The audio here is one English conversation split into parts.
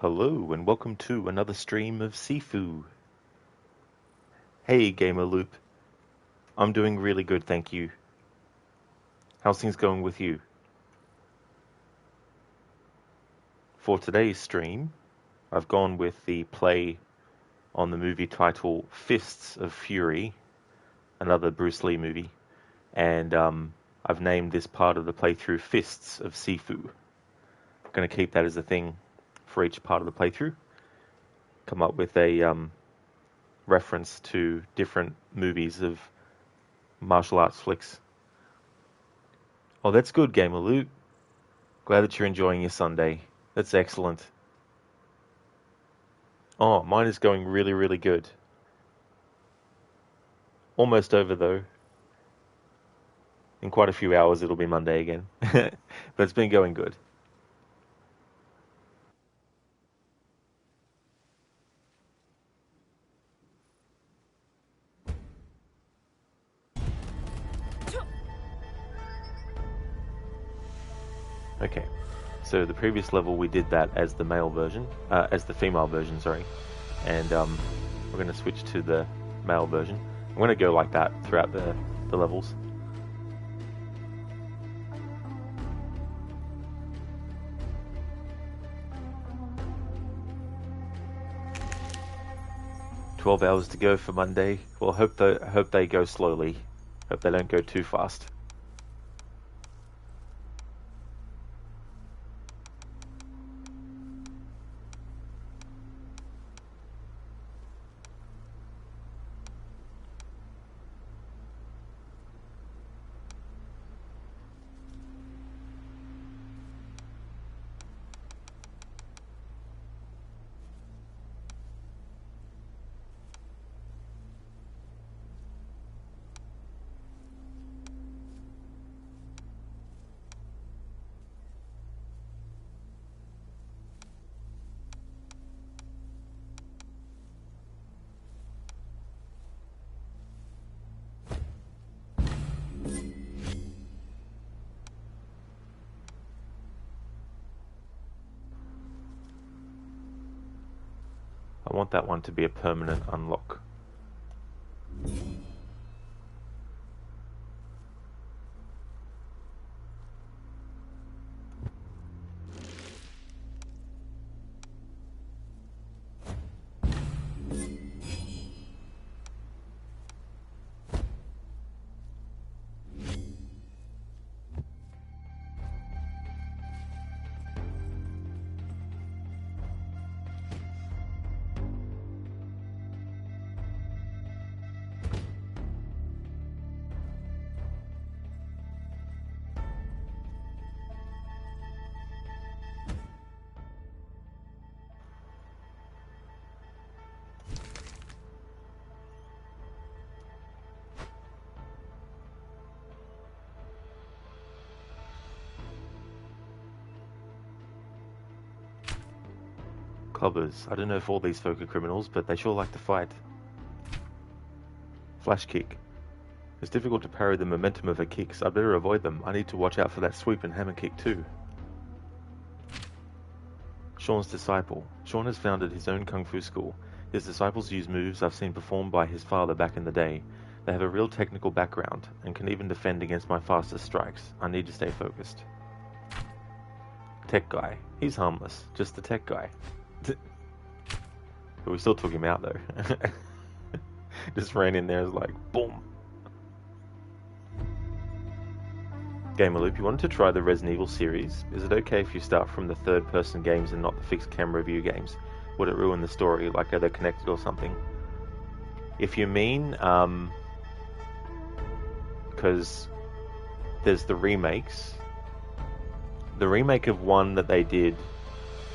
Hello and welcome to another stream of Sifu. Hey Gamer Loop, I'm doing really good, thank you. How's things going with you? For today's stream, I've gone with the play on the movie title Fists of Fury, another Bruce Lee movie, and I've named this part of the playthrough Fists of Sifu. I'm going to keep that as a thing for each part of the playthrough. Come up with a reference to different movies of martial arts flicks. Oh, that's good, Gamer Loot. Glad that you're enjoying your Sunday. That's excellent. Oh, mine is going really, really good. Almost over, though. In quite a few hours, it'll be Monday again. But it's been going good. Okay, so the previous level we did that as the male version, as the female version, sorry. And we're going to switch to the male version. I'm going to go like that throughout the levels. $12 to go for Monday. Well, hope they go slowly. Hope they don't go too fast. I want that one to be a permanent unlock. Clubbers. I don't know if all these folk are criminals, but they sure like to fight. Flash kick. It's difficult to parry the momentum of her kicks. I'd better avoid them. I need to watch out for that sweep and hammer kick too. Sean's disciple. Sean has founded his own kung fu school. His disciples use moves I've seen performed by his father back in the day. They have a real technical background and can even defend against my fastest strikes. I need to stay focused. Tech guy. He's harmless. Just the tech guy. But we still took him out though. Just ran in there as like, boom. Gamer Loop, you wanted to try the Resident Evil series. Is it okay if you start from the third-person games and not the fixed camera view games? Would it ruin the story? Like, are they connected or something? If you mean, because there's the remakes. The remake of one that they did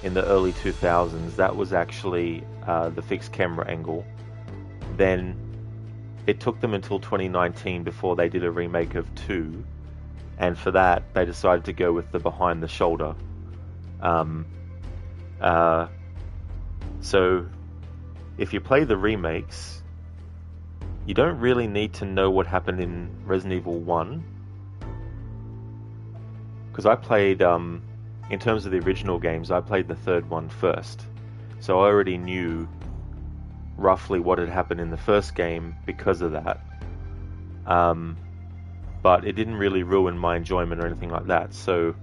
in the early 2000s, that was actually the fixed camera angle. Then it took them until 2019 before they did a remake of 2, and for that they decided to go with the behind the shoulder. So if you play the remakes, you don't really need to know what happened in Resident Evil 1, because I played in terms of the original games, I played the third one first, So I already knew roughly what had happened in the first game because of that. But it didn't really ruin my enjoyment or anything like that. So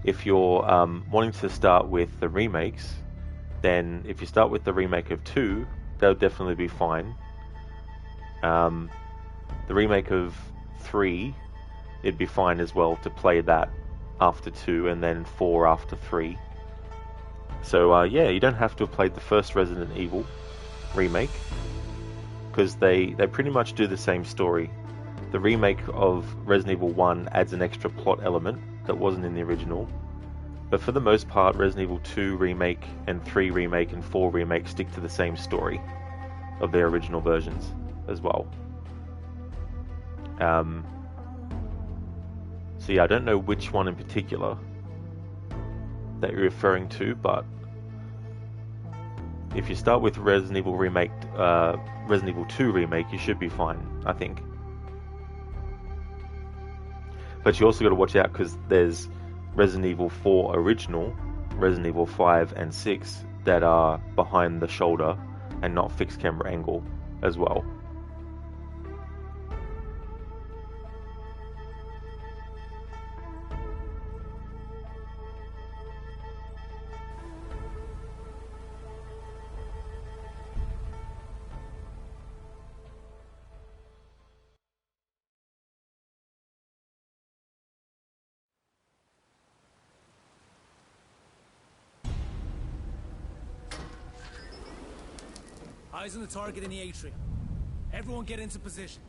if you're wanting to start with the remakes, then if you start with the remake of 2, that'll definitely be fine. The remake of 3, it'd be fine as well to play that after 2 and then 4 after 3. So yeah, you don't have to have played the first Resident Evil remake, because they pretty much do the same story. The remake of Resident Evil 1 adds an extra plot element that wasn't in the original, but for the most part Resident Evil 2 remake and 3 remake and 4 remake stick to the same story of their original versions as well. So yeah, I don't know which one in particular that you're referring to, but if you start with Resident Evil 2 remake, you should be fine, I think. But you also got to watch out, because there's Resident Evil 4 original, Resident Evil 5 and 6 that are behind the shoulder and not fixed camera angle as well. Eyes on the target in the atrium. Everyone get into position.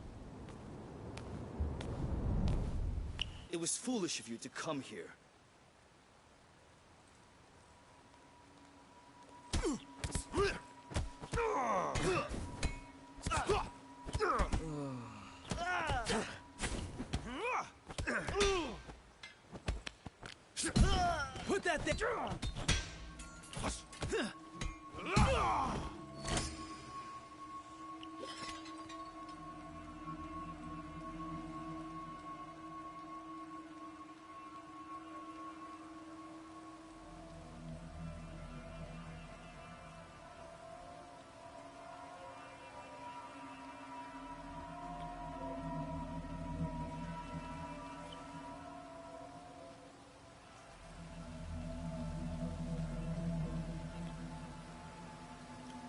It was foolish of you to come here. Put that there.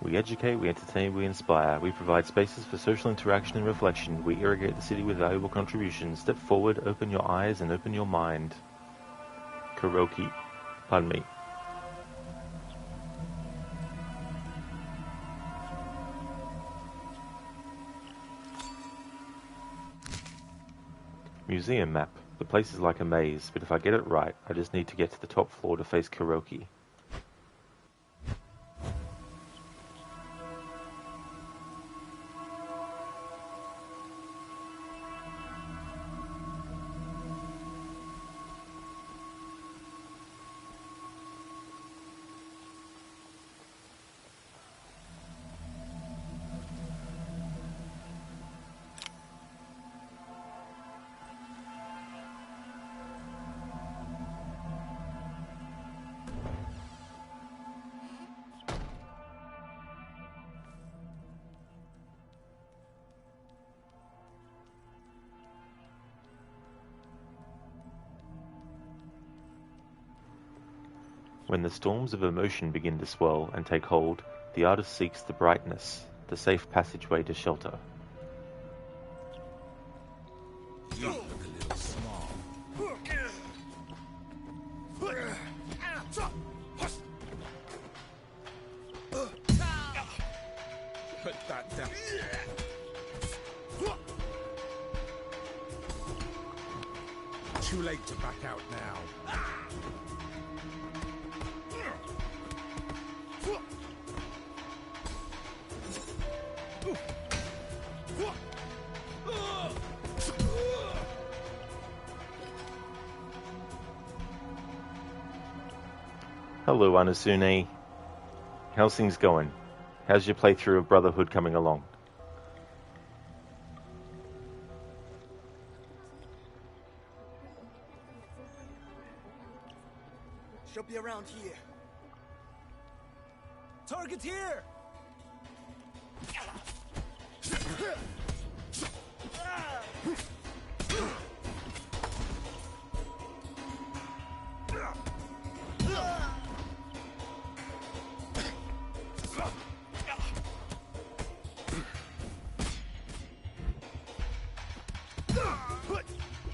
We educate, we entertain, we inspire. We provide spaces for social interaction and reflection. We irrigate the city with valuable contributions. Step forward, open your eyes, and open your mind. Karaoke. Pardon me. Museum map. The place is like a maze, but if I get it right, I just need to get to the top floor to face Karaoke. When the storms of emotion begin to swell and take hold, the artist seeks the brightness, the safe passageway to shelter. You look a little small. Put that down. Too late to back out now. Hello, Anasune. How's things going? How's your playthrough of Brotherhood coming along? She'll be around here. Target here!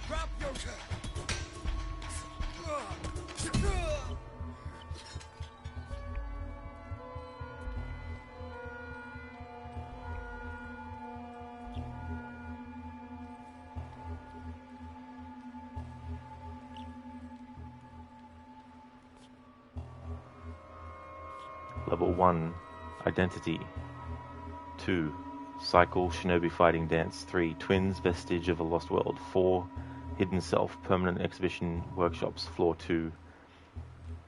Drop your... Level 1, Identity. 2, Cycle, Shinobi Fighting Dance. 3, Twins, Vestige of a Lost World. 4, Hidden Self, Permanent Exhibition Workshops, Floor 2.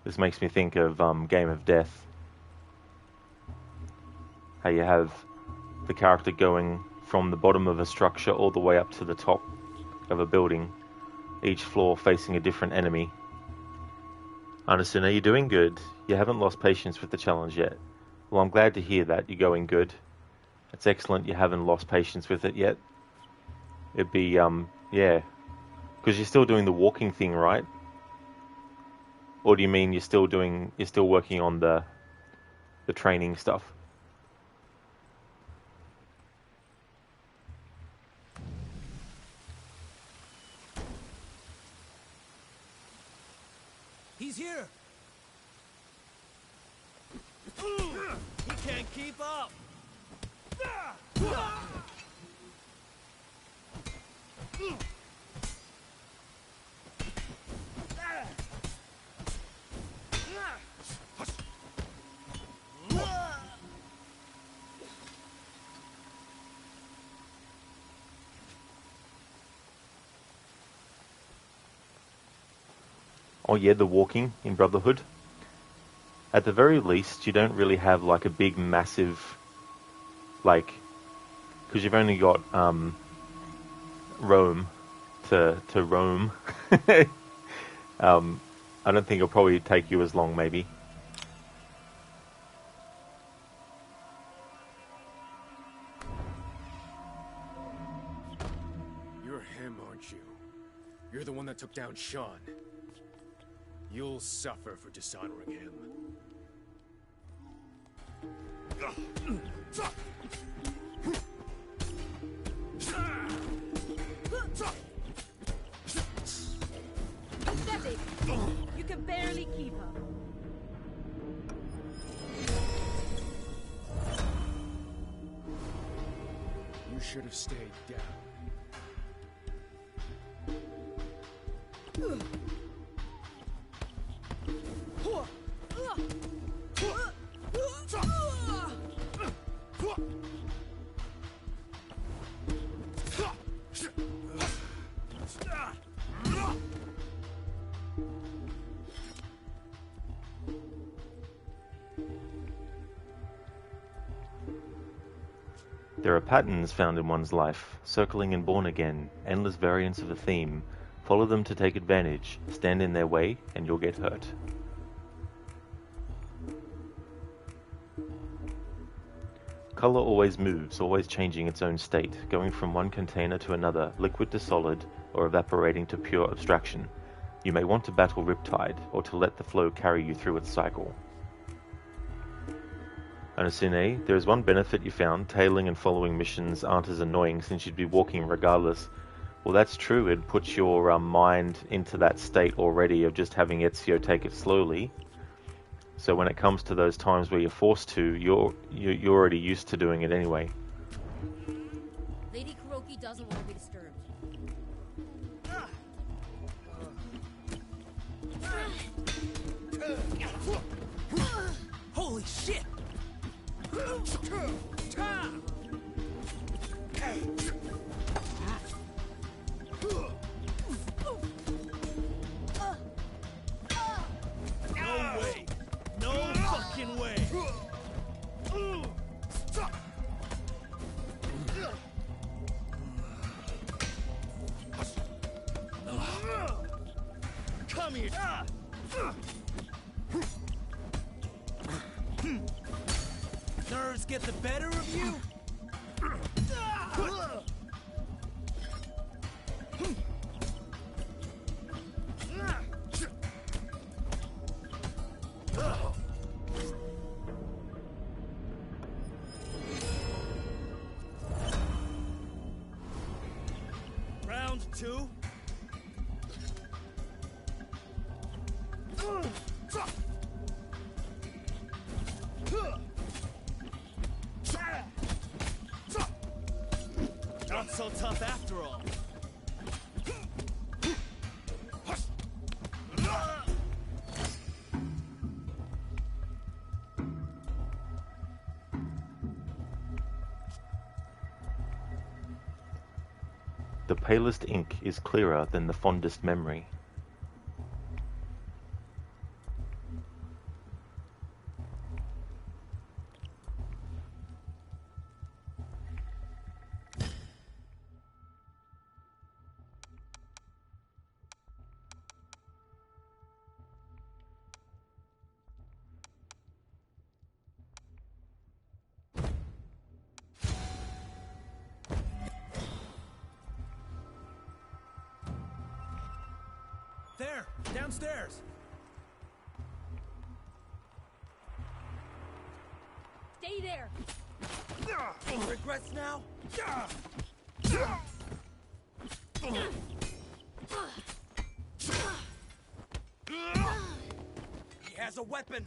This makes me think of Game of Death. How you have the character going from the bottom of a structure all the way up to the top of a building, each floor facing a different enemy. Anderson, are you doing good? You haven't lost patience with the challenge yet. Well, I'm glad to hear that. You're going good. It's excellent you haven't lost patience with it yet. It'd be, yeah. Because you're still doing the walking thing, right? Or do you mean you're still working on the training stuff? He's here! He can't keep up! Oh yeah, the walking in Brotherhood. At the very least, you don't really have like a big, massive, like, because you've only got Rome to roam. I don't think it'll probably take you as long, maybe. You're him, aren't you? You're the one that took down Sean. You'll suffer for dishonoring him. Pathetic. You can barely keep up. You should have stayed down. There are patterns found in one's life, circling in Born Again, endless variants of a theme. Follow them to take advantage, stand in their way, and you'll get hurt. Color always moves, always changing its own state, going from one container to another, liquid to solid, or evaporating to pure abstraction. You may want to battle Riptide, or to let the flow carry you through its cycle. Onasune, there is one benefit you found. Tailing and following missions aren't as annoying since you'd be walking regardless. Well, that's true. It puts your mind into that state already of just having Ezio take it slowly. So when it comes to those times where you're forced to, you're already used to doing it anyway. Lady Kuroki doesn't want to be disturbed. Holy shit! No way! No fucking way! Come here! get the better of you? Round two. Not so tough after all. The palest ink is clearer than the fondest memory. There, downstairs. Stay there. Regrets now? He has a weapon.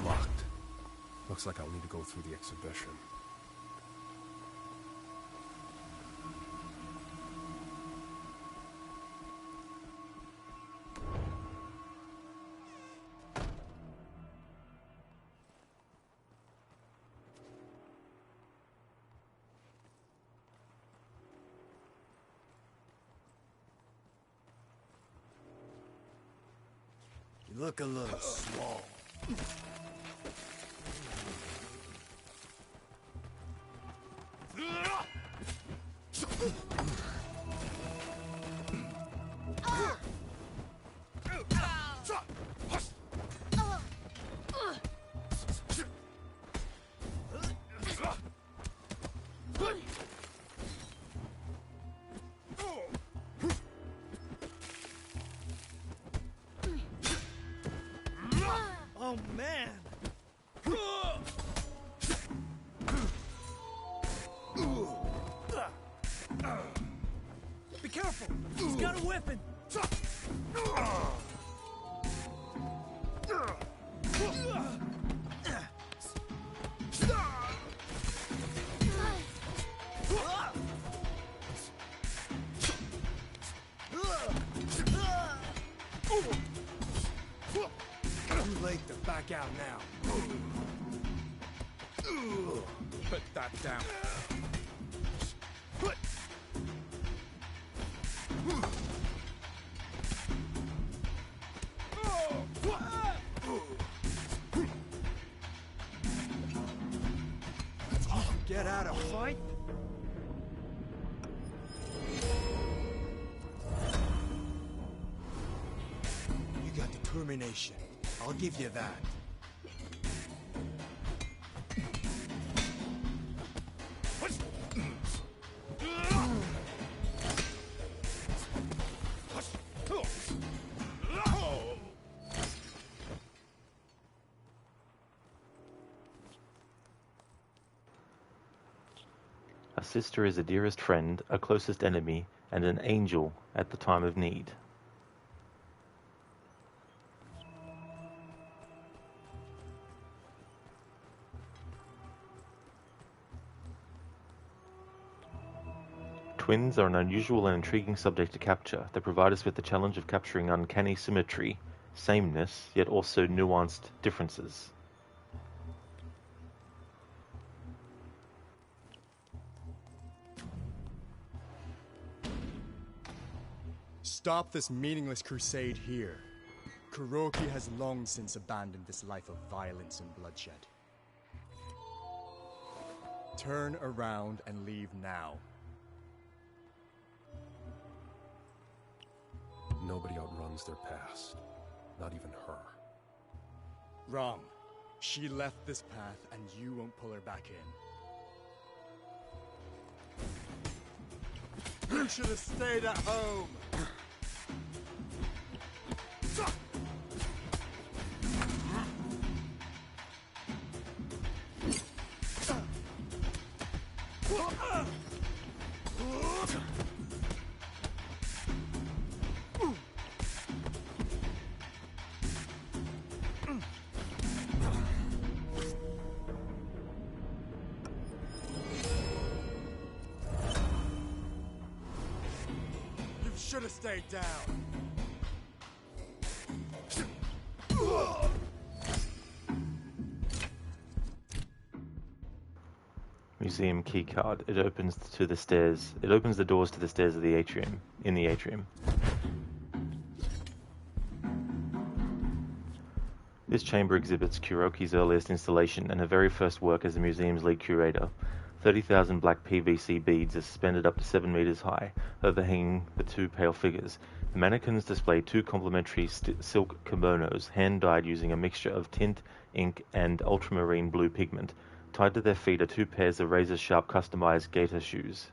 Locked. Looks like I'll need to go through the exhibition. You look a little small. Oh man! Be careful! He's got a weapon! Too late to back out now. Put that down. Get out of fight? You got determination. I'll give you that. A sister is a dearest friend, a closest enemy, and an angel at the time of need. Twins are an unusual and intriguing subject to capture. They provide us with the challenge of capturing uncanny symmetry, sameness, yet also nuanced differences. Stop this meaningless crusade here. Kuroki has long since abandoned this life of violence and bloodshed. Turn around and leave now. Nobody outruns their past. Not even her. Wrong. She left this path and you won't pull her back in. You should have stayed at home! You should have stayed down. Museum keycard. It opens to the stairs. It opens the doors to the stairs of the atrium. In the atrium. This chamber exhibits Kuroki's earliest installation and her very first work as the museum's lead curator. 30,000 black PVC beads are suspended up to 7 meters high, overhanging the two pale figures. The mannequins display two complementary silk kimonos, hand-dyed using a mixture of tint, ink, and ultramarine blue pigment. Tied to their feet are two pairs of razor-sharp customized gaiter shoes.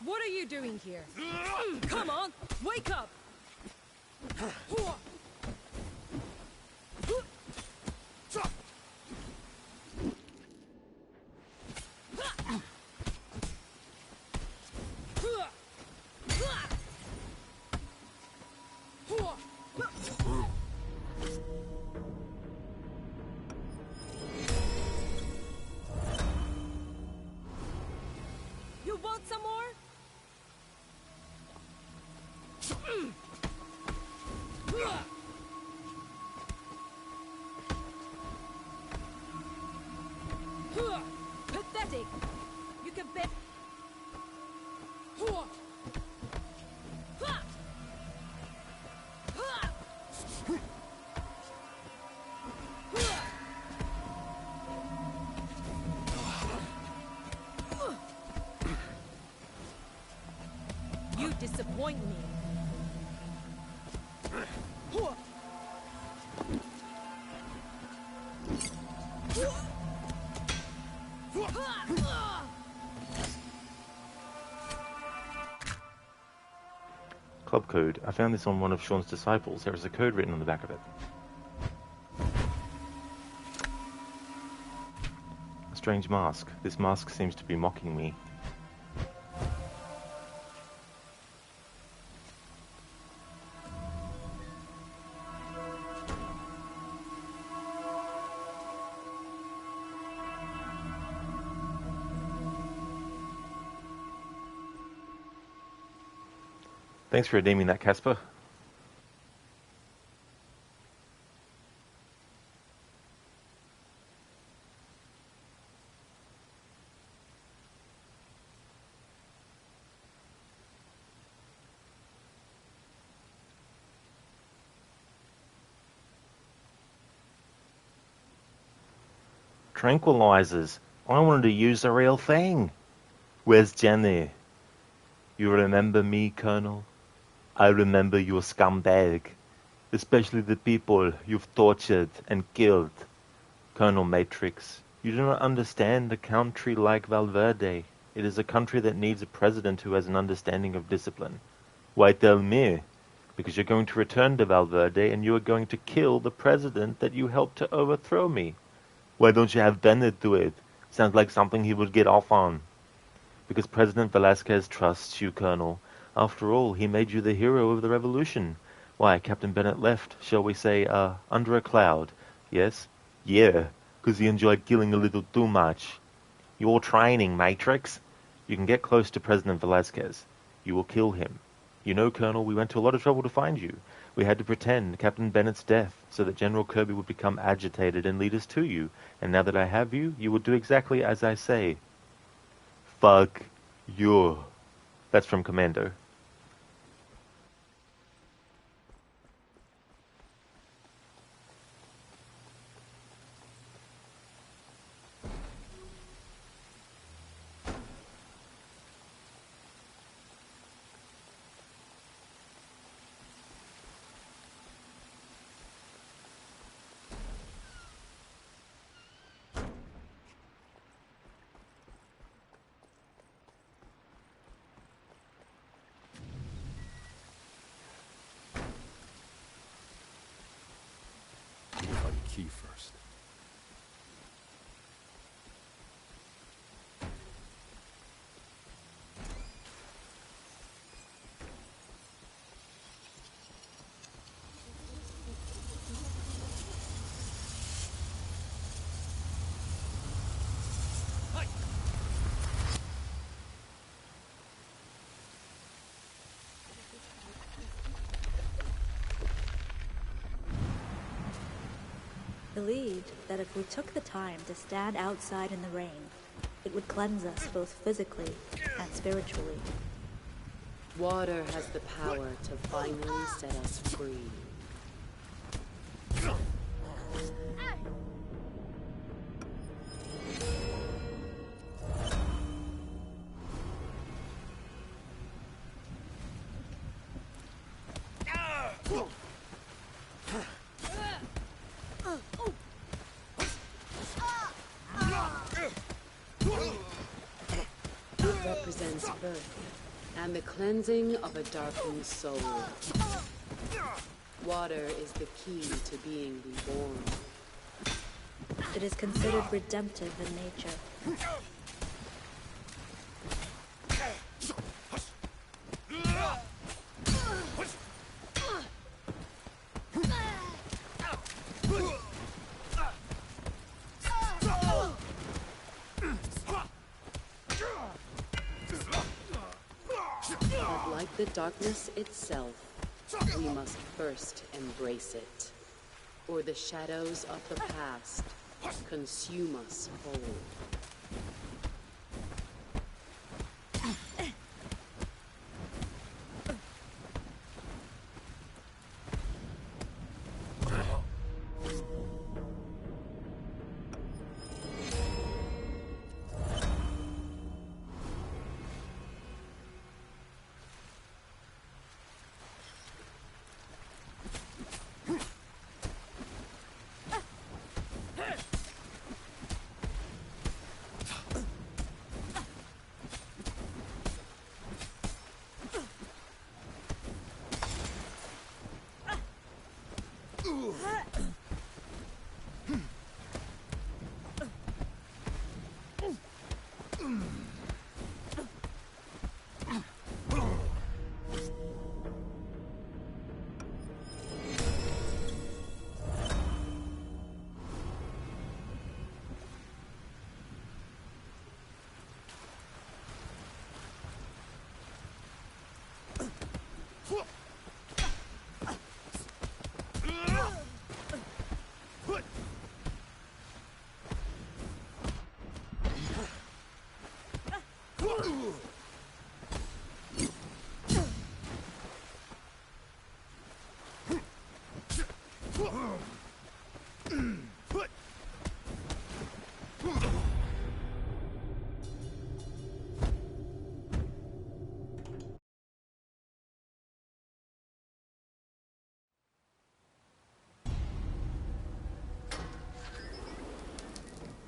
What are you doing here? Come on, wake up! You want some more? Pathetic! You can bet. You disappoint me. Club code. I found this on one of Sean's disciples. There is a code written on the back of it. A strange mask. This mask seems to be mocking me. Thanks for redeeming that, Casper. Tranquilizers. I wanted to use the real thing. Where's Jenny? You remember me, Colonel? I remember your scumbag, especially the people you've tortured and killed. Colonel Matrix, you do not understand a country like Valverde. It is a country that needs a president who has an understanding of discipline. Why tell me? Because you're going to return to Valverde and you are going to kill the president that you helped to overthrow me. Why don't you have Bennett do it? Sounds like something he would get off on. Because President Velasquez trusts you, Colonel. After all, he made you the hero of the revolution. Why, Captain Bennett left, shall we say, under a cloud. Yes? Yeah, because he enjoyed killing a little too much. Your training, Matrix. You can get close to President Velasquez. You will kill him. You know, Colonel, we went to a lot of trouble to find you. We had to pretend Captain Bennett's death so that General Kirby would become agitated and lead us to you. And now that I have you, you will do exactly as I say. Fuck you. That's from Commando. Find the key first. Believed that if we took the time to stand outside in the rain, it would cleanse us both physically and spiritually. Water has the power to finally set us free. It represents birth and the cleansing of a darkened soul. Water is the key to being reborn. It is considered redemptive in nature. But like the darkness itself, we must first embrace it, or the shadows of the past consume us whole.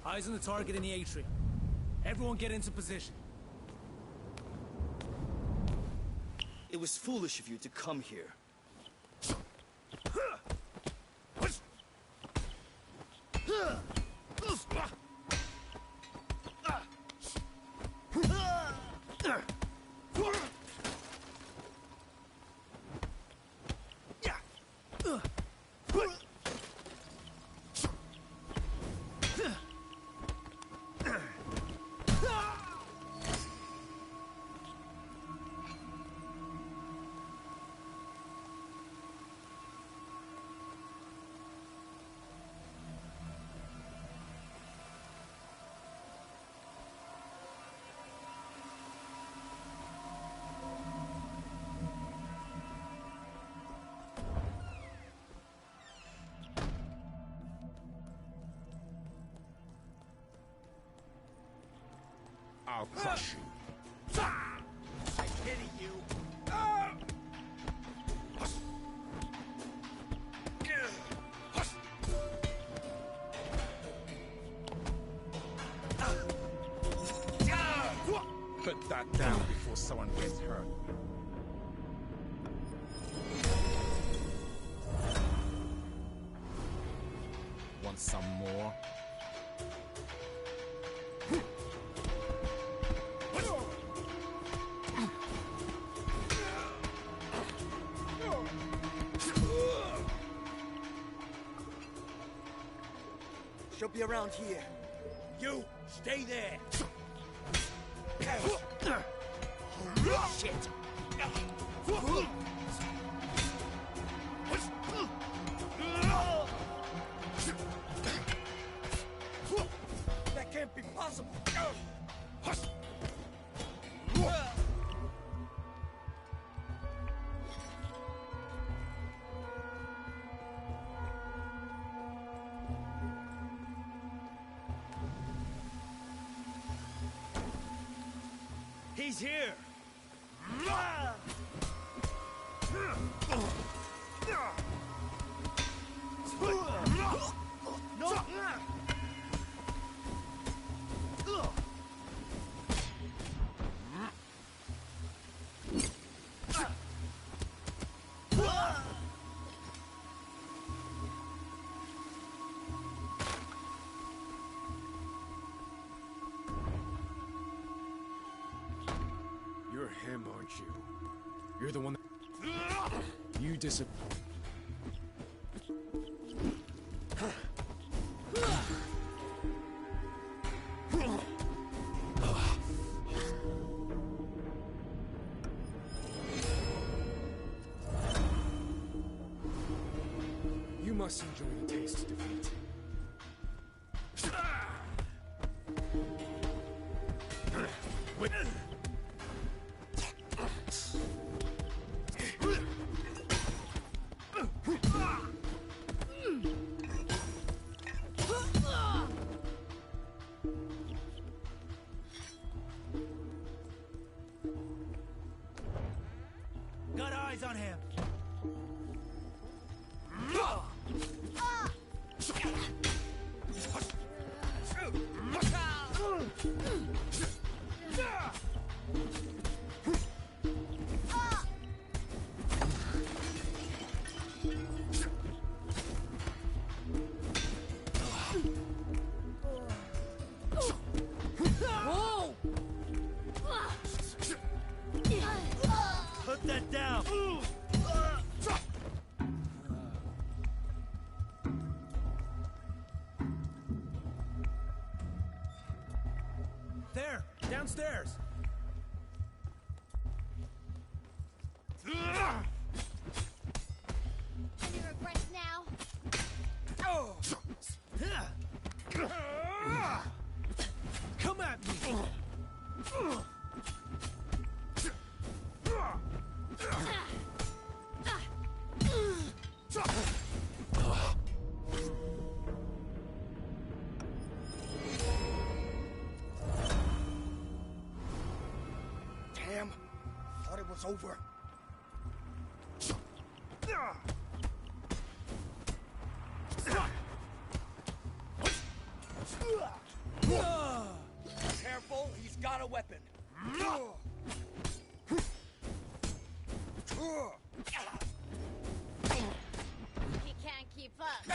Eyes on the target in the atrium. Everyone get into position. It was foolish of you to come here. I'll crush you. I pity you. Put that down before someone gets hurt. Want some more? She'll be around here. You stay there. Shit! That can't be possible. He's here! No! You're him, aren't you? You're the one that... You disappoint. You must enjoy the taste of defeat. Wait. Got eyes on him. Whoa! Put that down! There, downstairs. Any regrets now? Come at me. over. Careful, he's got a weapon. He can't keep up.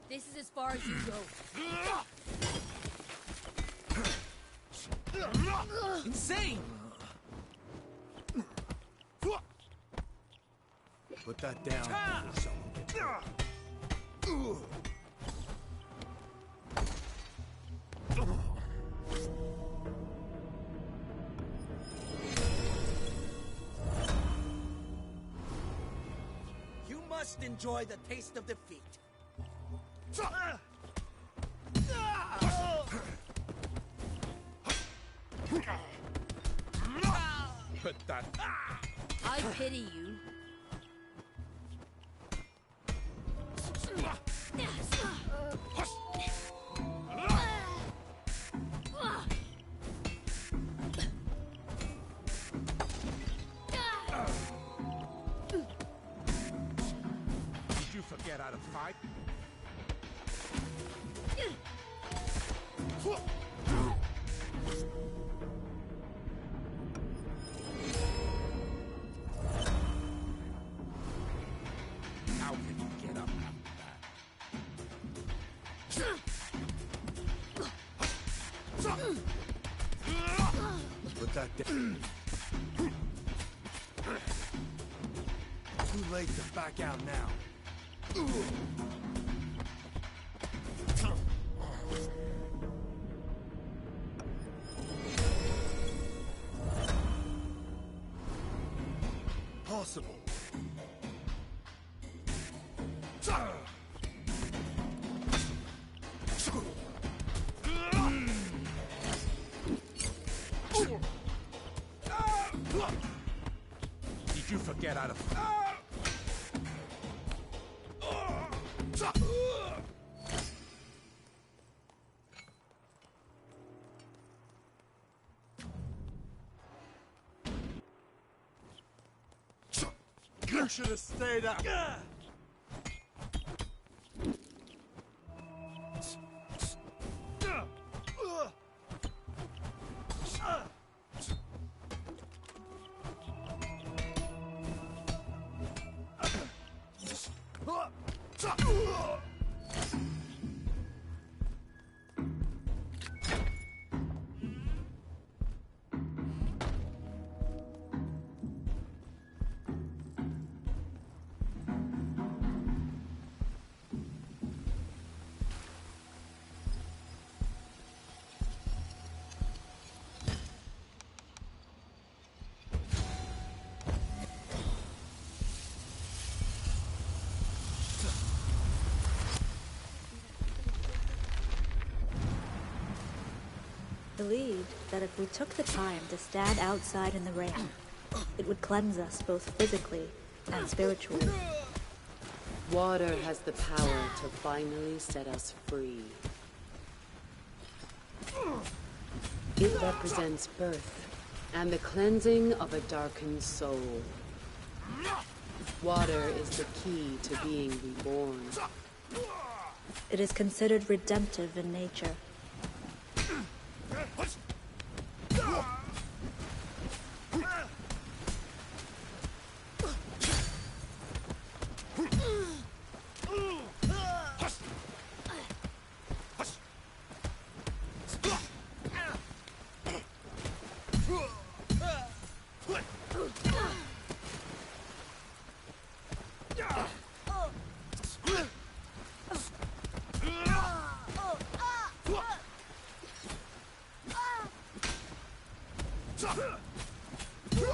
This is as far as you go. Insane! Put that down. before someone gets hurt. You must enjoy the taste of defeat. Put that. I pity you. Did you forget how to fight? How can you get up after that? Put that down. Too late to back out now. Possible. Did you forget how to You should have stayed up. Believed that if we took the time to stand outside in the rain, it would cleanse us both physically and spiritually. Water has the power to finally set us free. It represents birth and the cleansing of a darkened soul. Water is the key to being reborn. It is considered redemptive in nature.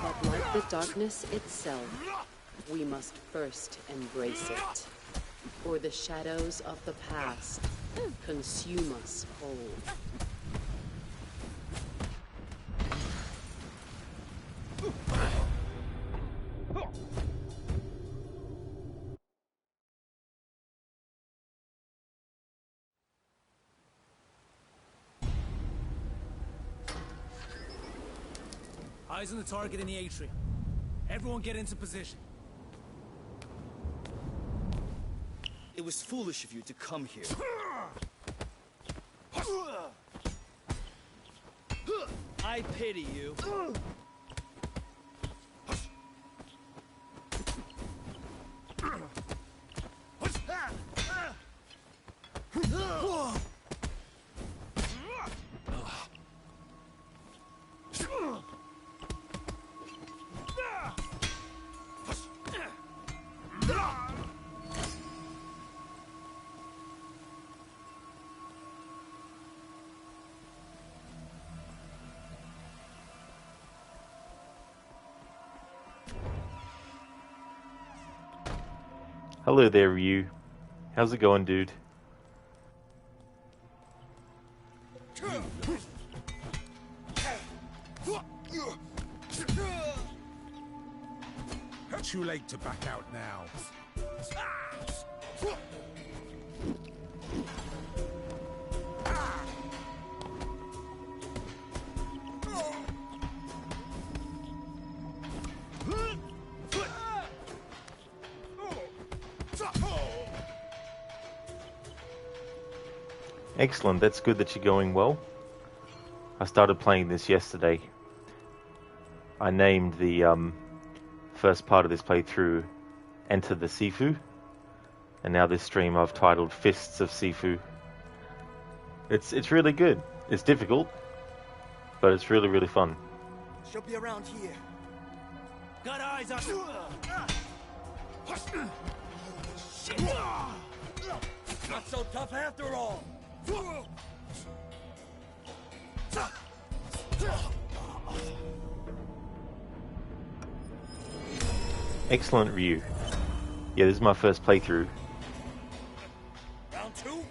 But like the darkness itself, we must first embrace it. or the shadows of the past consume us whole. Eyes on the target in the atrium. Everyone get into position. It was foolish of you to come here. I pity you. Hello there, Ryu. How's it going, dude? Too late to back out now. Excellent, that's good that you're going well. I started playing this yesterday. I named the first part of this playthrough Enter the Sifu, and now this stream I've titled Fists of Sifu. It's really good. It's difficult, but it's really, really fun. She'll be around here. Got eyes on. Shit! Not so tough after all. Excellent, Ryu. Yeah, this is my first playthrough. Round two.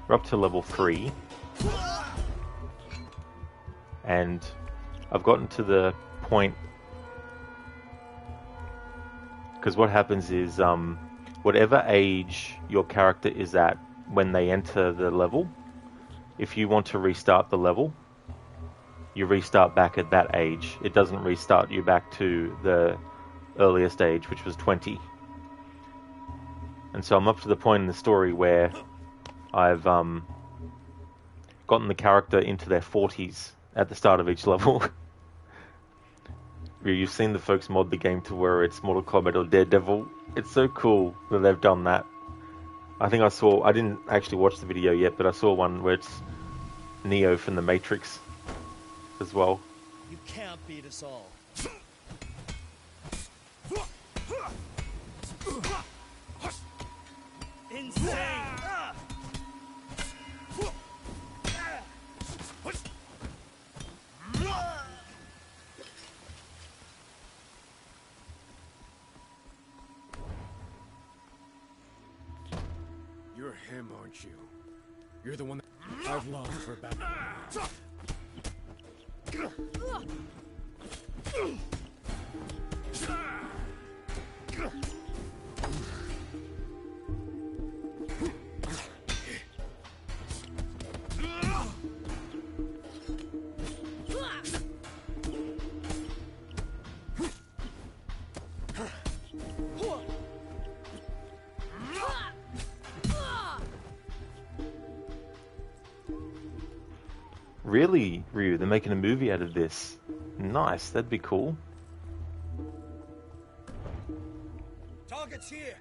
We're up to level 3. And I've gotten to the point, because what happens is whatever age your character is at when they enter the level, if you want to restart the level, you restart back at that age. It doesn't restart you back to the earliest age, which was 20. And so I'm up to the point in the story where I've gotten the character into their 40s at the start of each level. You've seen the folks mod the game to where it's Mortal Kombat or Daredevil. It's so cool that they've done that. I think I didn't actually watch the video yet, but I saw one where it's Neo from the Matrix as well. You can't beat us all. Insane! You're him, aren't you? You're the one that I've longed for back. Really, Ryu? They're making a movie out of this. Nice, that'd be cool. Target's here!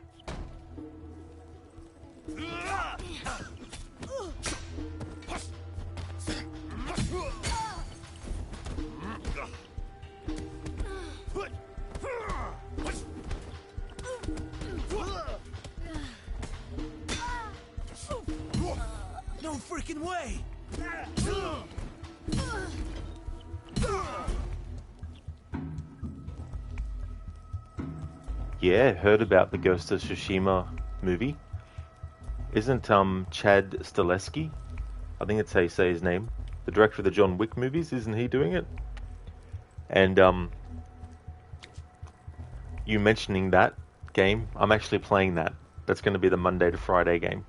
No freaking way! Yeah, heard about the Ghost of Tsushima movie. Isn't Chad Stileski, I think that's how you say his name, the director of the John Wick movies, isn't he doing it? And you mentioning that game, I'm actually playing that. That's going to be the Monday to Friday game.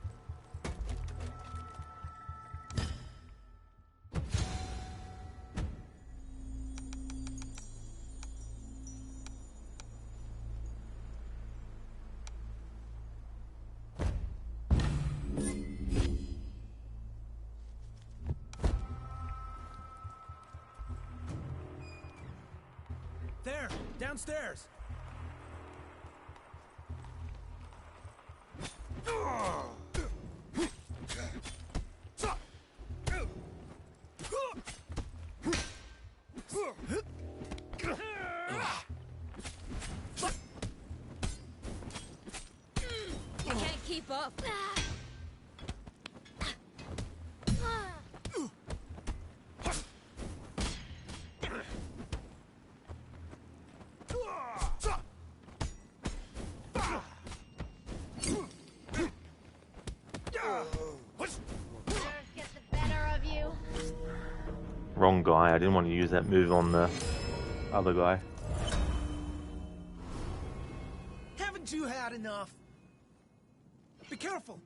There, downstairs. You can't keep up. Get the better of you. Wrong guy, I didn't want to use that move on the other guy. Haven't you had enough? Be careful.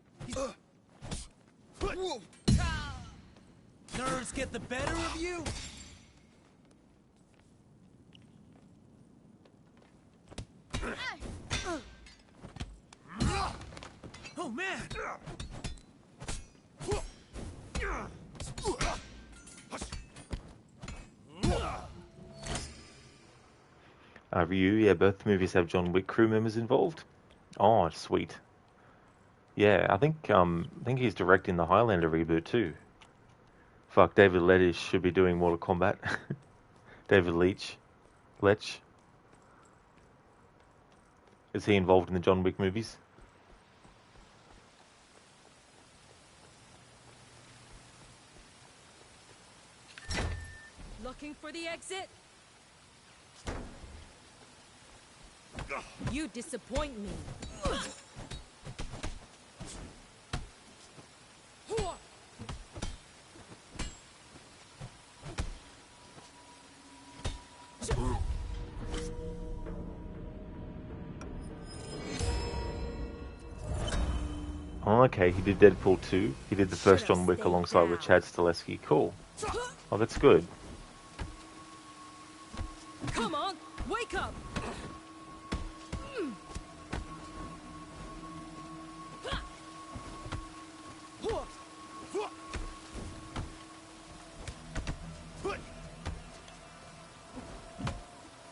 Nerves get the better of you? Oh man! Ryu, yeah, both movies have John Wick crew members involved. Oh, sweet. Yeah, I think he's directing the Highlander reboot too. Fuck, David Lettish should be doing Mortal Kombat. David Lech. Is he involved in the John Wick movies? Looking for the exit? You disappoint me. Oh, okay, he did Deadpool 2. He did the first John Wick alongside with Chad Stileski. Cool. Oh, that's good. Come on, wake up!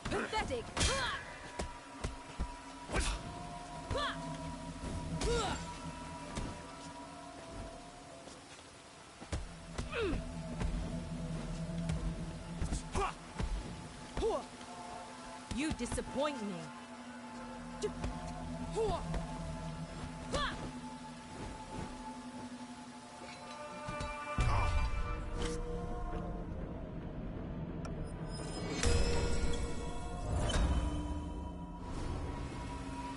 Pathetic! You disappoint me.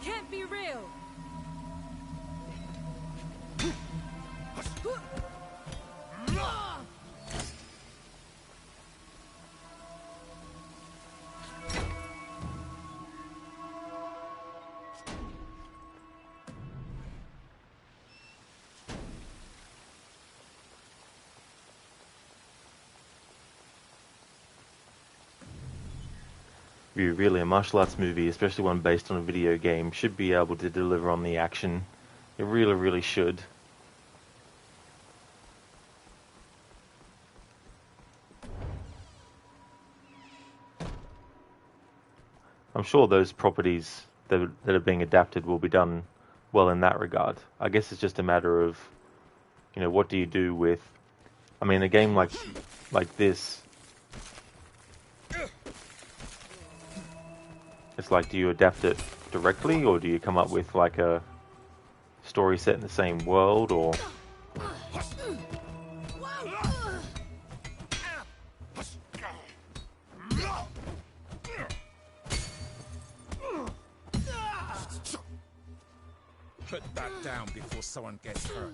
Can't be real. Really, a martial arts movie, especially one based on a video game, should be able to deliver on the action. It really, really should. I'm sure those properties that are being adapted will be done well in that regard. I guess it's just a matter of, what do you do with... I mean, a game like this... It's like, do you adapt it directly, or do you come up with like a story set in the same world, or... Put that down before someone gets hurt.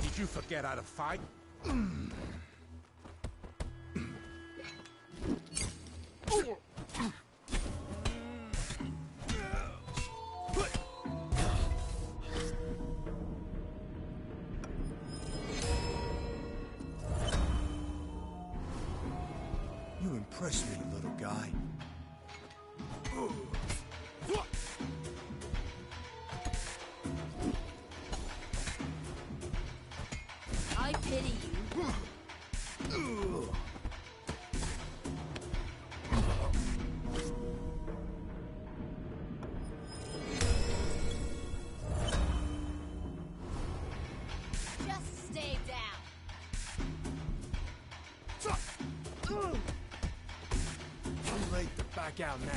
Did you forget how to fight? You impress me, little guy. I pity you. Just stay down. Too late to back out now.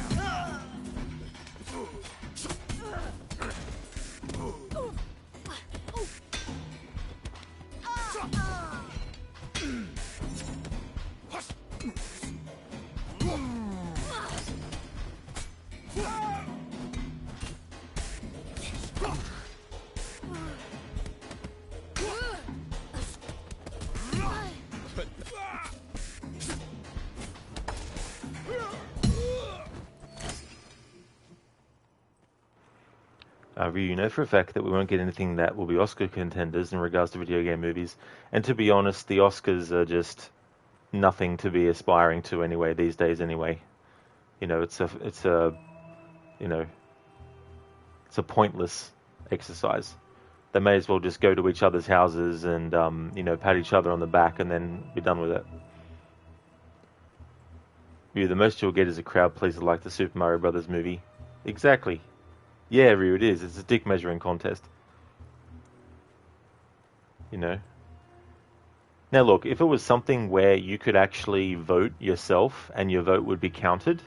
You know for a fact that we won't get anything that will be Oscar contenders in regards to video game movies. And to be honest, the Oscars are just nothing to be aspiring to anyway these days. Anyway, you know, it's a pointless exercise. They may as well just go to each other's houses and pat each other on the back and then be done with it. The most you'll get is a crowd pleaser like the Super Mario Brothers movie. Exactly. Yeah, Ryu, it is. It's a dick measuring contest. You know. Now look, if it was something where you could actually vote yourself and your vote would be counted,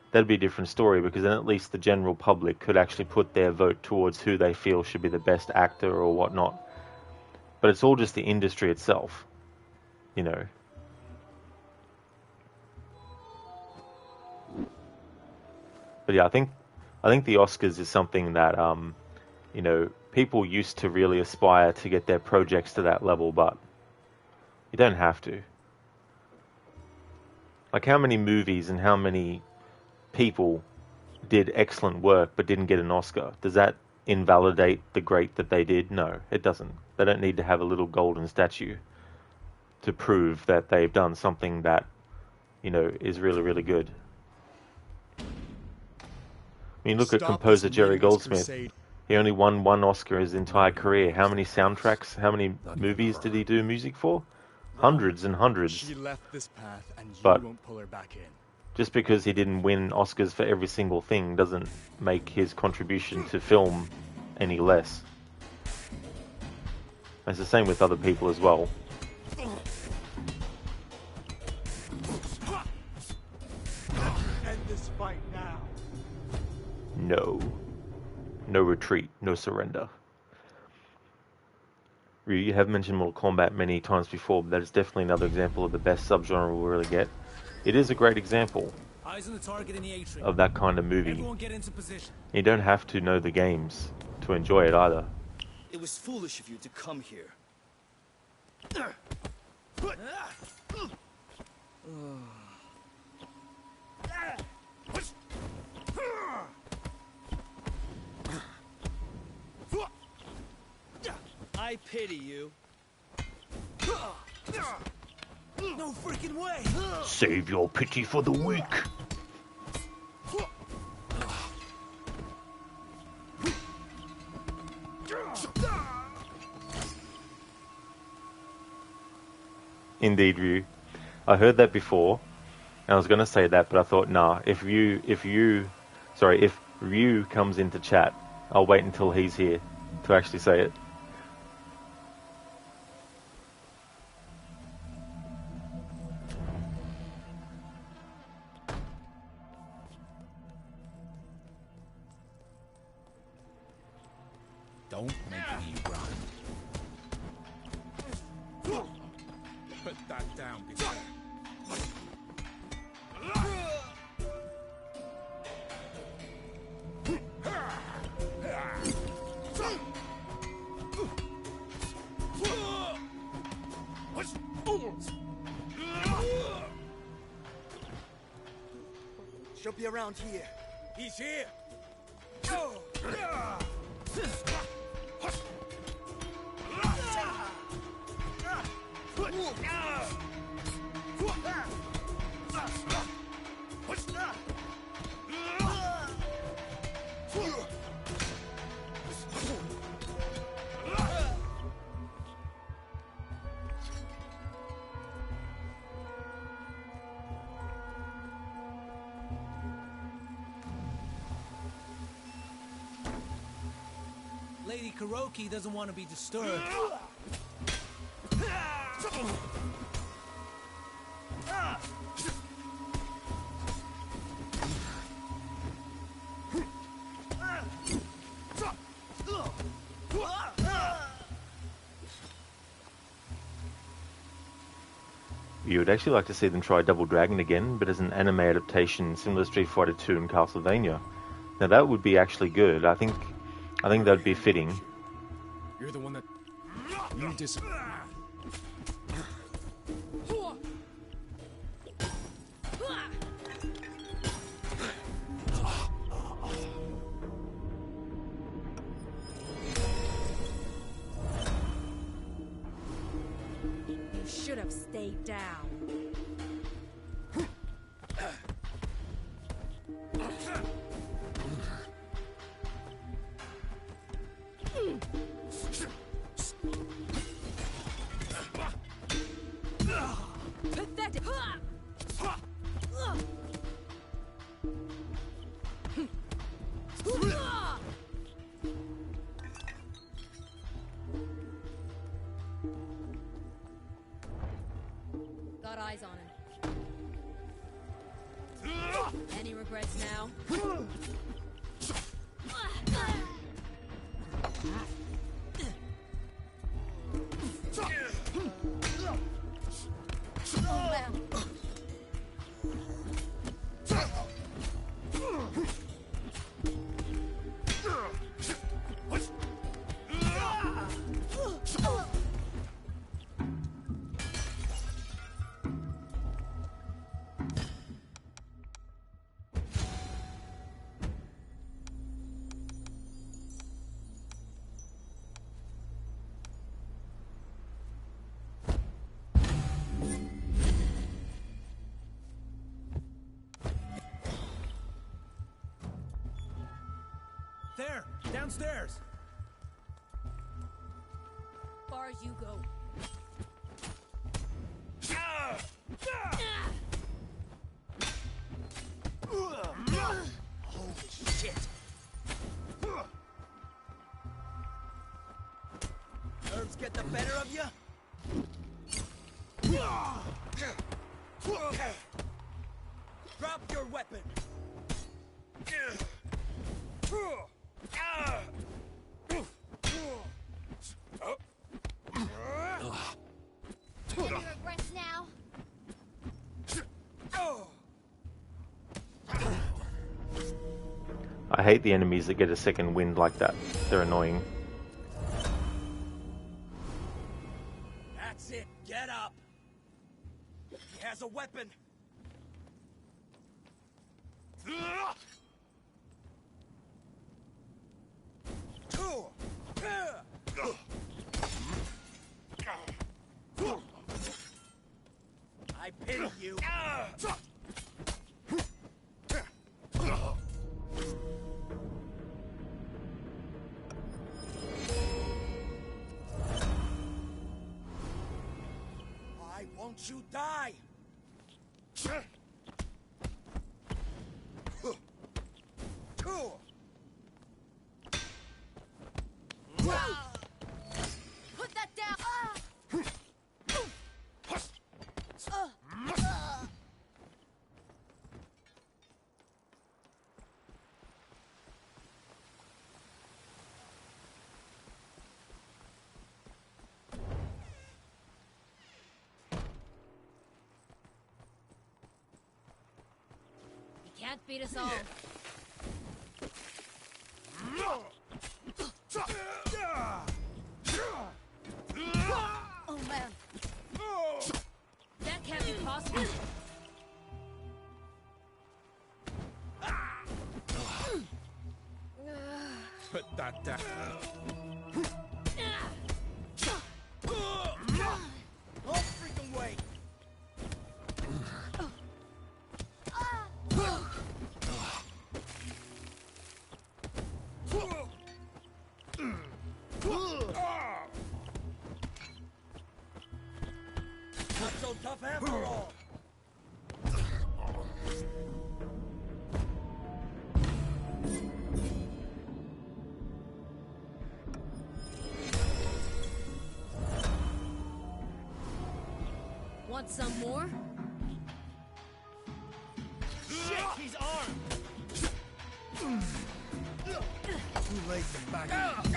that'd be a different story, because then at least the general public could actually put their vote towards who they feel should be the best actor or whatnot. But it's all just the industry itself. You know. But yeah, I think the Oscars is something that, people used to really aspire to get their projects to that level, but you don't have to. Like, how many movies and how many people did excellent work but didn't get an Oscar? Does that invalidate the great that they did? No, it doesn't. They don't need to have a little golden statue to prove that they've done something that, is really, really good. I mean, look at composer Jerry Goldsmith. He only won one Oscar his entire career. How many soundtracks, how many movies did he do music for? Hundreds and hundreds. She left this path and you But won't pull her back in. just because he didn't win Oscars for every single thing doesn't make his contribution to film any less. It's the same with other people as well. End this fight now. No. No retreat, no surrender. Ryu, you have mentioned Mortal Kombat many times before, but that is definitely another example of the best subgenre we'll really get. It is a great example Eyes on the target in the atrium. of that kind of movie. Everyone get into position. You don't have to know the games to enjoy it either. It was foolish of you to come here. I pity you. No freaking way! Save your pity for the weak. Indeed, Ryu. I heard that before, and I was going to say that, but I thought, nah, if Ryu comes into chat, I'll wait until he's here to actually say it. Don't make me run. Put that down before. be around here. He's here! Lady Kuroki doesn't want to be disturbed. You would actually like to see them try Double Dragon again, but as an anime adaptation similar to Street Fighter 2 and Castlevania. Now that would be actually good. I think that would be fitting. You're the one that... You discipline. You should have stayed down. Pathetic. Got eyes on him. Any regrets now? Oh, man. There! Downstairs! Far as you go. Holy shit! Nerves get the better of you? Drop your weapon! Any regrets now? I hate the enemies that get a second wind like that. They're annoying. That's it, get up! He has a weapon! I pity you. Why won't you die? Put that down! You can't beat us all. Oh man. That can't be possible. Put that down. No freaking way! Not so tough after all! Want some more? Shit, he's armed! Too late to back out.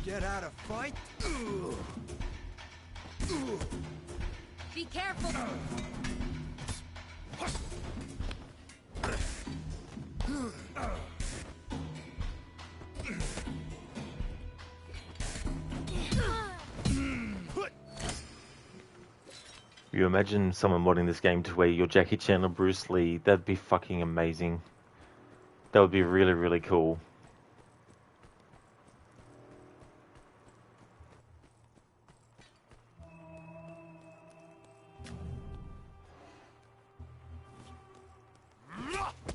Get out of fight? Be careful! You imagine someone modding this game to where you're Jackie Chan or Bruce Lee, that'd be fucking amazing. That would be really, really cool.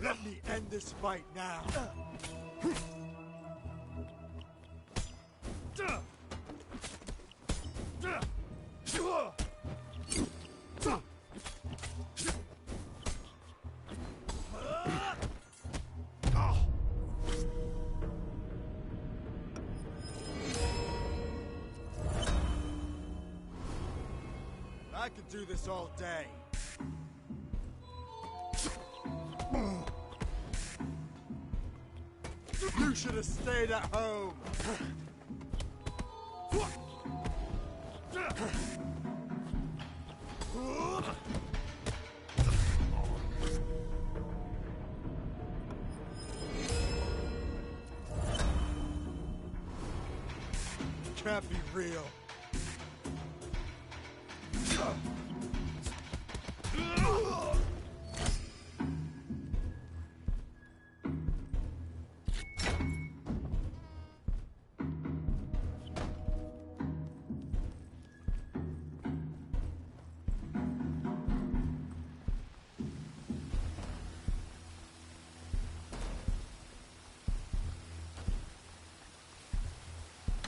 Let me end this fight now. I could do this all day. You should have stayed at home. Can't be real.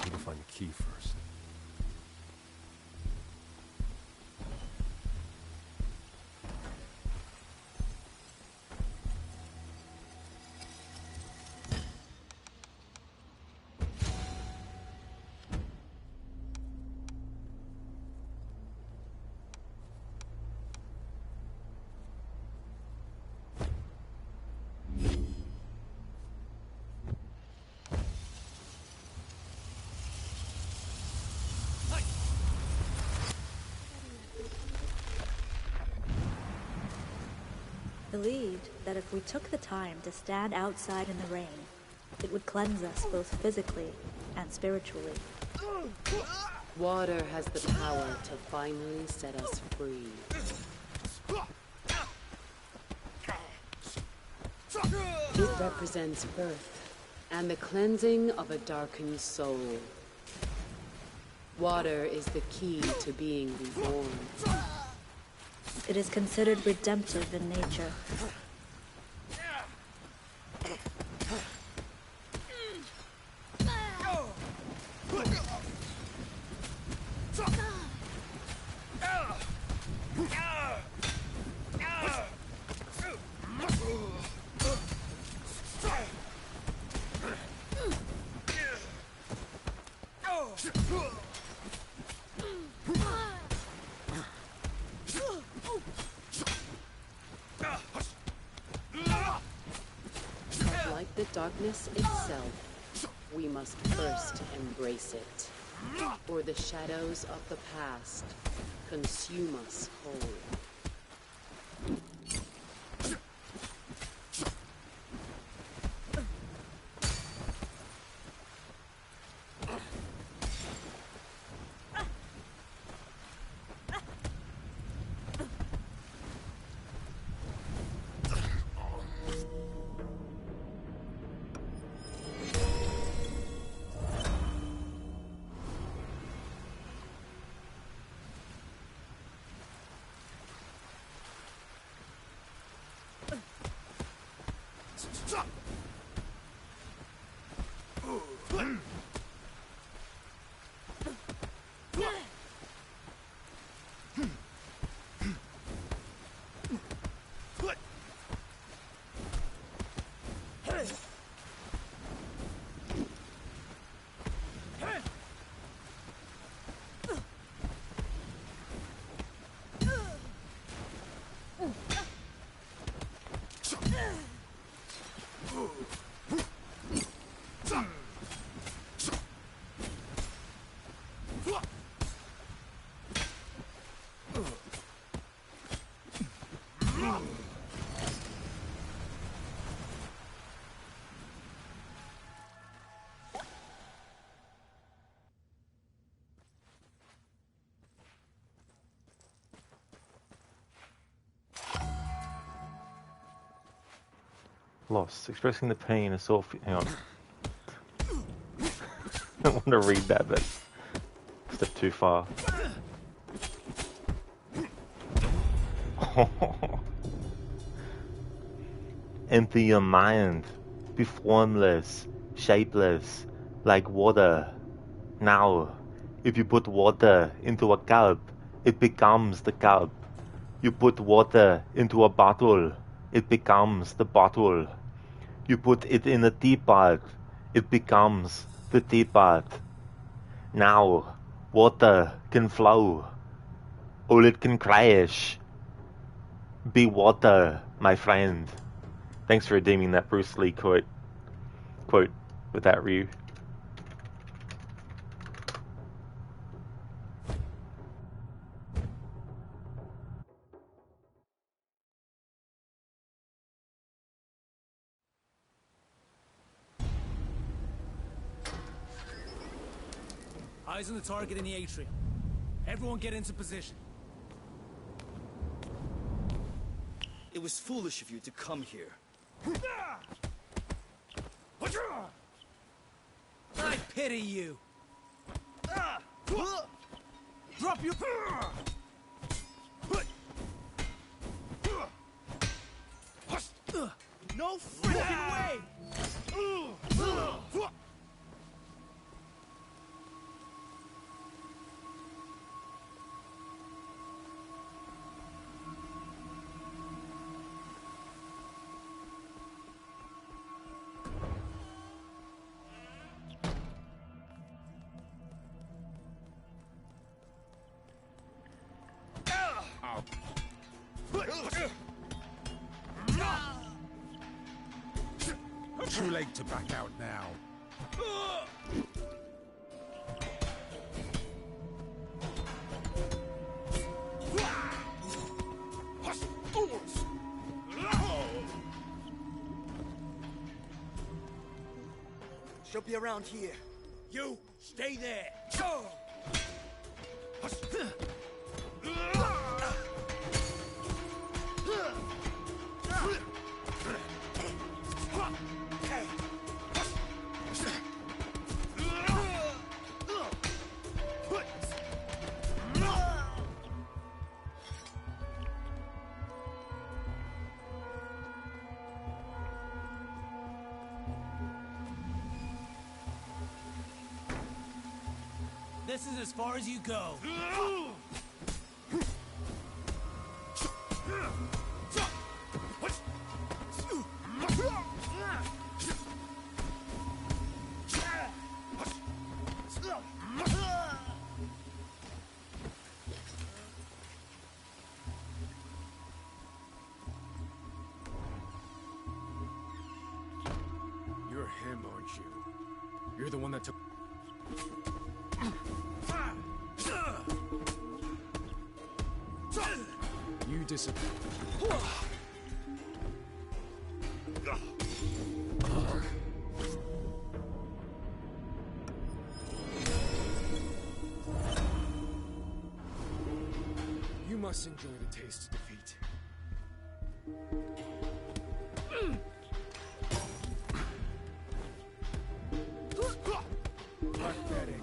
Need to find the key first. Believed that if we took the time to stand outside in the rain, it would cleanse us both physically and spiritually. Water has the power to finally set us free. It represents birth and the cleansing of a darkened soul. Water is the key to being reborn. It is considered redemptive in nature. Like the darkness itself, we must first embrace it, or the shadows of the past consume us whole. Lost. Expressing the pain is so... Hang on. I don't want to read that, but... Step too far. Empty your mind. Be formless, shapeless, like water. Now, if you put water into a cup, it becomes the cup. You put water into a bottle, it becomes the bottle. You put it in a teapot, it becomes the teapot. Now, water can flow, or it can crash. Be water, my friend. Thanks for redeeming that Bruce Lee quote with that Ryu. Eyes on the target in the atrium. Everyone get into position. It was foolish of you to come here. I pity you. Drop your... No freaking way! Too late to back out now. She'll be around here. You, stay there. This is as far as you go. You're him, aren't you? You're the one that took... You disappear. You must enjoy the taste of defeat. Pathetic.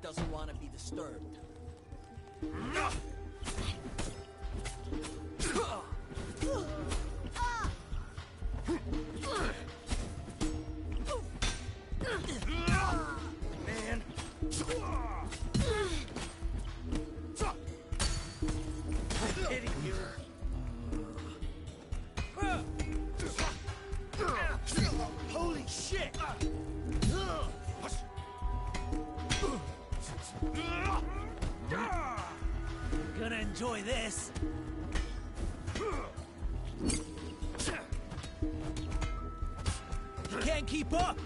doesn't want to be disturbed. Man. I'm hitting you. Holy shit! Gonna enjoy this. You can't keep up.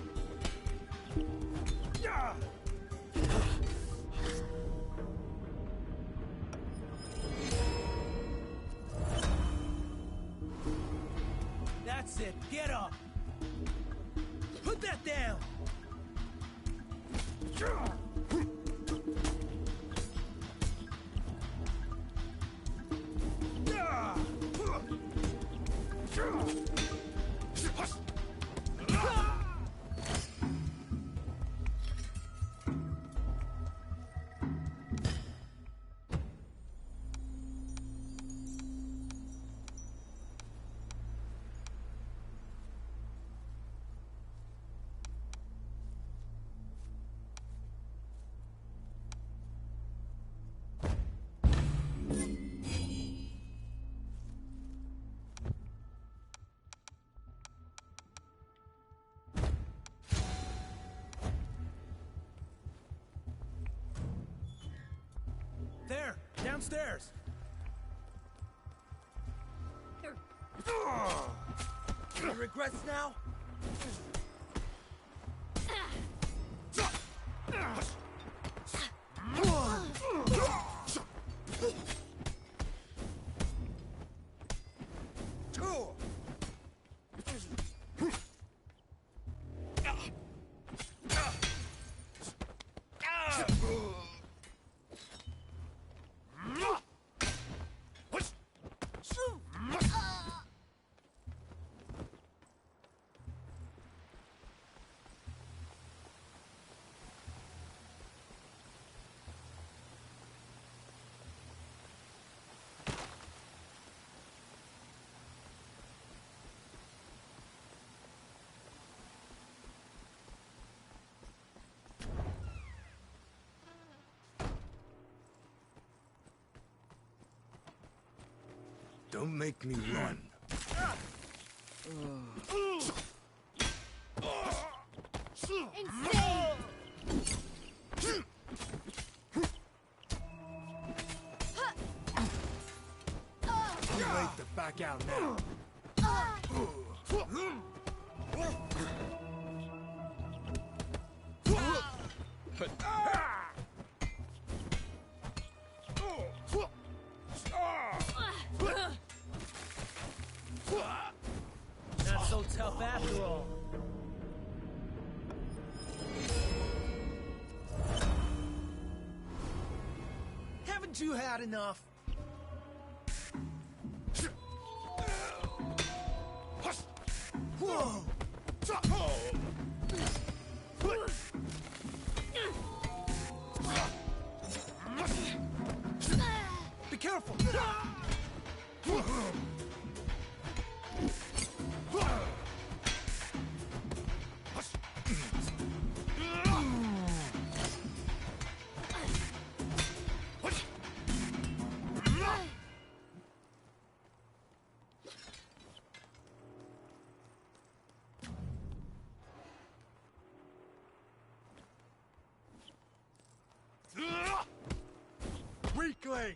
That's it. Get up. Put that down. There, downstairs. Any regrets now? Don't make me run. Insane! Too late to back out now. Not so tough after all. Haven't you had enough? Whoa! Be careful! Weakling!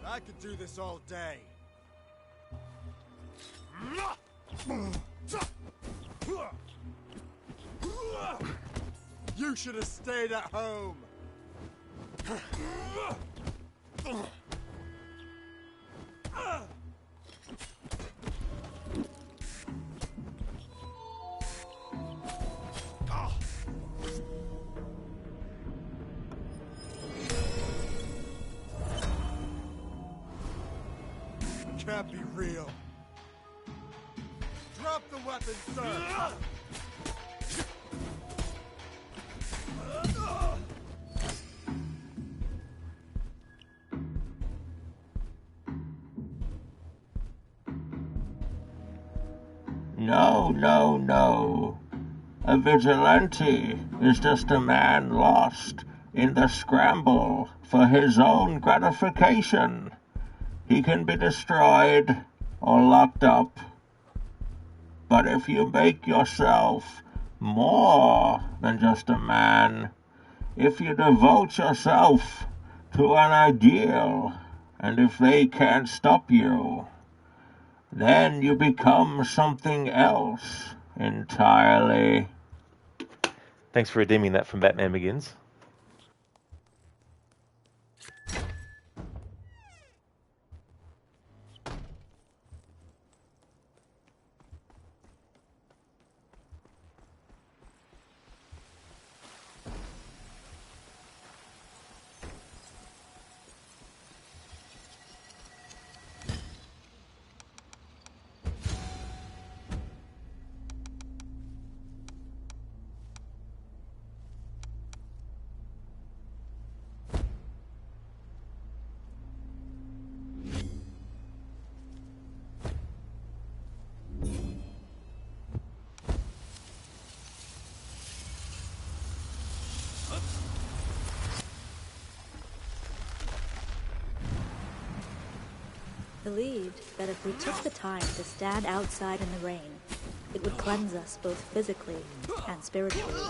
I could do this all day. You should have stayed at home. can't be real. Drop the weapon, sir! No, no, no. A vigilante is just a man lost in the scramble for his own gratification. He can be destroyed or locked up. But if you make yourself more than just a man, if you devote yourself to an ideal, and if they can't stop you, then you become something else entirely. Thanks for redeeming that from Batman Begins. Believed that if we took the time to stand outside in the rain, it would cleanse us both physically and spiritually.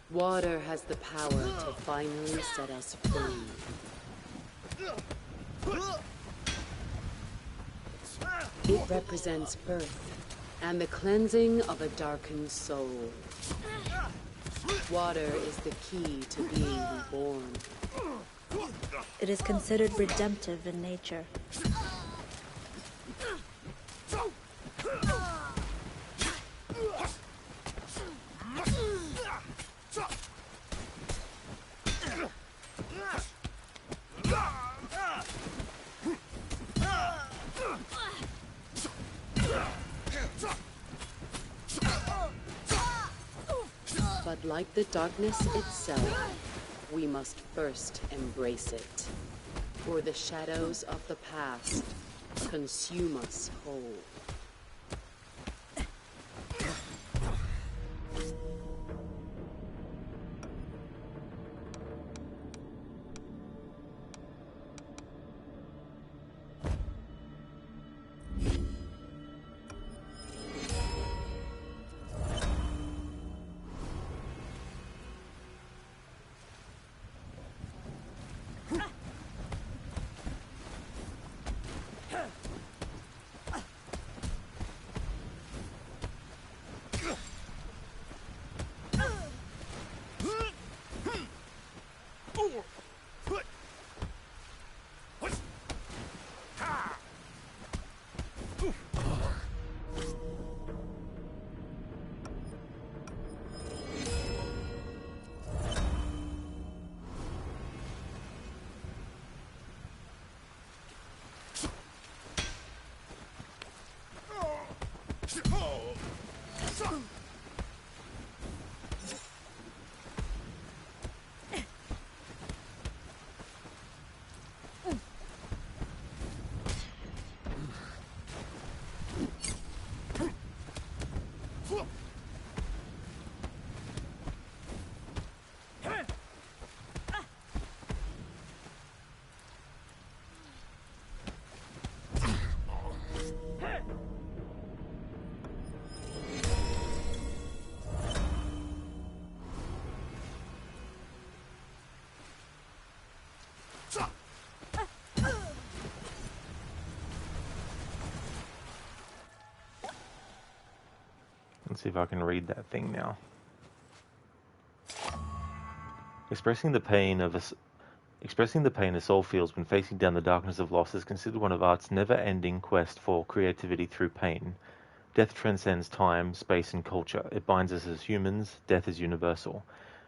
Water has the power to finally set us free. It represents birth and the cleansing of a darkened soul. Water is the key to being reborn. It is considered redemptive in nature. But like the darkness itself, we must first embrace it, or the shadows of the past consume us whole. Let's see if I can read that thing now. Expressing the pain a soul feels when facing down the darkness of loss is considered one of art's never-ending quest for creativity through pain. Death transcends time, space, and culture. It binds us as humans. Death is universal.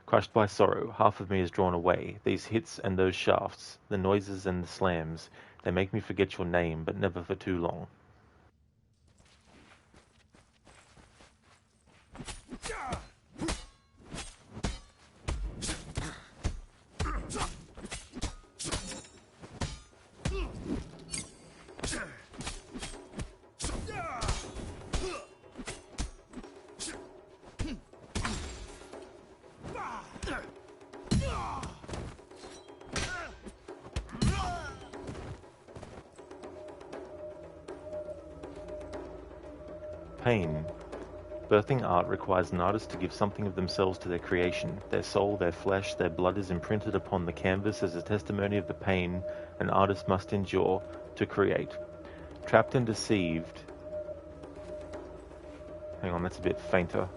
Crushed by sorrow, half of me is drawn away. These hits and those shafts, the noises and the slams, They make me forget your name, but never for too long. Pain. Birthing art requires an artist to give something of themselves to their creation. Their soul, their flesh, their blood is imprinted upon the canvas as a testimony of the pain an artist must endure to create. Trapped and deceived. Hang on, that's a bit fainter.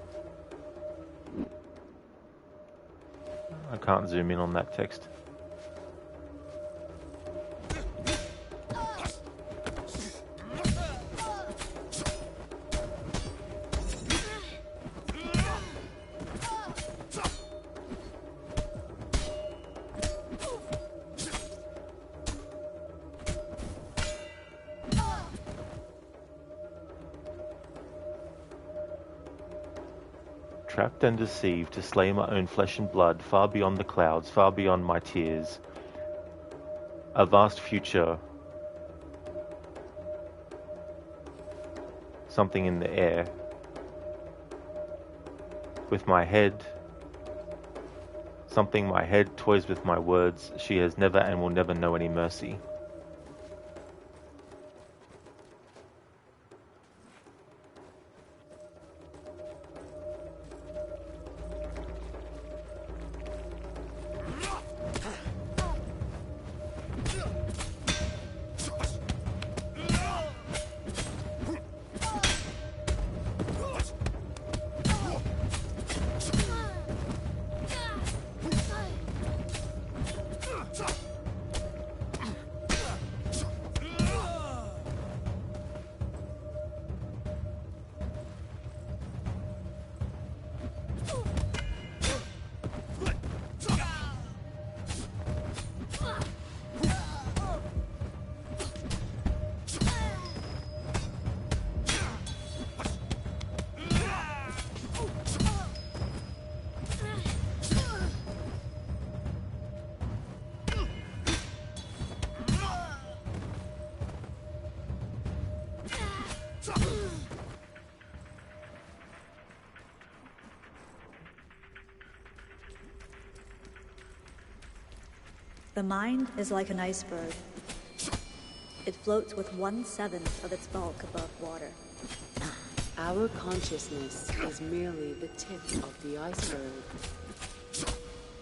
I can't zoom in on that text. Trapped and deceived to slay my own flesh and blood, far beyond the clouds, far beyond my tears. A vast future. Something in the air. With my head. Something my head toys with my words. She has never and will never know any mercy. The mind is like an iceberg. It floats with 1/7 of its bulk above water. Our consciousness is merely the tip of the iceberg.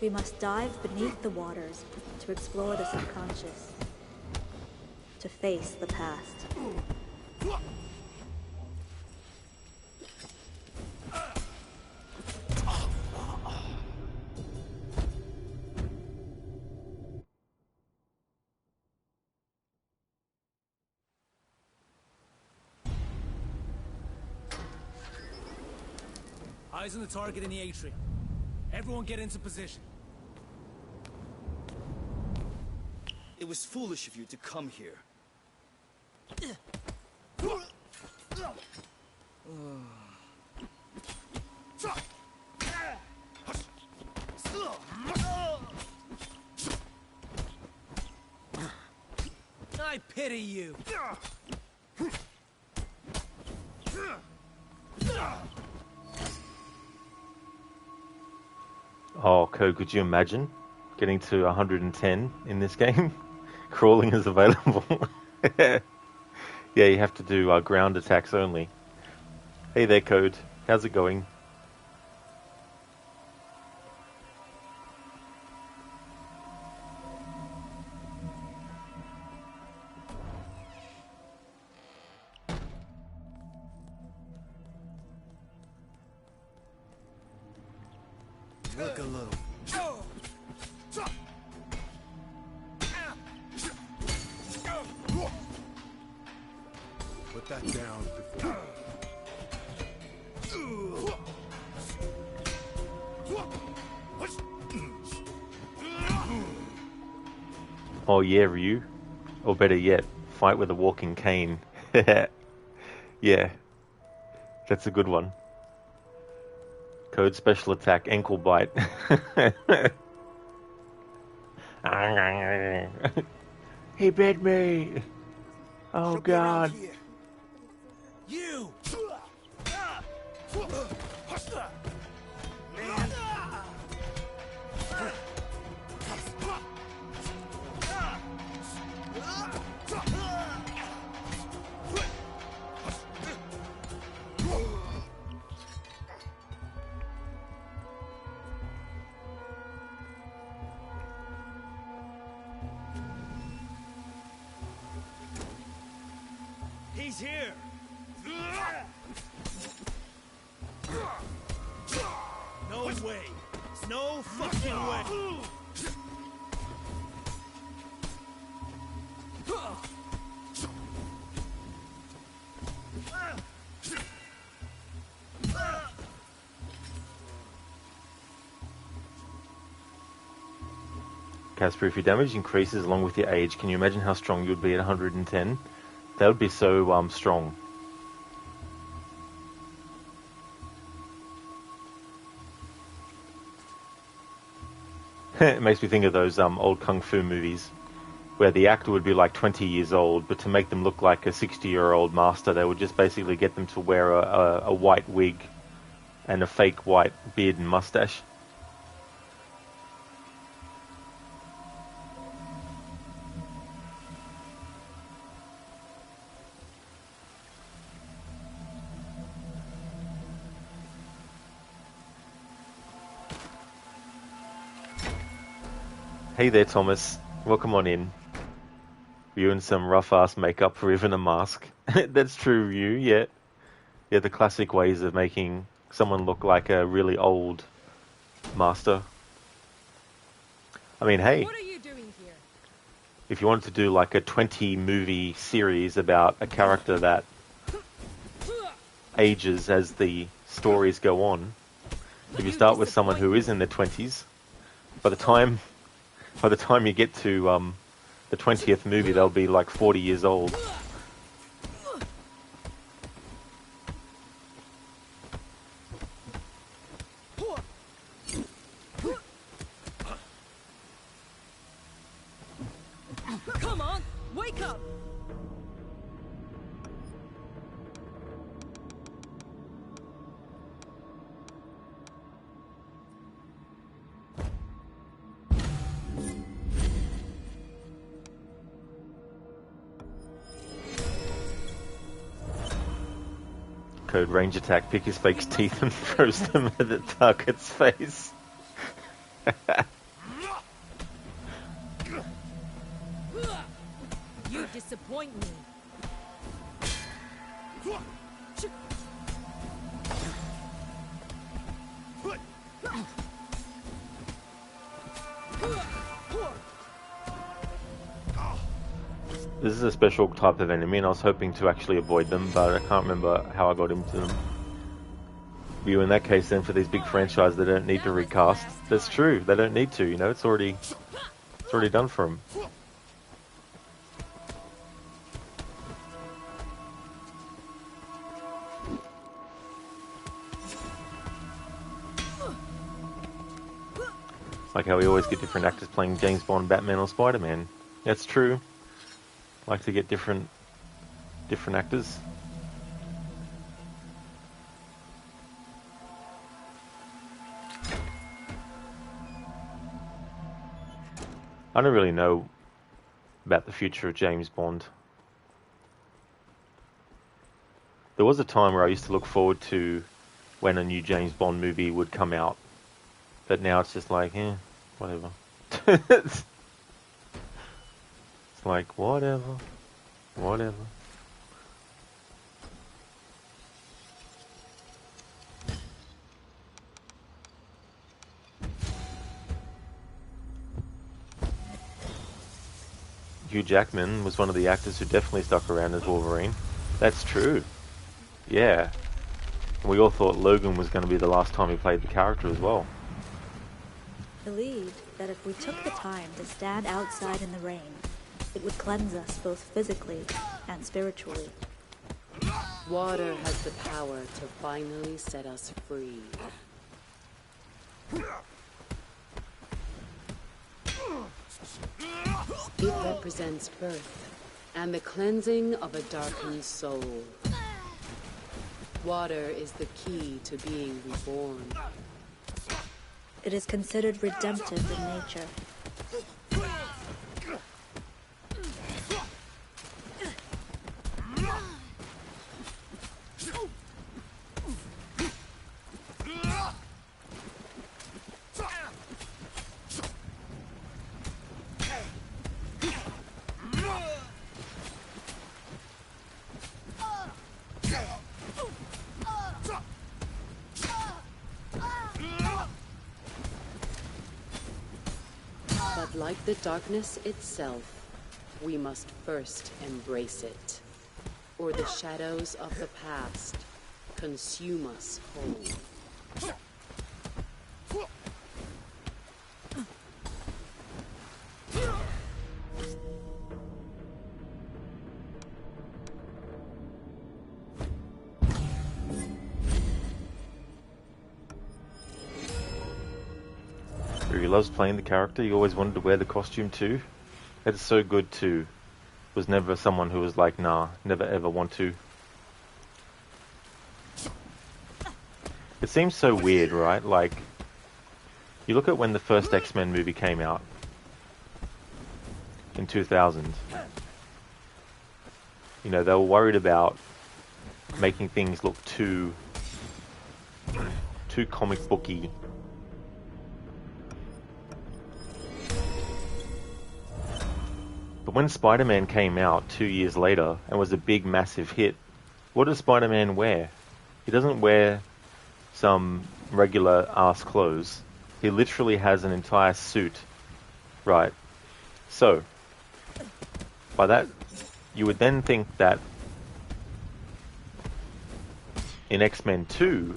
We must dive beneath the waters to explore the subconscious, to face the past. Eyes on the target in the atrium. Everyone get into position. It was foolish of you to come here. I pity you. Oh, Code, could you imagine getting to 110 in this game? Crawling is available. Yeah, you have to do ground attacks only. Hey there, Code. How's it going? Work a little. Put that down before. Oh yeah, Ryu. Or better yet, fight with a walking cane. Yeah, that's a good one. Code special attack, ankle bite. He bit me. Oh Look around God. here. You! He's here! No way. No fucking way. Casper, if your damage increases along with your age, can you imagine how strong you'd be at 110? That would be so strong. It makes me think of those old kung fu movies where the actor would be like 20 years old, but to make them look like a 60-year-old master, they would just basically get them to wear a white wig and a fake white beard and mustache. Hey there, Thomas. Welcome on in. You and some rough-ass makeup or even a mask. That's true, Ryu, yeah. Yeah, the classic ways of making someone look like a really old master. I mean, hey, What are you doing here? if you wanted to do like a 20-movie series about a character that ages as the stories go on, if you start with someone who is in their 20s, by the time you get to the 20th movie, they'll be like 40 years old. Come on, wake up! Code range attack, pick his fake teeth and throws them at the target's face. You disappoint me. This is a special type of enemy, and I was hoping to actually avoid them, but I can't remember how I got into them. In that case, then, for these big franchises, they don't need to recast. That's true. They don't need to. You know, it's already done for them. Like how we always get different actors playing James Bond, Batman, or Spider-Man. That's true. Like to get different actors. I don't really know about the future of James Bond. There was a time where I used to look forward to when a new James Bond movie would come out. But now it's just like, whatever. It's like, whatever. Hugh Jackman was one of the actors who definitely stuck around as Wolverine. That's true. Yeah. And we all thought Logan was going to be the last time he played the character as well. Believed that if we took the time to stand outside in the rain, It would cleanse us both physically and spiritually. Water has the power to finally set us free. It represents birth and the cleansing of a darkened soul. Water is the key to being reborn. It is considered redemptive in nature. But like the darkness itself, we must first embrace it, or the shadows of the past consume us whole. He loves playing the character. He always wanted to wear the costume too. It's so good too. Was never someone who was like, nah, never ever want to. It seems so weird, right? Like, you look at when the first X-Men movie came out in 2000. You know, they were worried about making things look too comic booky. But when Spider-Man came out 2 years later and was a big, massive hit, what does Spider-Man wear? He doesn't wear some regular ass clothes. He literally has an entire suit, right? So, by that, you would then think that in X-Men 2,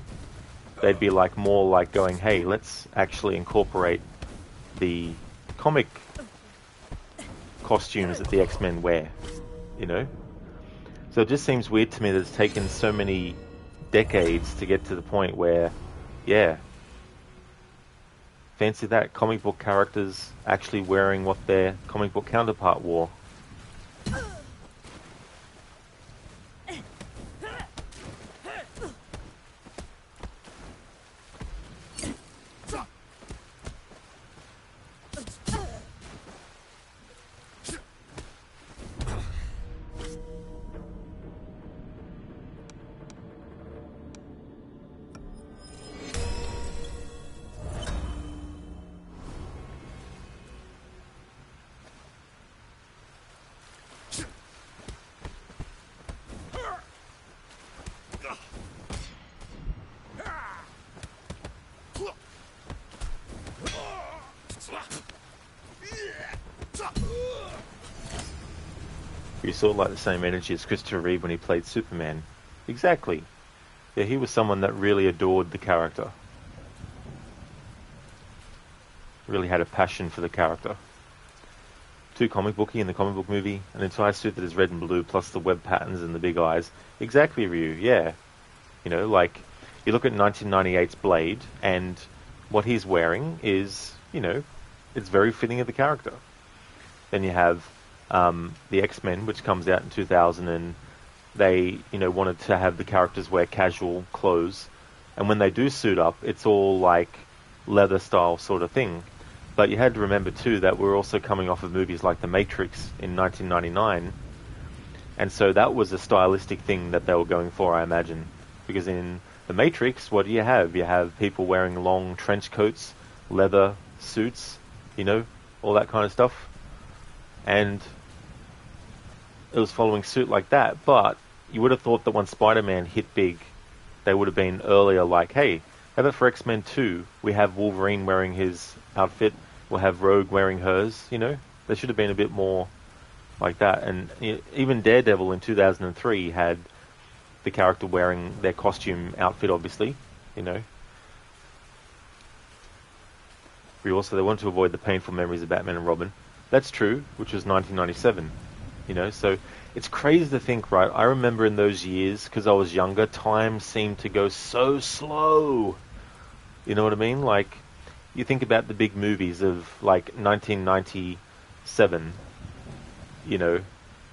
they'd be like more like going, hey, let's actually incorporate the comic costumes that the X-Men wear, you know? So it just seems weird to me that it's taken so many decades to get to the point where, yeah, fancy that, comic book characters actually wearing what their comic book counterpart wore. You sort of like the same energy as Christopher Reeve when he played Superman. Exactly. Yeah, he was someone that really adored the character. Really had a passion for the character. Too comic booky in the comic book movie. An entire suit that is red and blue, plus the web patterns and the big eyes. Exactly, Ryu, yeah. You know, like, you look at 1998's Blade, and what he's wearing is, you know, it's very fitting of the character. Then you have the X-Men, which comes out in 2000, and they, you know, wanted to have the characters wear casual clothes. And when they do suit up, it's all like leather style sort of thing. But you had to remember too that we're also coming off of movies like The Matrix in 1999. And so that was a stylistic thing that they were going for, I imagine. Because in The Matrix, what do you have? You have people wearing long trench coats, leather suits, you know, all that kind of stuff. And it was following suit like that. But you would have thought that when Spider-Man hit big, they would have been earlier like, hey, how about for X-Men 2, we have Wolverine wearing his outfit, we'll have Rogue wearing hers, you know? They should have been a bit more like that. And you know, even Daredevil in 2003 had the character wearing their costume outfit, obviously, you know? They wanted to avoid the painful memories of Batman and Robin. That's true, which was 1997. You know, so it's crazy to think, right? I remember in those years, because I was younger, time seemed to go so slow. You know what I mean? Like, you think about the big movies of, like, 1997, you know,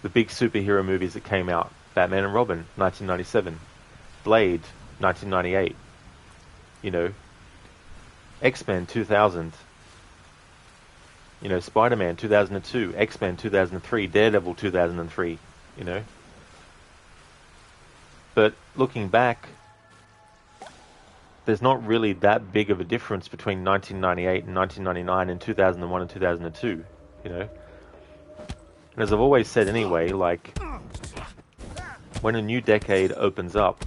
the big superhero movies that came out. Batman and Robin, 1997. Blade, 1998. You know, X-Men, 2000. You know, Spider-Man 2002, X-Men 2003, Daredevil 2003, you know. But looking back, there's not really that big of a difference between 1998 and 1999 and 2001 and 2002, you know. And as I've always said anyway, like, when a new decade opens up,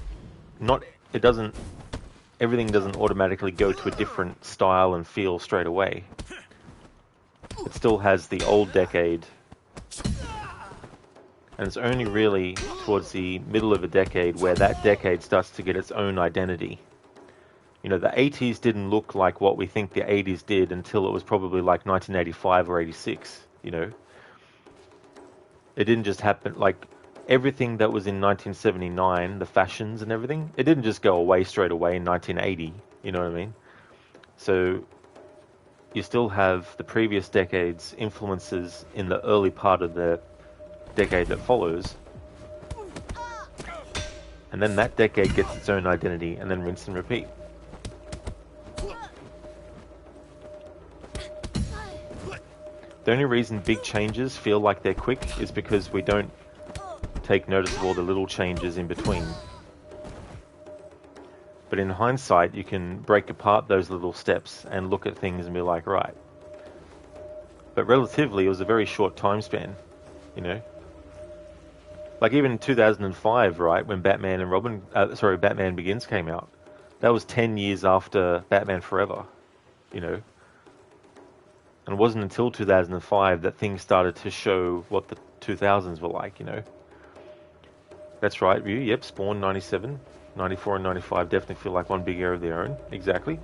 everything doesn't automatically go to a different style and feel straight away. It still has the old decade, and it's only really towards the middle of a decade where that decade starts to get its own identity. You know, the 80s didn't look like what we think the 80s did until it was probably like 1985 or 86, you know. It didn't just happen, like, everything that was in 1979, the fashions and everything, it didn't just go away straight away in 1980, you know what I mean? So you still have the previous decade's influences in the early part of the decade that follows. And then that decade gets its own identity, and then rinse and repeat. The only reason big changes feel like they're quick is because we don't take notice of all the little changes in between. But in hindsight, you can break apart those little steps and look at things and be like, right. But relatively, it was a very short time span, you know. Like even in 2005, right, when Batman Begins came out, that was 10 years after Batman Forever, you know. And it wasn't until 2005 that things started to show what the 2000s were like, you know. That's right, Ryu. Yep, Spawn 97. 94 and 95 definitely feel like one big era of their own. Exactly.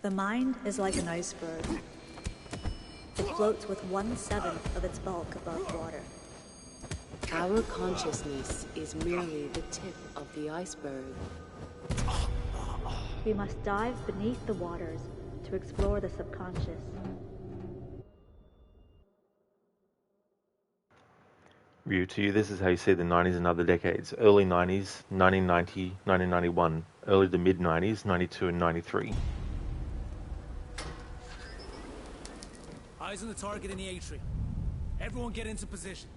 The mind is like an iceberg. It floats with 1/7 of its bulk above water. Our consciousness is merely the tip of the iceberg. We must dive beneath the waters to explore the subconscious. Ryu, to you, this is how you see the 90s and other decades. Early 90s, 1990, 1991. Early to mid 90s, 92 and 93. Eyes on the target in the atrium. Everyone get into position.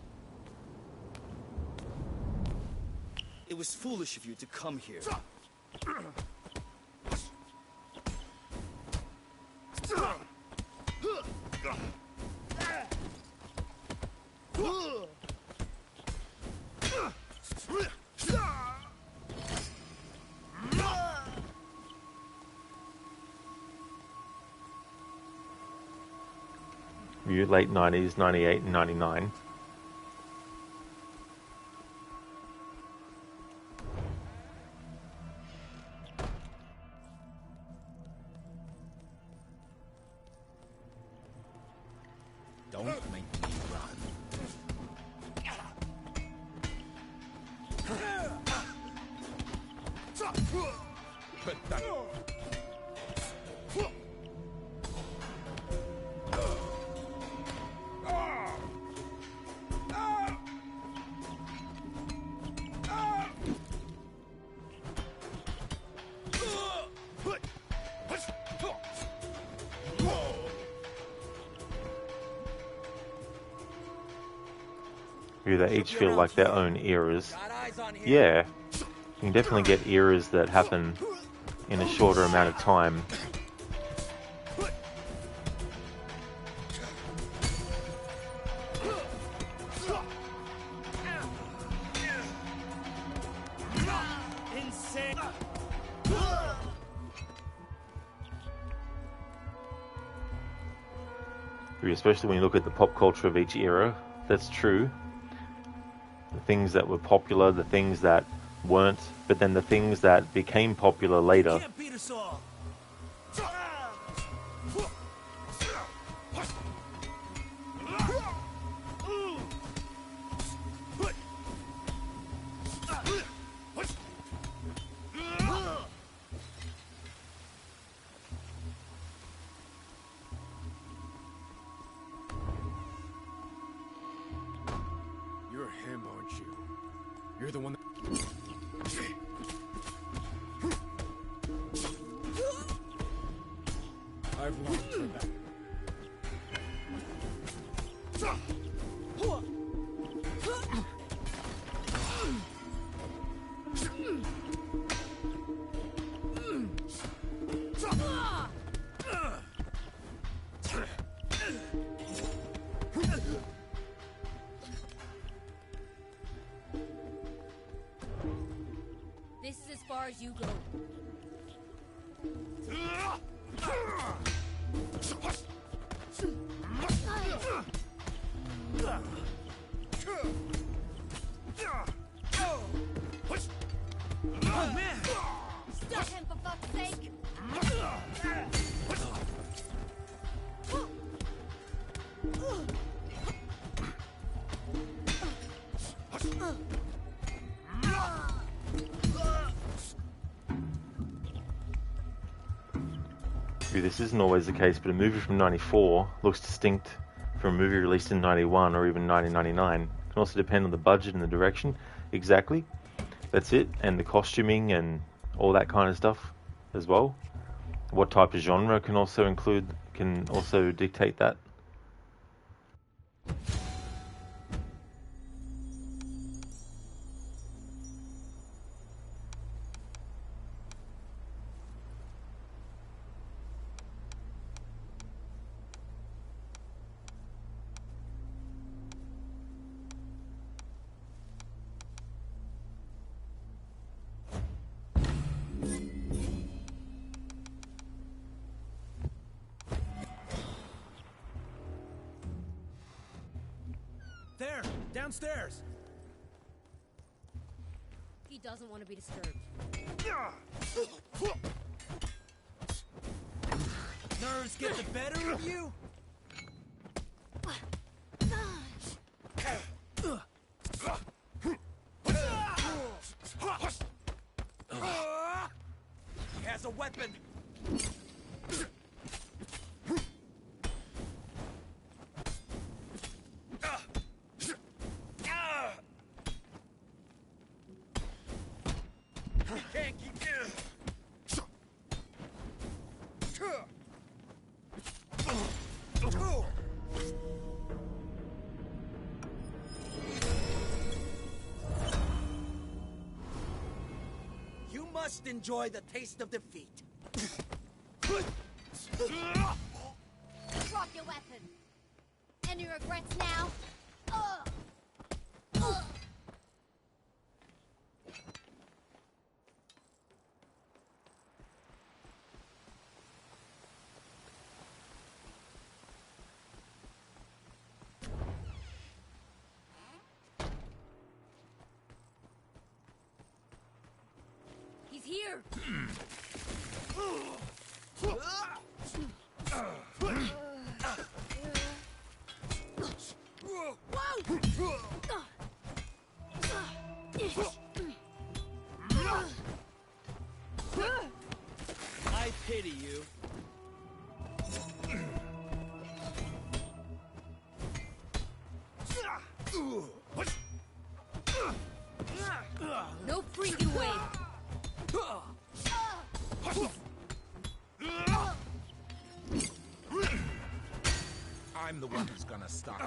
It was foolish of you to come here. Ryu, late 90s, 98 and 99. Don't make me run. Put that. They each feel like their own eras. Yeah, you can definitely get eras that happen in a shorter amount of time. Especially when you look at the pop culture of each era, that's true. The things that were popular, the things that weren't, but then the things that became popular later. Can't beat us all. You're him, aren't you? You're the one that... I've longed for that. This is as far as you go. Oh man! Stop him, for fuck's sake! This isn't always the case, but a movie from 94 looks distinct from a movie released in 91 or even 1999. It can also depend on the budget and the direction. Exactly. That's it. And the costuming and all that kind of stuff as well. What type of genre can also dictate that. There, downstairs. He doesn't want to be disturbed. Nerves get the better of you? He has a weapon. You must enjoy the taste of defeat. Drop your weapon. Any regrets now? He's here. I pity you. No freaking way. gonna stop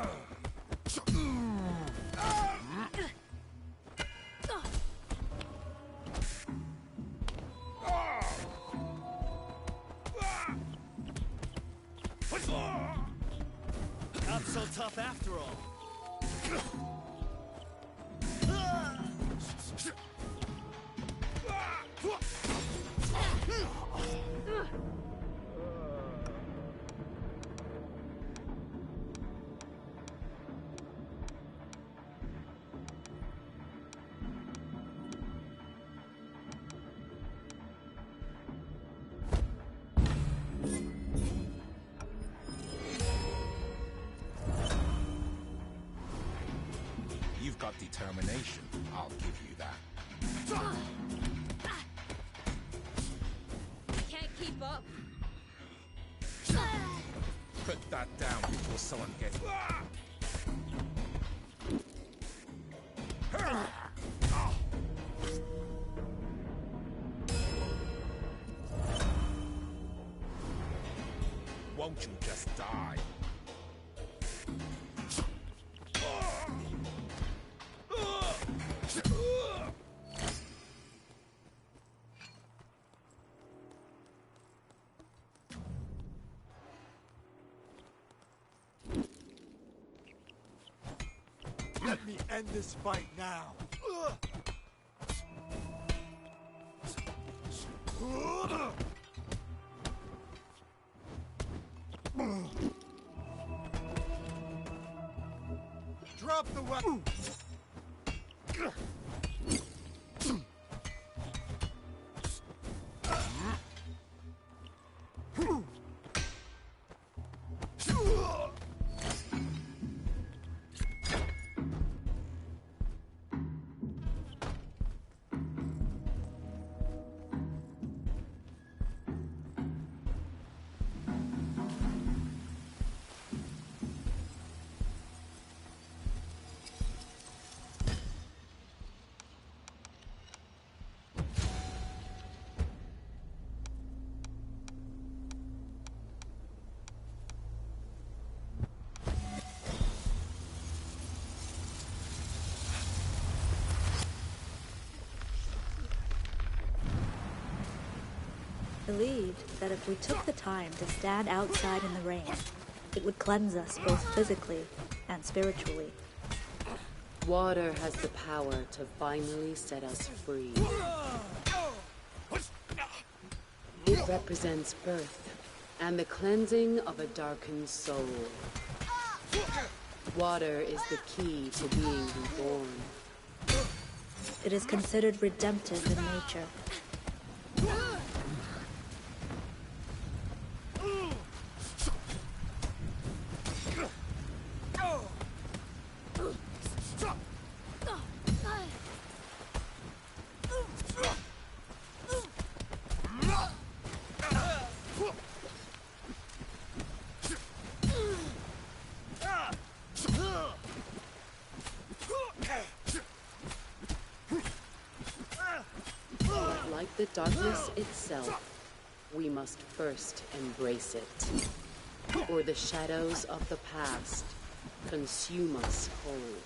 Not so tough after all. You've got determination, I'll give you that. Can't keep up. Put that down before someone gets... Won't you just die? Let me end this fight now. Drop the weapon. Believed that if we took the time to stand outside in the rain, it would cleanse us both physically and spiritually. Water has the power to finally set us free. It represents birth and the cleansing of a darkened soul. Water is the key to being reborn. It is considered redemptive in nature. Like the darkness itself, we must first embrace it, or the shadows of the past consume us whole.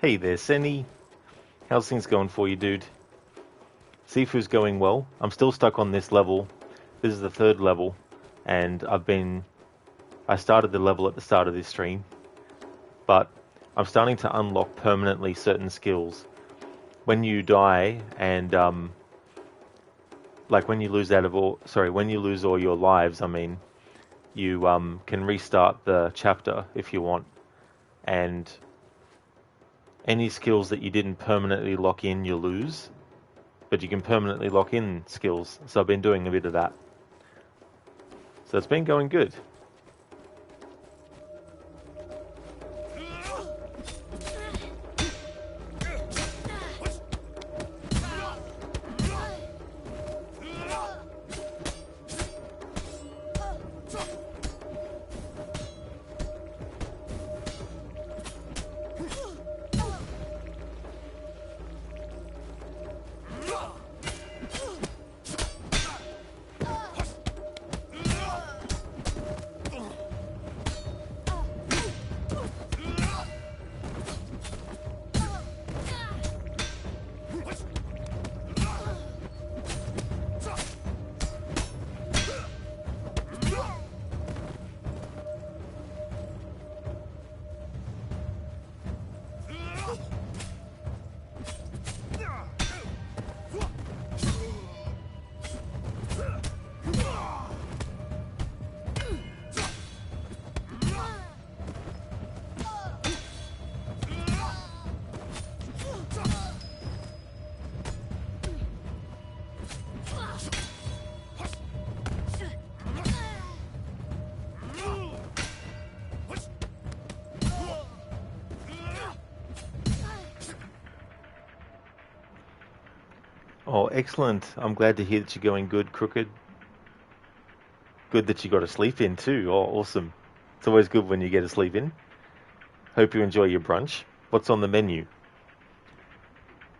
Hey there, Senny. How's things going for you, dude? Sifu's going well. I'm still stuck on this level. This is the 3rd level, and I started the level at the start of this stream, but I'm starting to unlock permanently certain skills. When you die and like when you lose when you lose all your lives, I mean, you can restart the chapter if you want, and any skills that you didn't permanently lock in, you lose, but you can permanently lock in skills. So I've been doing a bit of that. So it's been going good. Oh, excellent. I'm glad to hear that you're going good, Crooked. Good that you got a sleep in too. Oh, awesome. It's always good when you get a sleep in. Hope you enjoy your brunch. What's on the menu?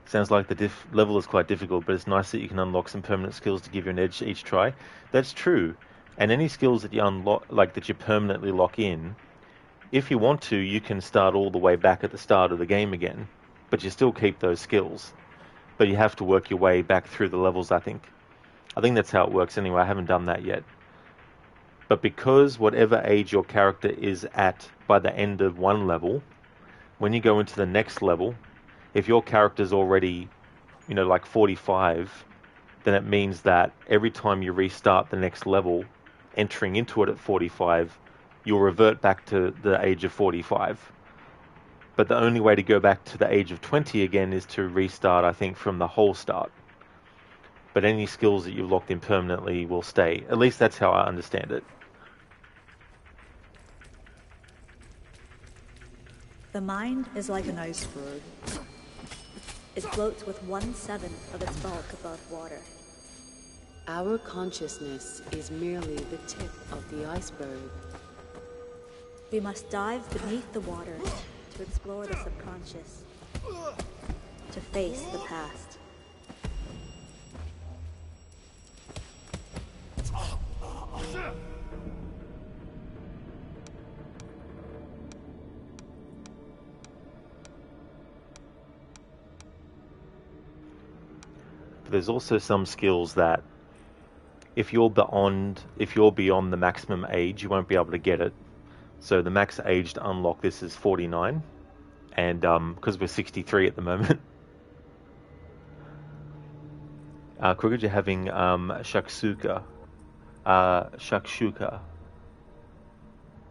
Sounds like the level is quite difficult, but it's nice that you can unlock some permanent skills to give you an edge each try. That's true. And any skills that you unlock, like that you permanently lock in, if you want to, you can start all the way back at the start of the game again, but you still keep those skills. But you have to work your way back through the levels, I think. I think that's how it works anyway. I haven't done that yet. But because whatever age your character is at by the end of one level, when you go into the next level, if your character's already, like 45, then it means that every time you restart the next level, entering into it at 45, you'll revert back to the age of 45. But the only way to go back to the age of 20 again is to restart, I think, from the whole start. But any skills that you've locked in permanently will stay. At least that's how I understand it. The mind is like an iceberg. It floats with 1/7 of its bulk above water. Our consciousness is merely the tip of the iceberg. We must dive beneath the water to explore the subconscious, to face the past. But there's also some skills that if you're beyond the maximum age, you won't be able to get it. So the max age to unlock this is 49, and because we're 63 at the moment. Crooked, you're having shakshuka. Shakshuka,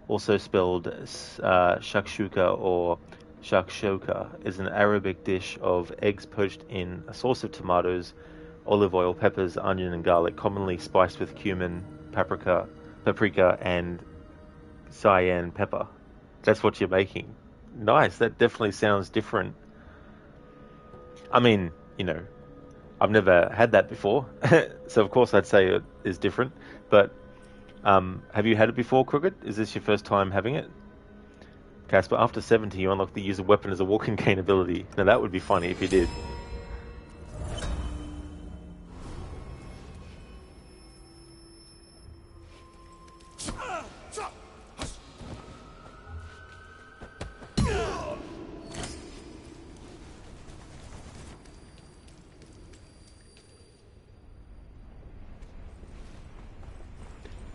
also spelled shakshuka or shakshuka, is an Arabic dish of eggs poached in a sauce of tomatoes, olive oil, peppers, onion, and garlic, commonly spiced with cumin, paprika, and cayenne pepper. That's what you're making. Nice. That definitely sounds different. I mean, I've never had that before, so of course I'd say it is different. But have you had it before, Crooked? Is this your first time having it? Casper, after 70, you unlock the use of weapon as a walking cane ability. Now that would be funny if you did.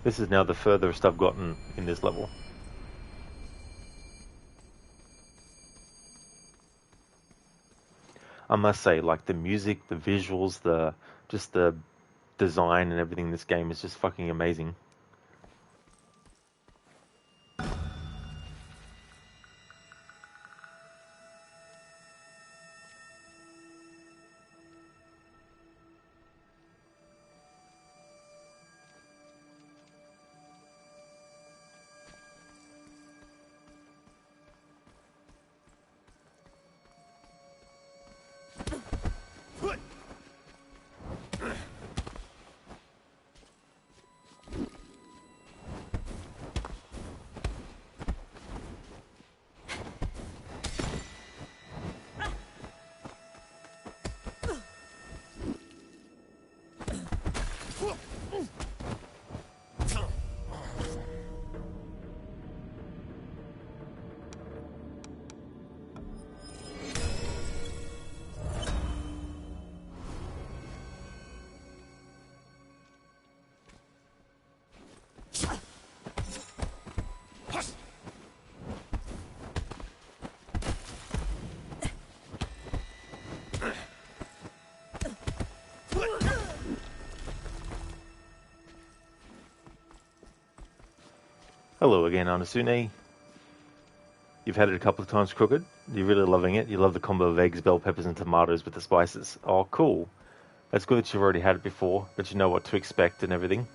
This is now the furthest I've gotten in this level. I must say, like, the music, the visuals, just the design and everything in this game is just fucking amazing. Hello again, Anasune. You've had it a couple of times, Crooked. You're really loving it. You love the combo of eggs, bell peppers, and tomatoes with the spices. Oh, cool. That's good that you've already had it before, that you know what to expect and everything.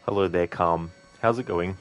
Hello there, Calm. How's it going?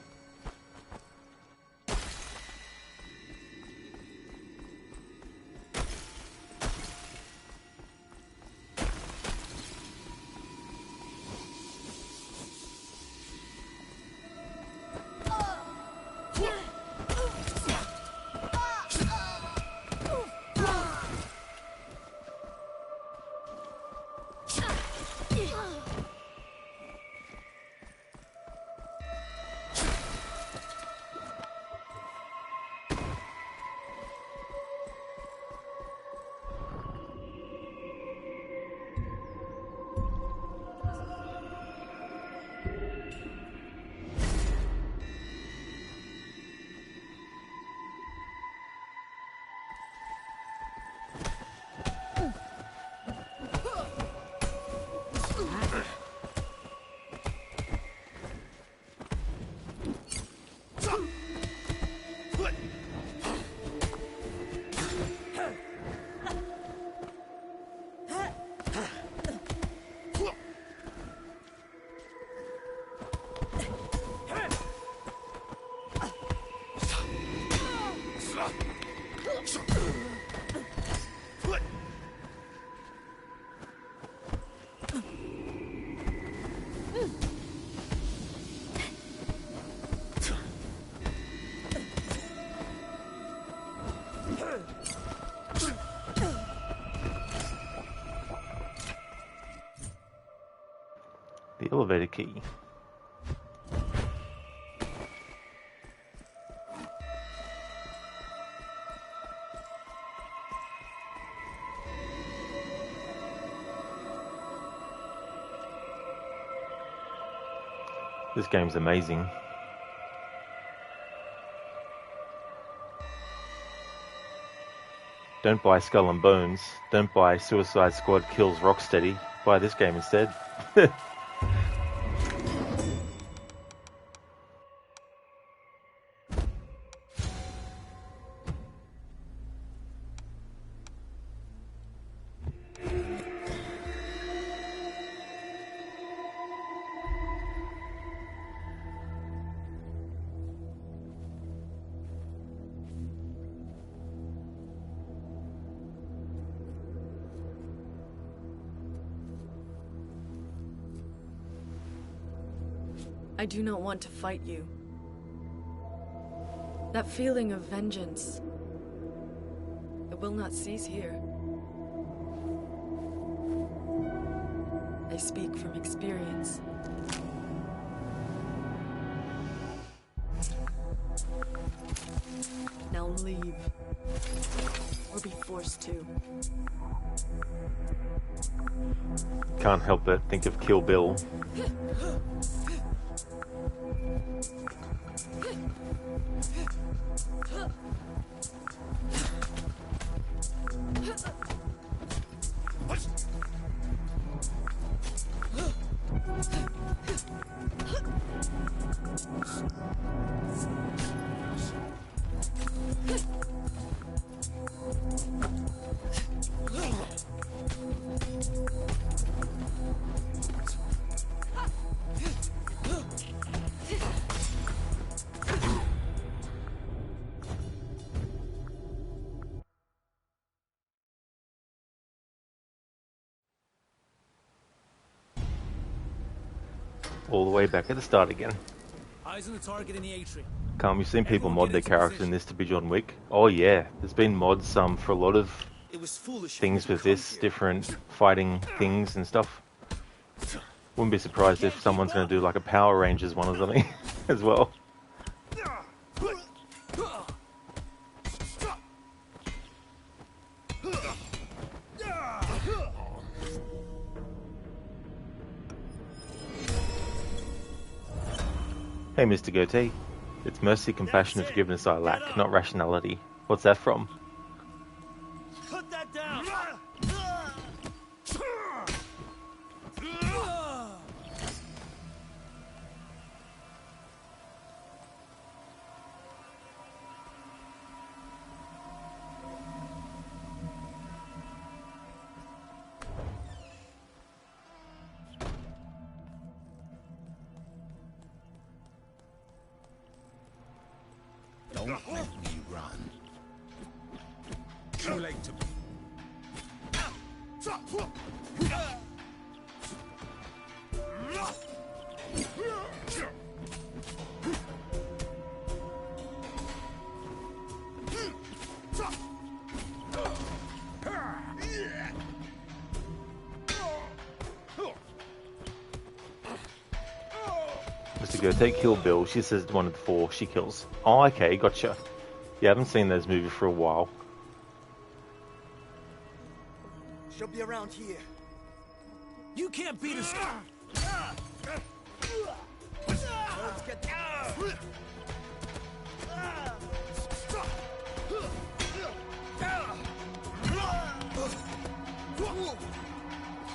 The elevator key. This game's amazing. Don't buy Skull and Bones. Don't buy Suicide Squad Kills Rocksteady. Buy this game instead. I do not want to fight you. That feeling of vengeance, it will not cease here. I speak from experience. Now leave, or be forced to. Can't help but think of Kill Bill. All the way back at the start again. Eyes on the target in the atrium. Can't we seen people Everyone mod get their into character in position. this to be John Wick? Oh yeah, there's been mods for a lot of It was foolish of things you to with come this, here. different fighting things and stuff. Wouldn't be surprised if someone's going to do like a Power Rangers one or something as well. Hey Mr. Goatee, it's mercy, compassion and forgiveness I lack, not rationality. What's that from? Put that down! Don't make me run. Too late to... Mr. Goatee, Kill Bill. She says one of the four she kills. Oh, okay, gotcha. Yeah, I haven't seen those movies for a while. She'll be around here. You can't beat us. Let's get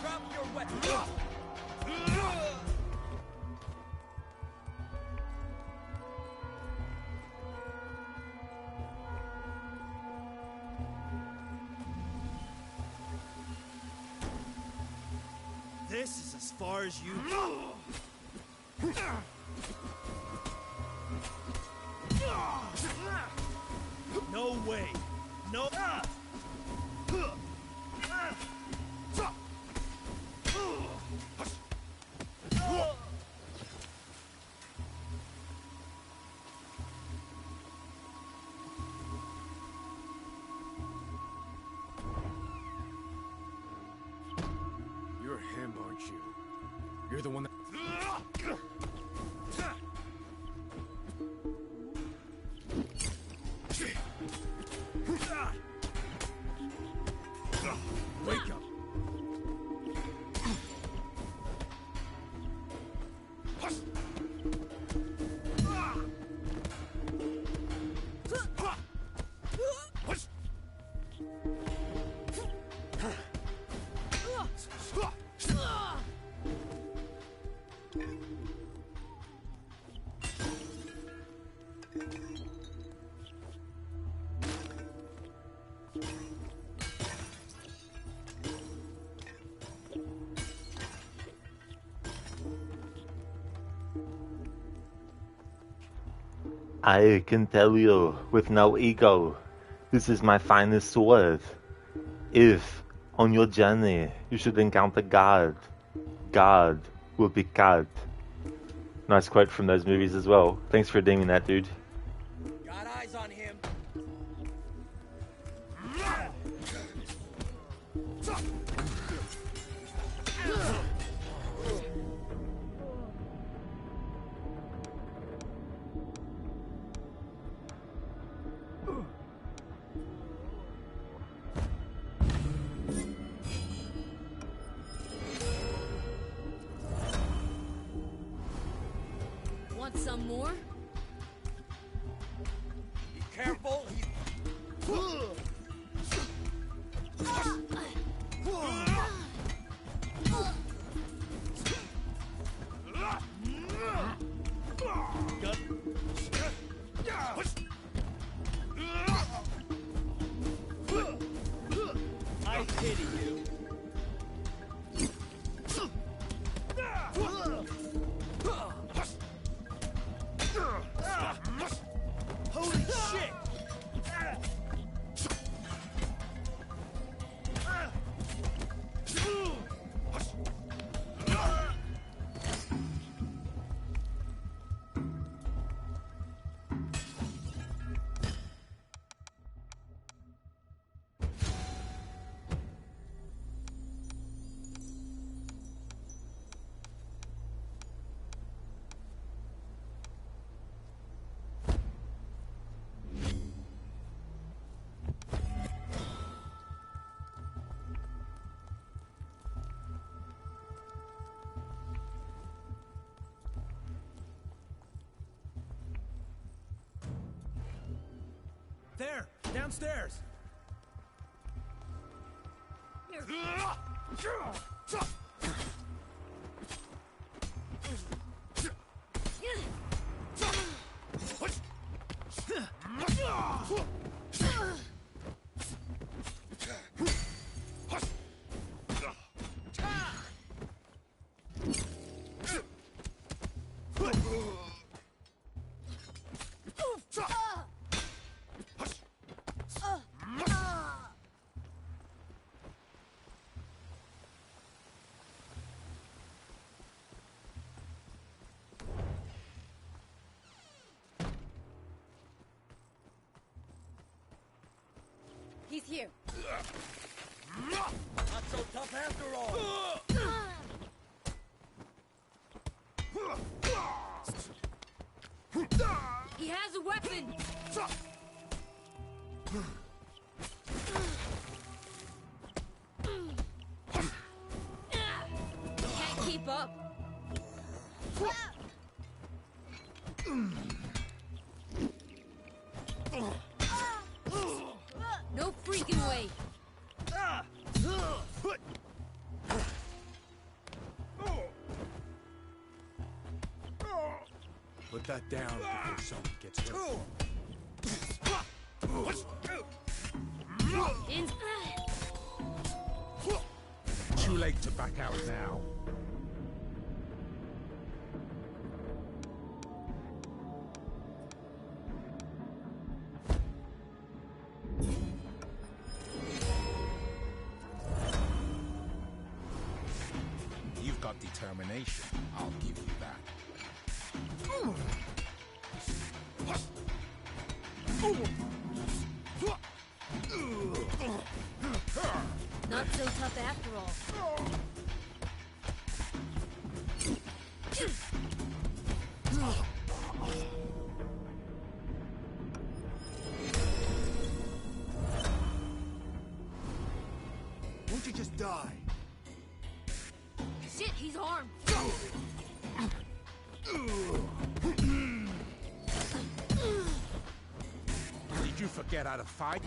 Drop your weapon. This is as far as you go. No way. No. You're him, aren't you? You're the one that... Wake up! I can tell you with no ego, this is my finest sword. If, on your journey, you should encounter God, God will be God. Nice quote from those movies as well. Thanks for redeeming that, dude. Got eyes on him. Want some more? Be careful. I pity you. Holy shit! There, downstairs. He's here. Not so tough after all. He has a weapon. Can't keep up. No freaking way. Put that down before someone gets hurt. In. Too late to back out now. You've got determination. I'll give you that. Not so tough after all. Won't you just die? Shit, he's armed. Did you forget how to fight?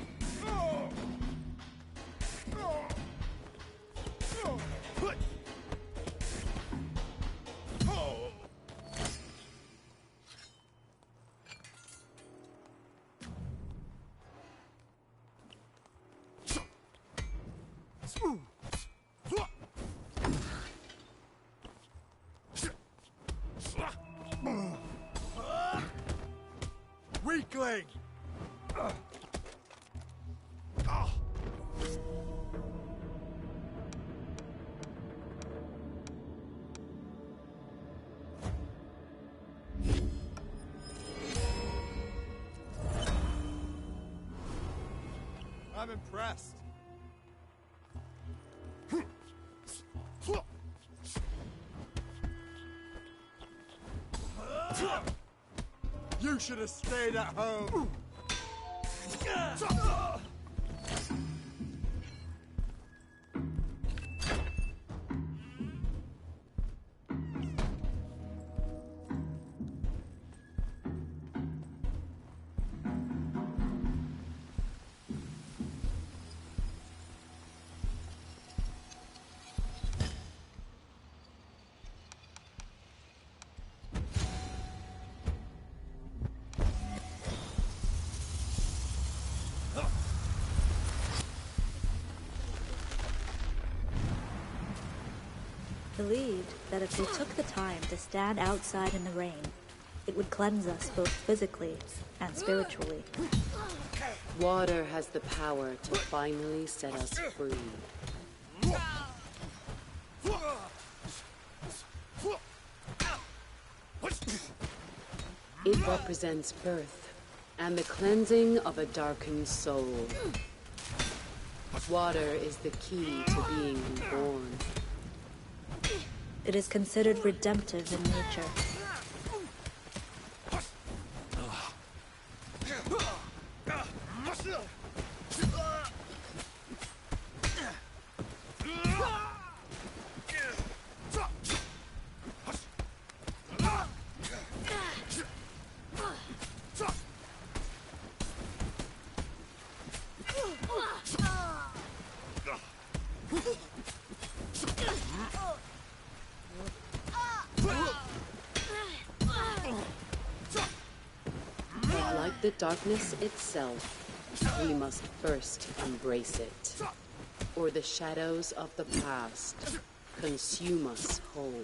Weakling! I'm impressed. You should have stayed at home. Believed that if we took the time to stand outside in the rain, it would cleanse us both physically and spiritually. Water has the power to finally set us free. It represents birth and the cleansing of a darkened soul. Water is the key to being reborn. It is considered redemptive in nature. Like the darkness itself, we must first embrace it, or the shadows of the past consume us whole.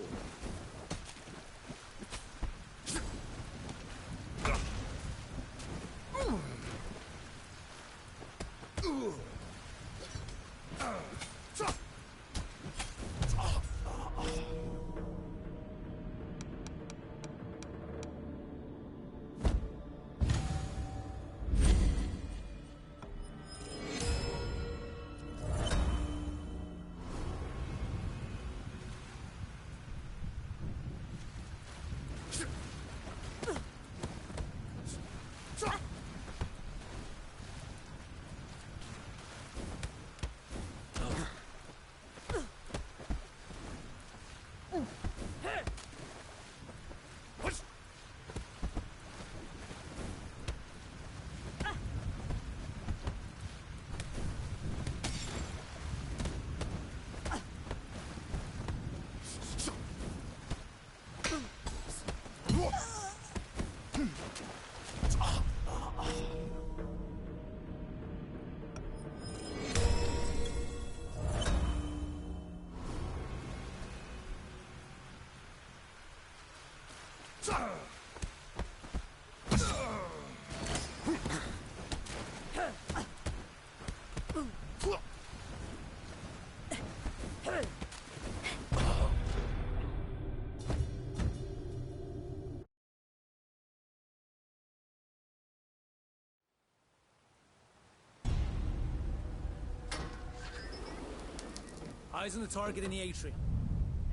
Eyes on the target in the atrium.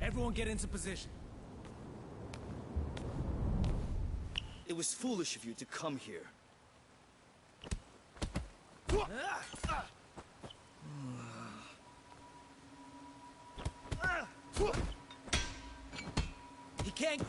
Everyone get into position. It was foolish of you to come here. He can't.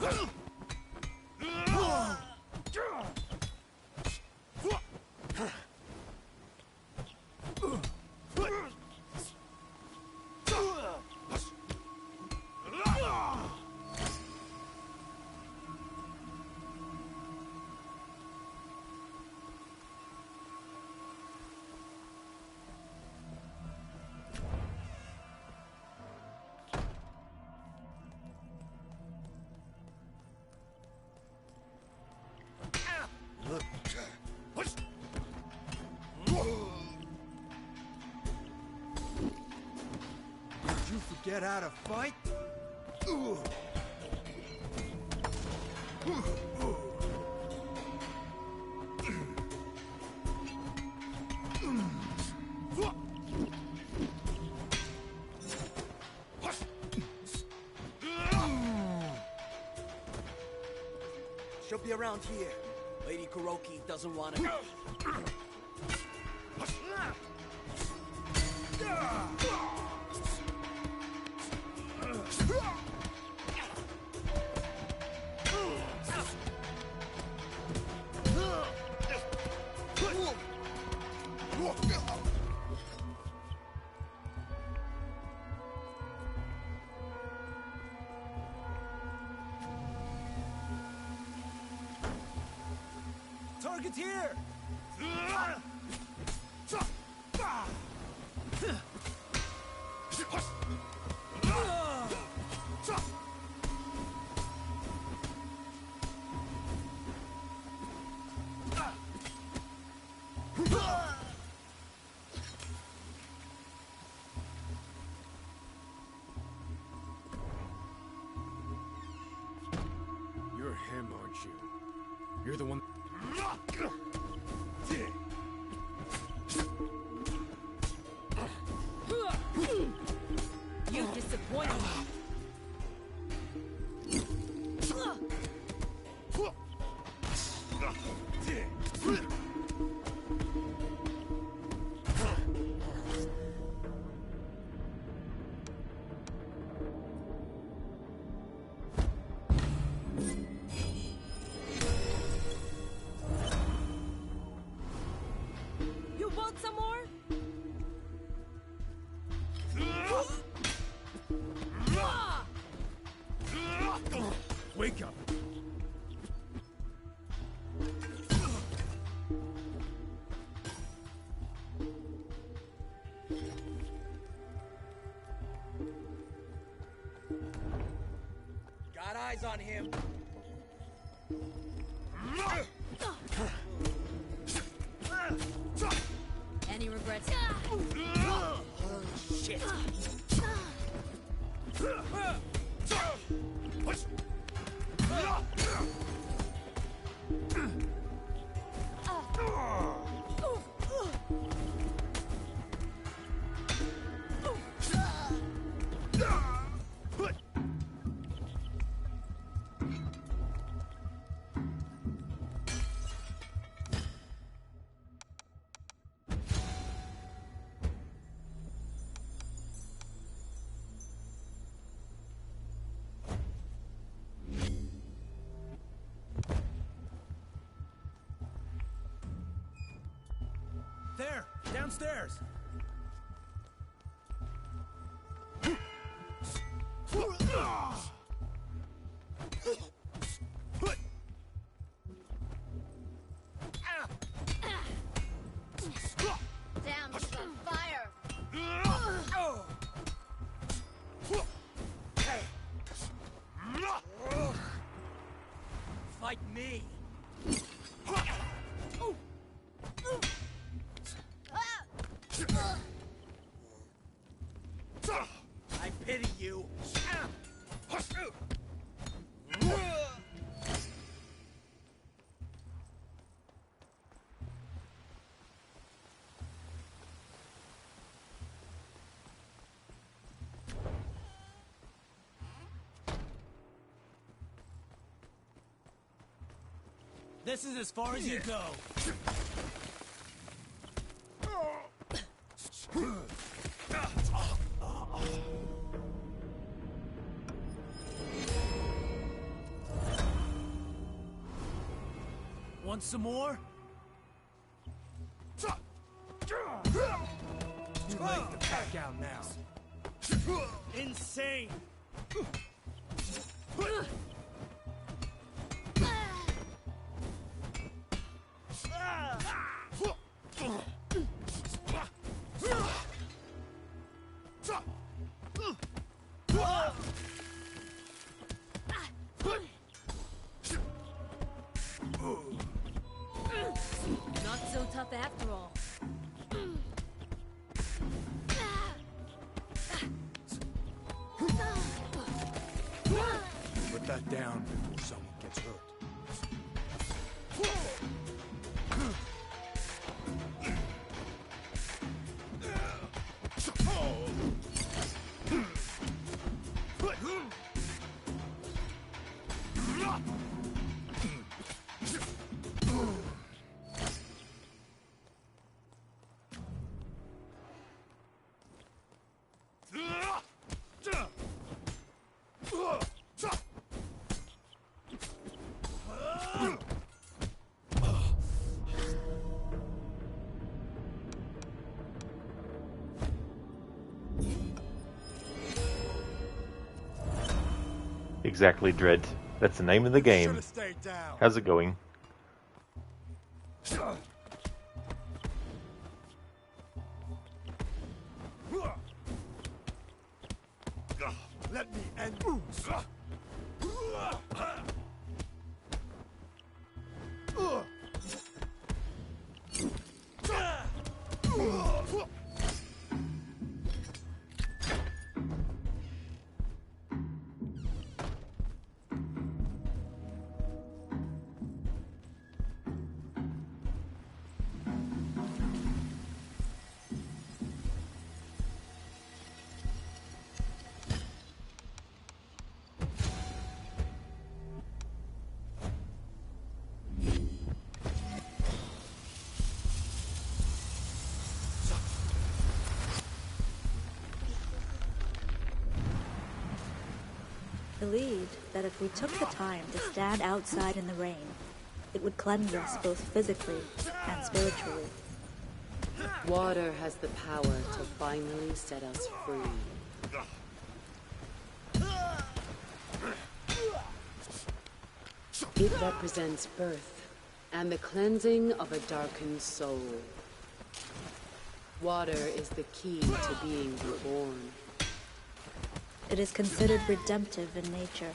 Did you forget how to fight? She'll be around here. Lady Kuroki doesn't want to... Target's here! You're him, aren't you? You're the one... You disappoint me. You want some more? Wake up! Got eyes on him. Any regrets? Shit. There! Downstairs! Damn, she's on fire! Fight me. I pity you. This is as far as you go. Want some more? Too late to back out now. Insane. Not so tough after all. Put that down before someone gets hurt. Exactly, Dread. That's the name of the game. Should've stayed down. How's it going? Let me end. Believed that if we took the time to stand outside in the rain, it would cleanse us both physically and spiritually. Water has the power to finally set us free. It represents birth and the cleansing of a darkened soul. Water is the key to being reborn. It is considered redemptive in nature.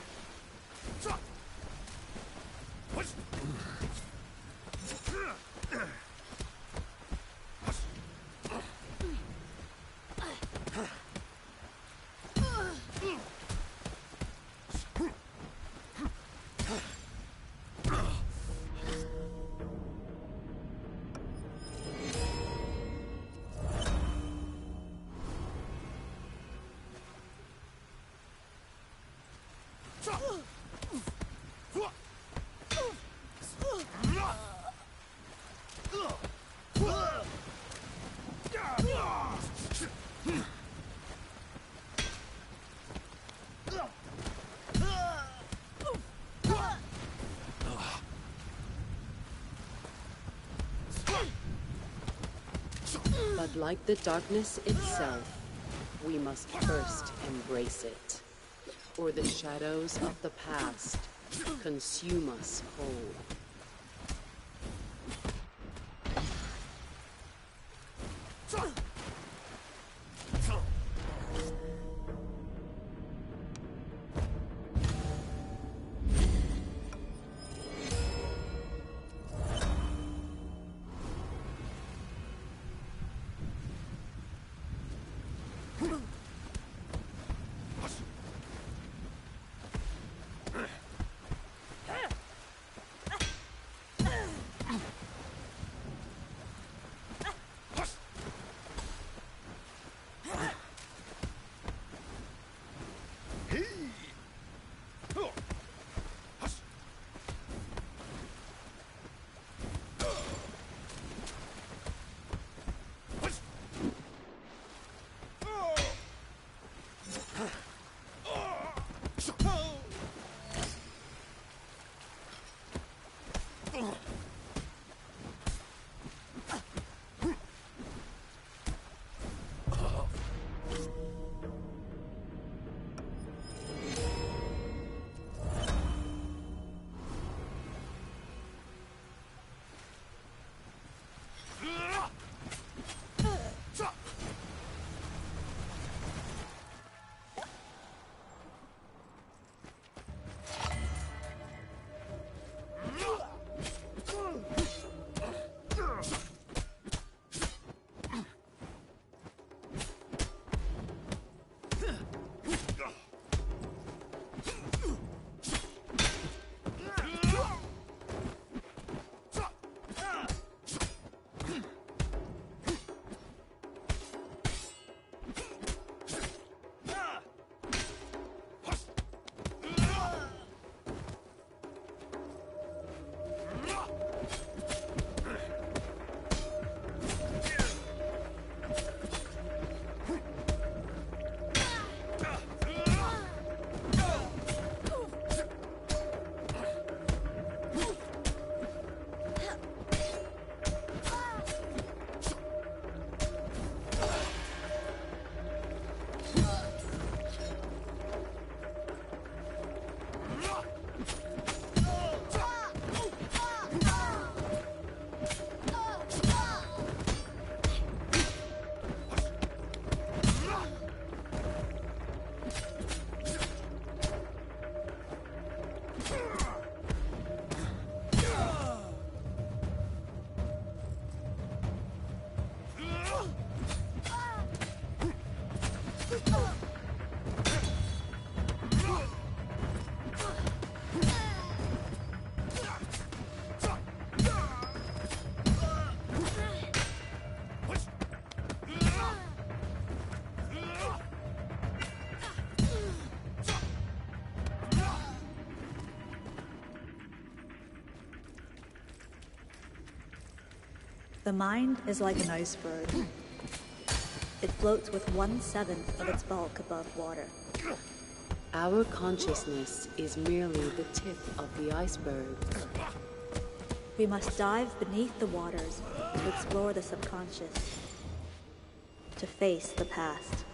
But like the darkness itself, we must first embrace it, or the shadows of the past consume us whole. The mind is like an iceberg. It floats with 1/7 of its bulk above water. Our consciousness is merely the tip of the iceberg. We must dive beneath the waters to explore the subconscious, to face the past.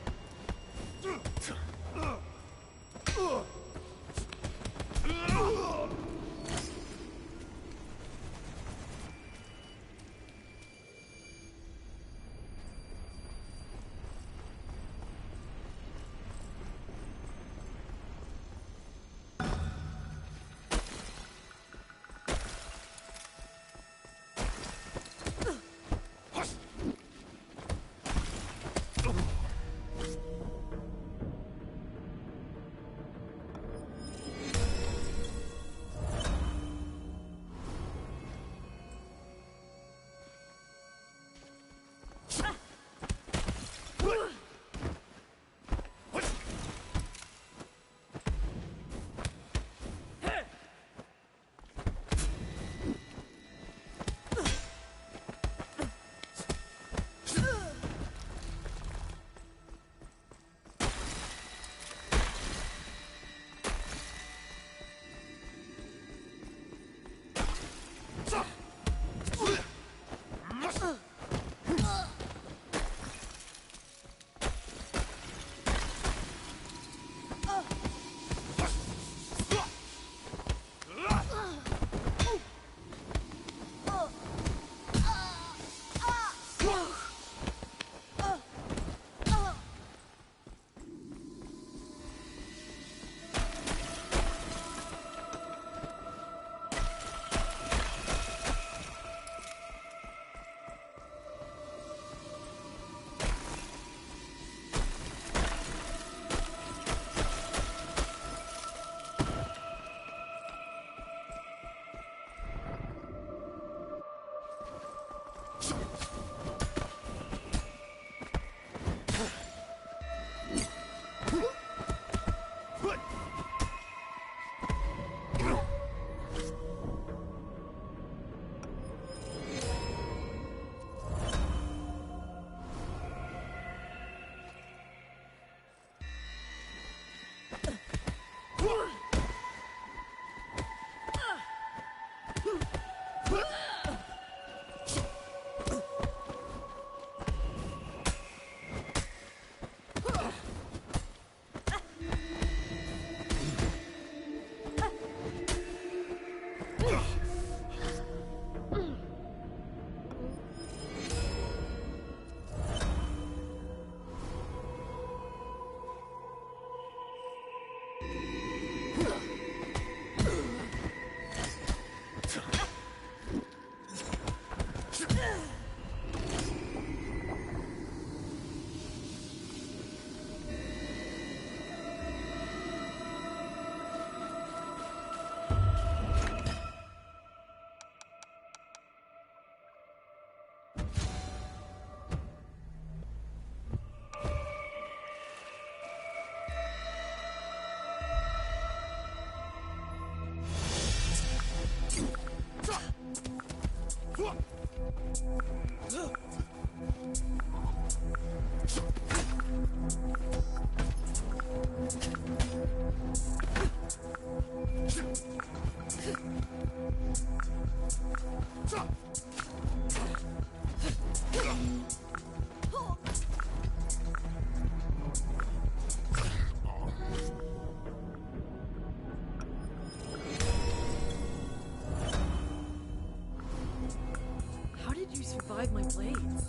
How did you survive my blades?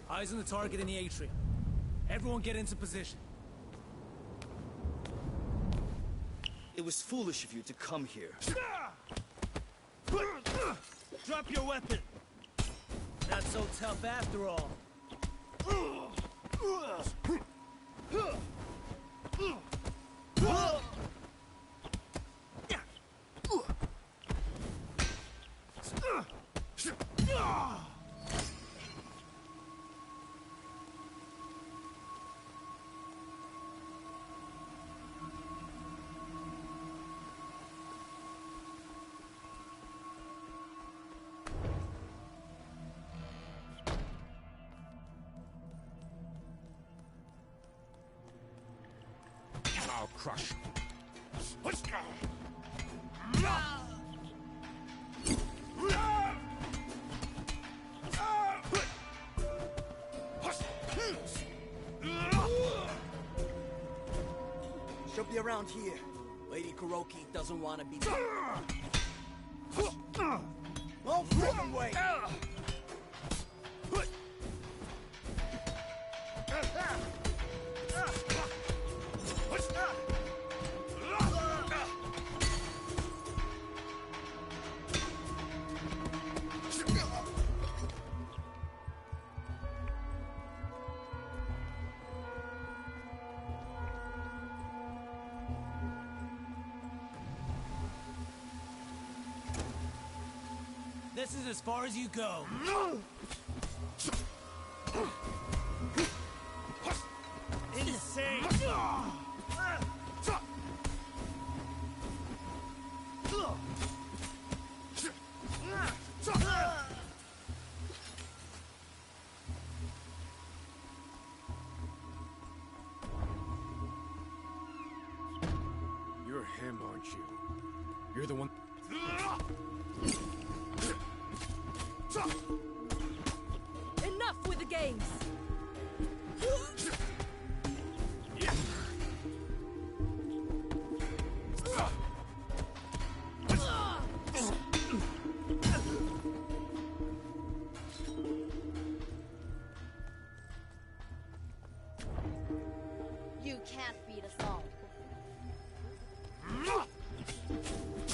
Eyes on the target in the atrium. Everyone get into position. It was foolish of you to come here. Drop your weapon. Not so tough after all. I'll crush you. She'll be around here. Lady Kuroki doesn't want to be. No freaking way! This is as far as you go. Insane! You're him, aren't you? You're the one... Enough with the games! You can't beat us all.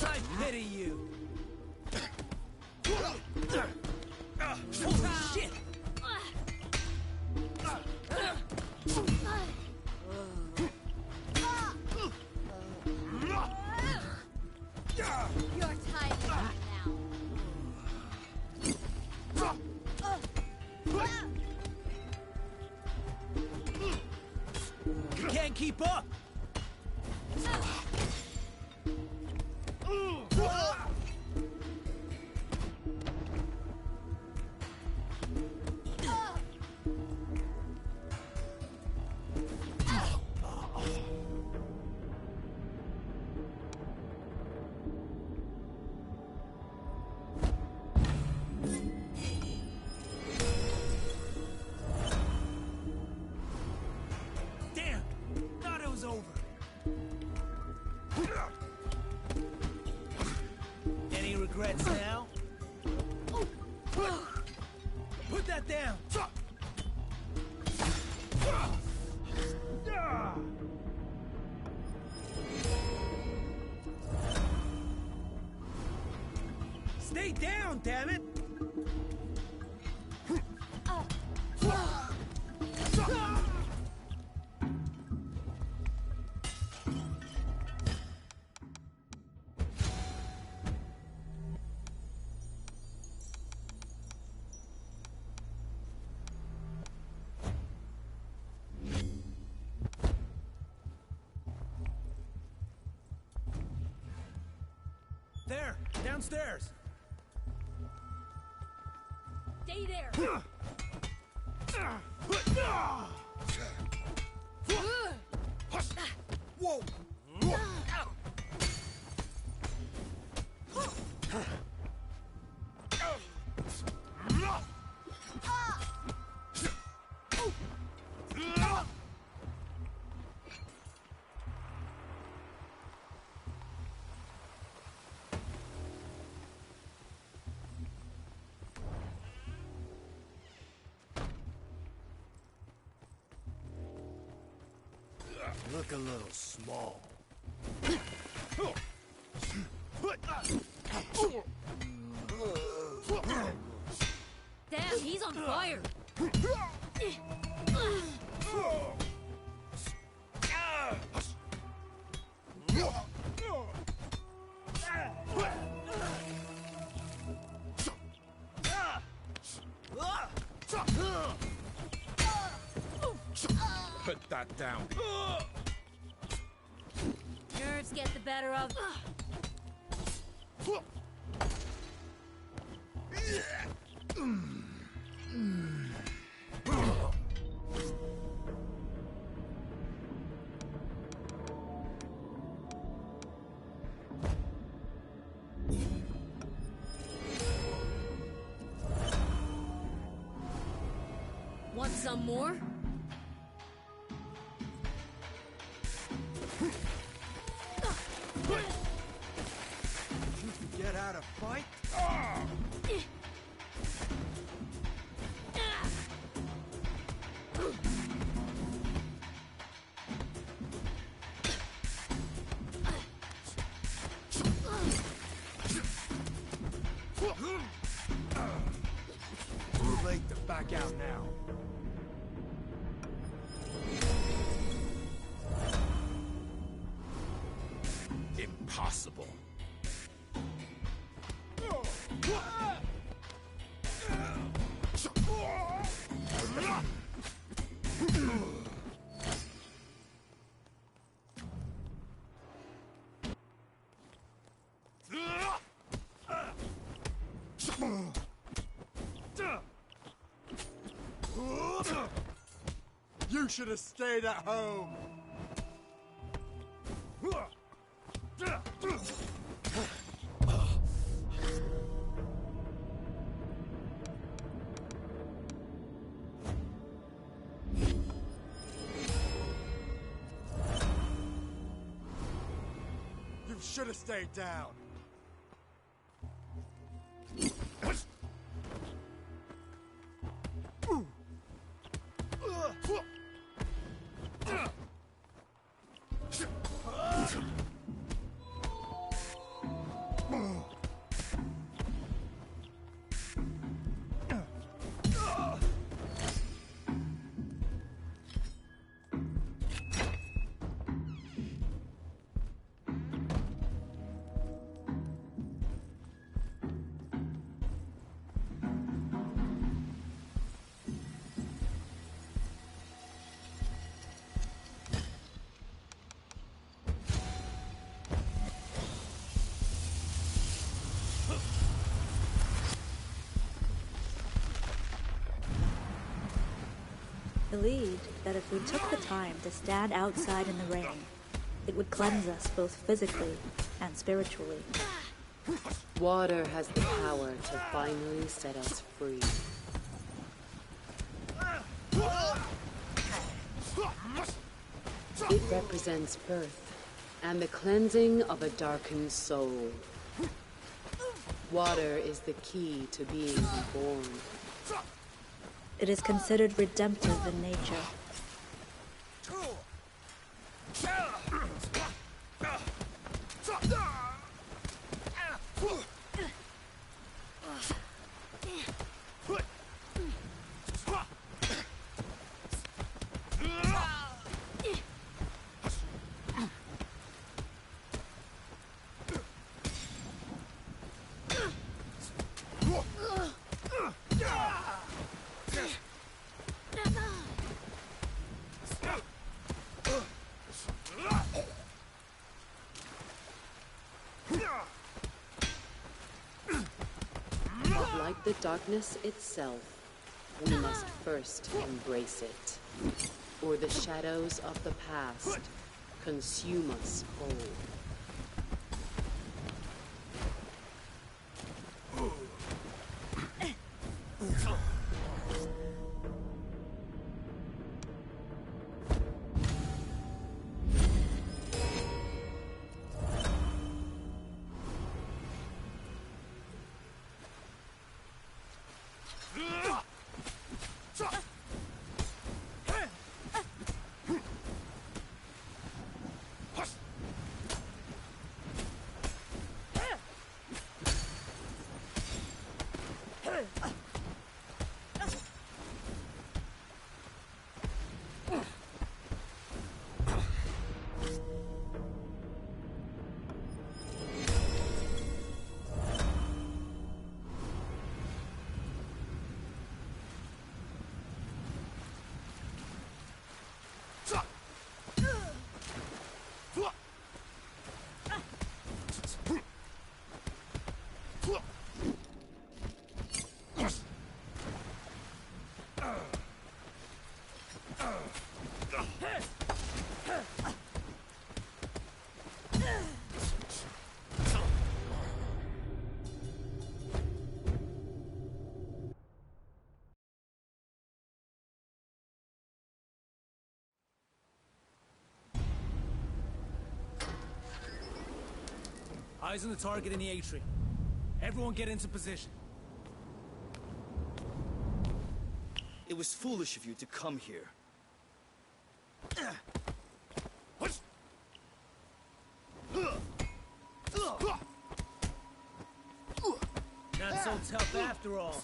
I pity you. Holy shit! Your time is up You can't keep up! Damn! Thought it was over. Any regrets now? Put that down! Stay down, damn it! There, downstairs. Stay there! Whoa! Look a little small. Damn, he's on fire! Put that down. Nerves get the better of... Want some more? You get out of fight? Too late to back out now. Impossible. You should have stayed at home. You should have stayed down. Believed that if we took the time to stand outside in the rain, it would cleanse us both physically and spiritually. Water has the power to finally set us free. It represents birth and the cleansing of a darkened soul. Water is the key to being reborn. It is considered redemptive in nature. Like the darkness itself, we must first embrace it, or the shadows of the past consume us whole. Eyes on the target in the atrium. Everyone get into position. It was foolish of you to come here. Not so tough after all.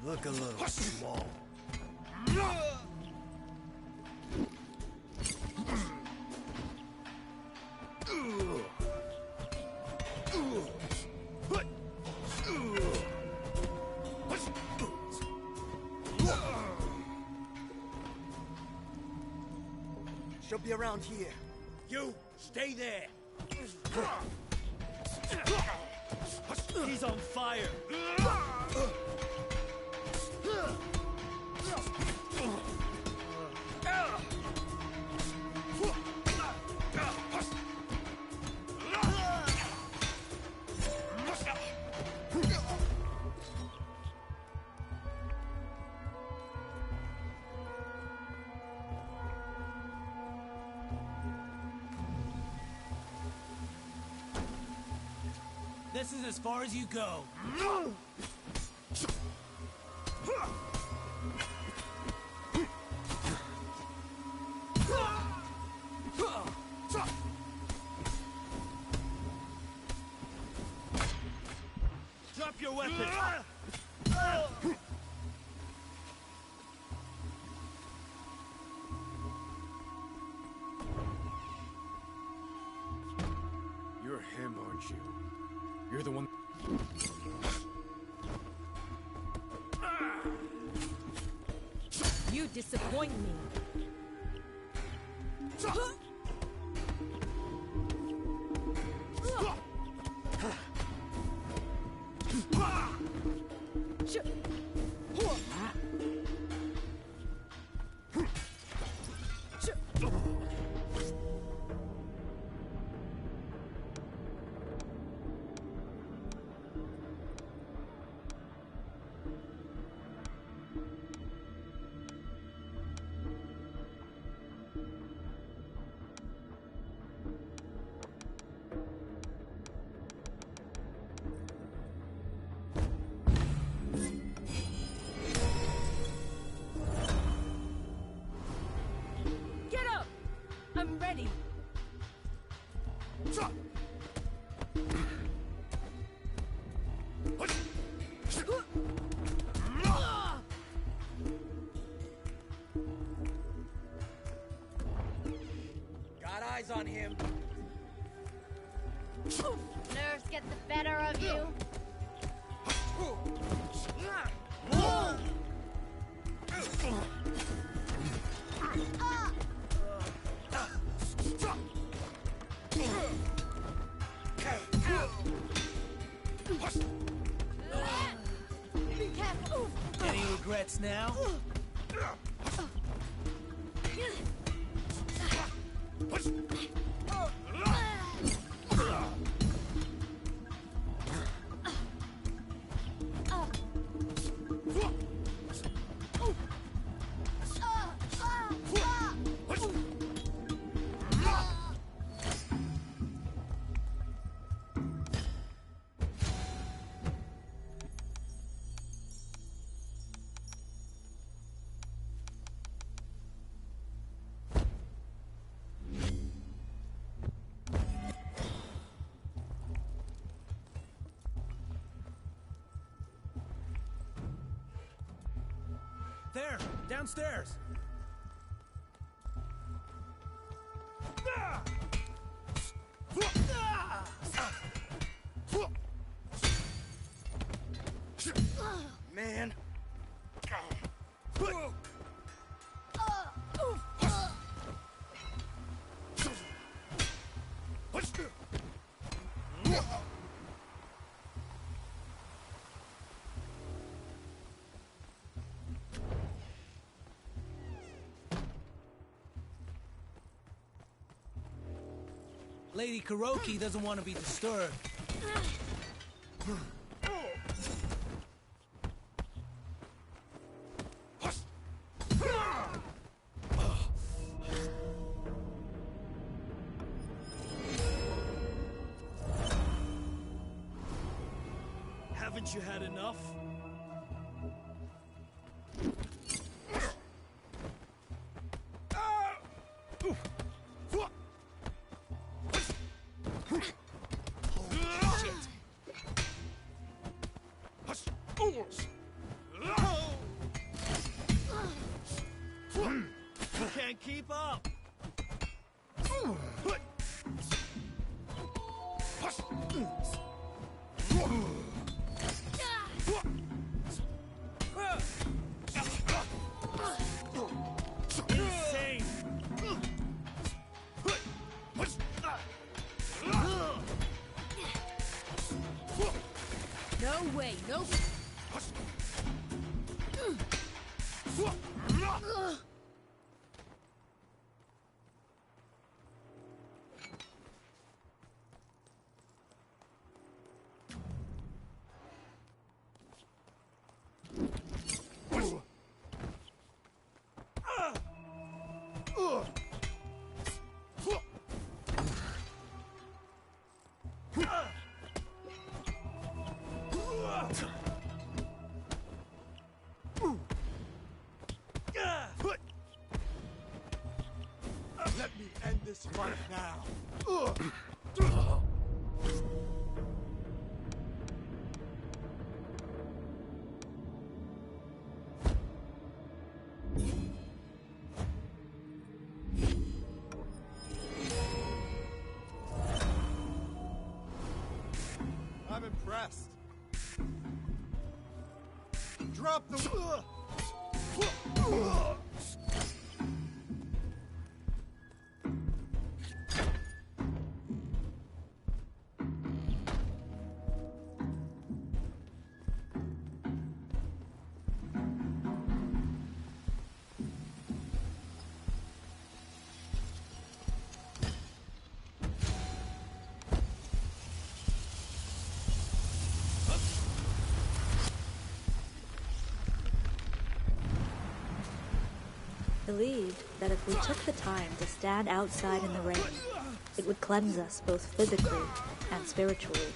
Look a little small. She'll be around here. You, stay there. He's on fire. This is as far as you go. Drop your weapon. You're him, aren't you? You're the one... You disappoint me. Get up! I'm ready. Got eyes on him. Nerves get the better of you. Be careful. Any regrets now? There, downstairs. Man. Lady Kuroki doesn't want to be disturbed. Haven't you had enough? Can't keep up. Insane. No way, no. Let me end this fight now. I'm impressed. Drop the... Believed that if we took the time to stand outside in the rain, it would cleanse us both physically and spiritually.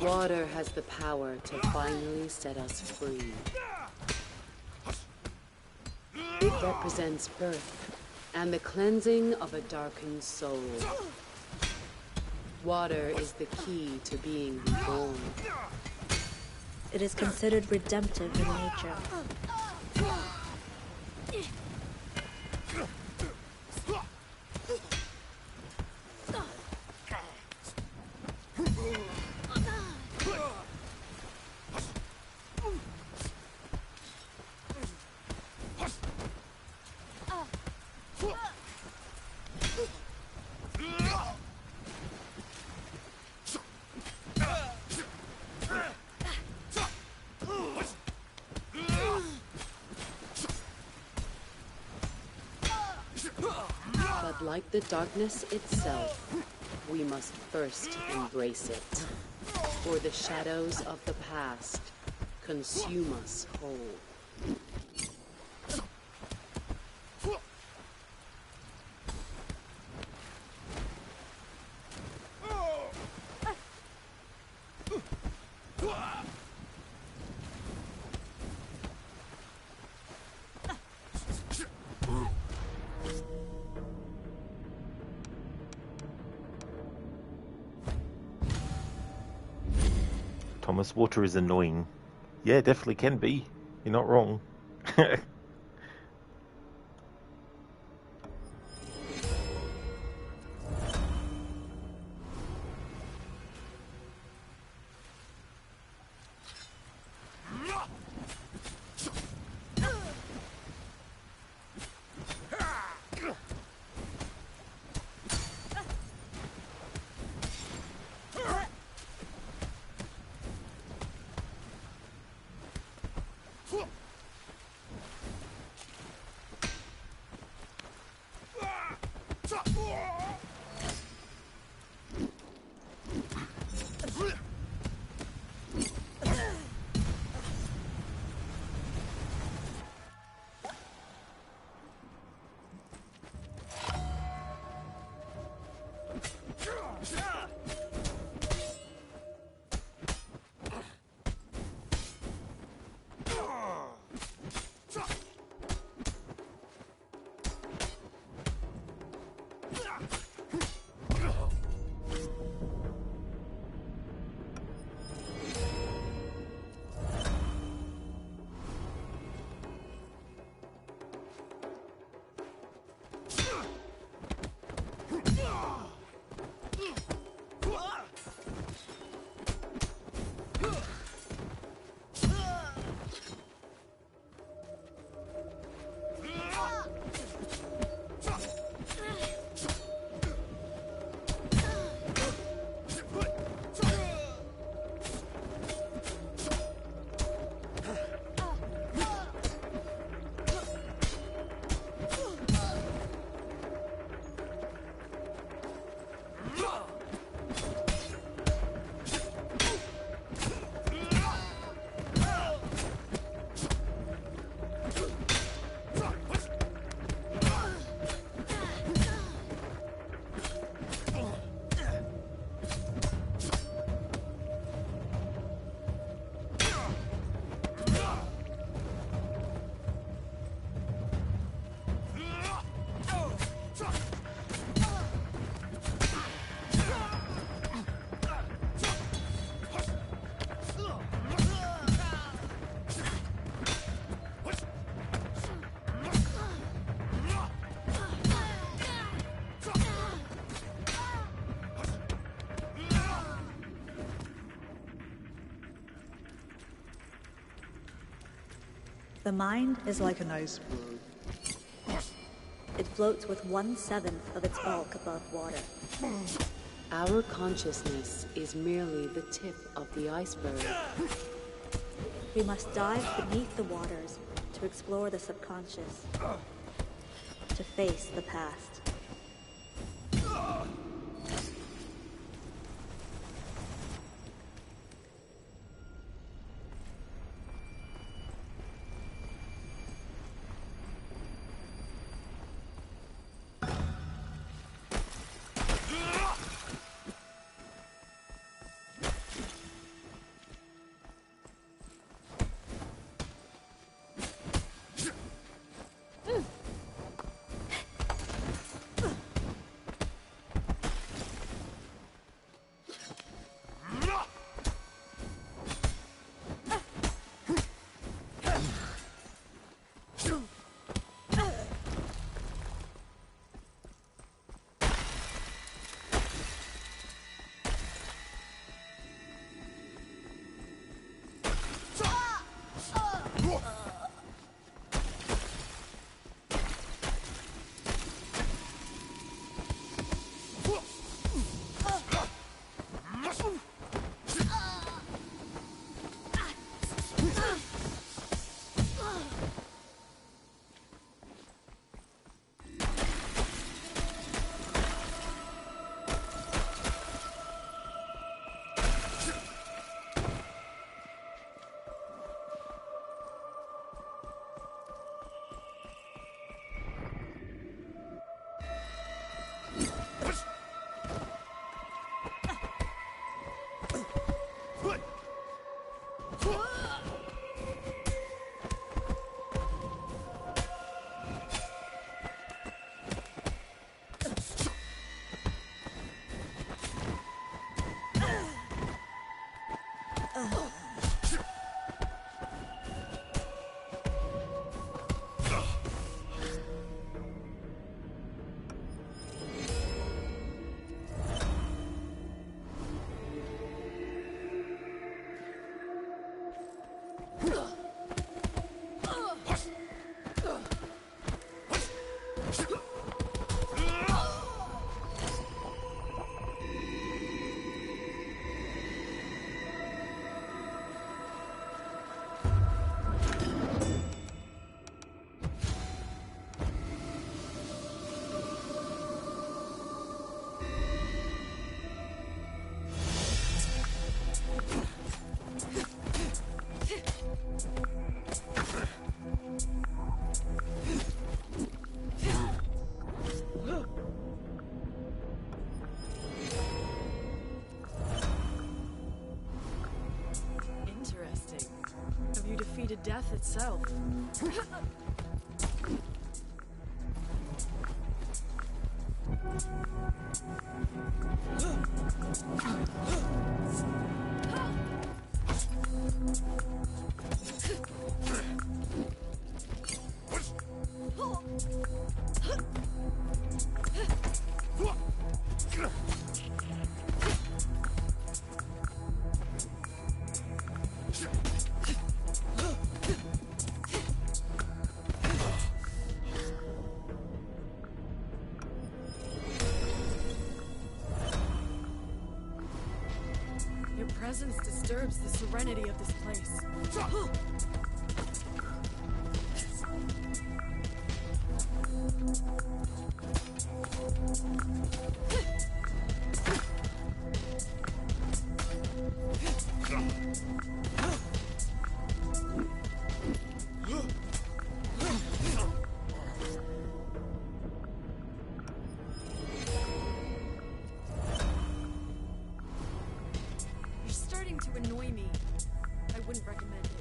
Water has the power to finally set us free. It represents birth and the cleansing of a darkened soul. Water is the key to being reborn. It is considered redemptive in nature. But like the darkness itself, we must first embrace it, or the shadows of the past consume us whole. Thomas, water is annoying. Yeah, definitely can be. You're not wrong. The mind is like an iceberg. It floats with 1/7 of its bulk above water. Our consciousness is merely the tip of the iceberg. We must dive beneath the waters to explore the subconscious, to face the past. Death itself. Your presence disturbs the serenity of this place. To annoy me. I wouldn't recommend it.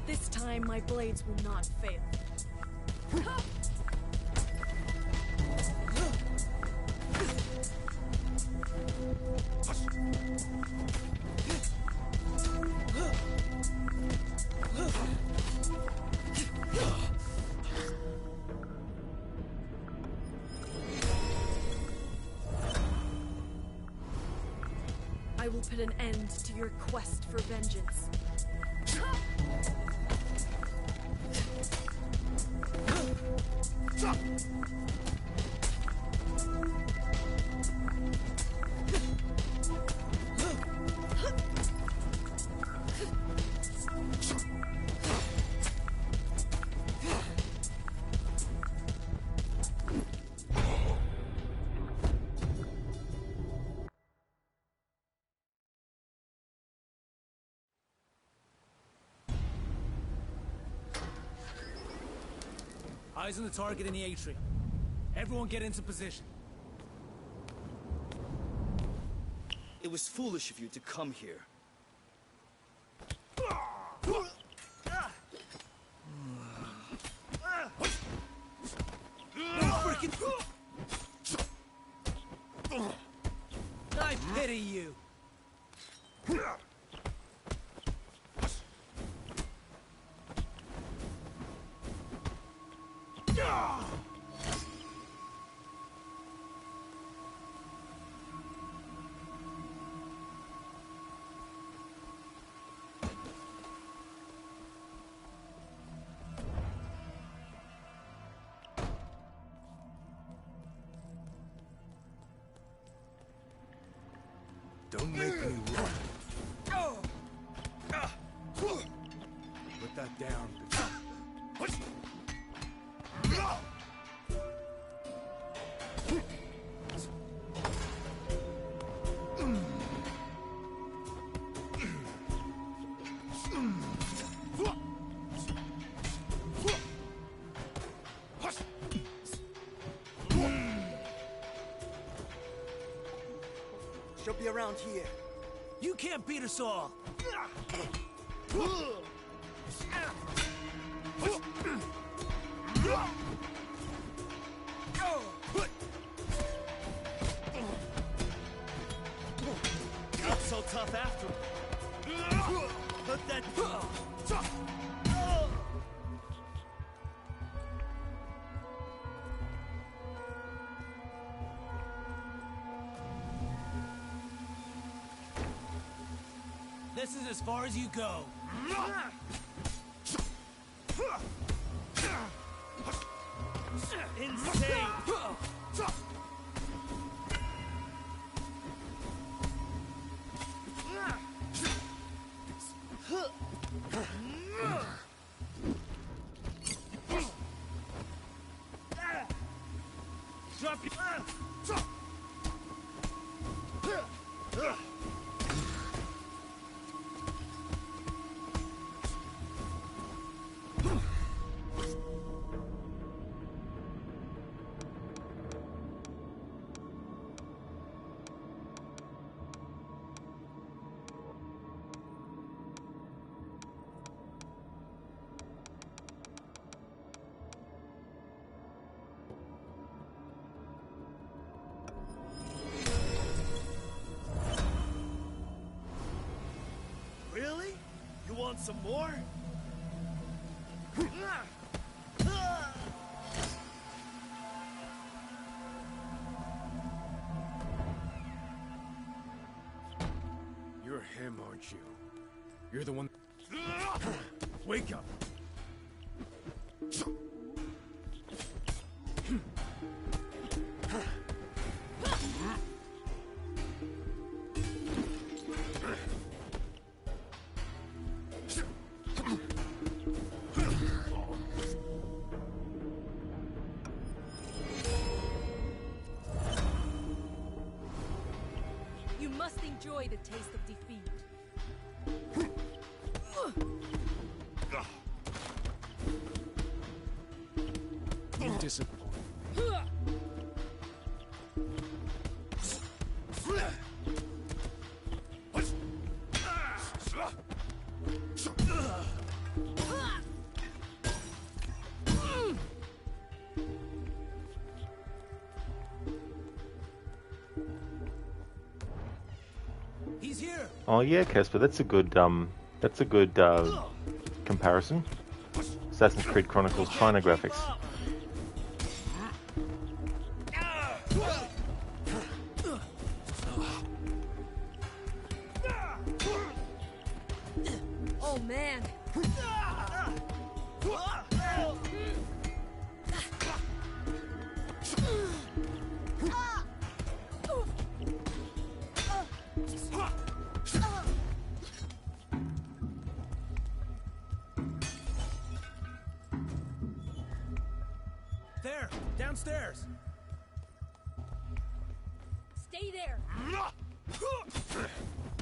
This time my blades will not fail. I will put an end to your quest for vengeance. Eyes on the target in the atrium. Everyone get into position. It was foolish of you to come here. I pity you. Don't make me run. Put that down. She'll be around here. You can't beat us all. Not so tough after all. Put that... This is as far as you go. Insane! Drop your... Really? You want some more? You're him, aren't you? You're the one... Wake up! You must enjoy the taste of defeat. You disappoint. He's here. Oh yeah, Casper, that's a good comparison. Assassin's Creed Chronicles China graphics. Oh man. There, downstairs. Stay there.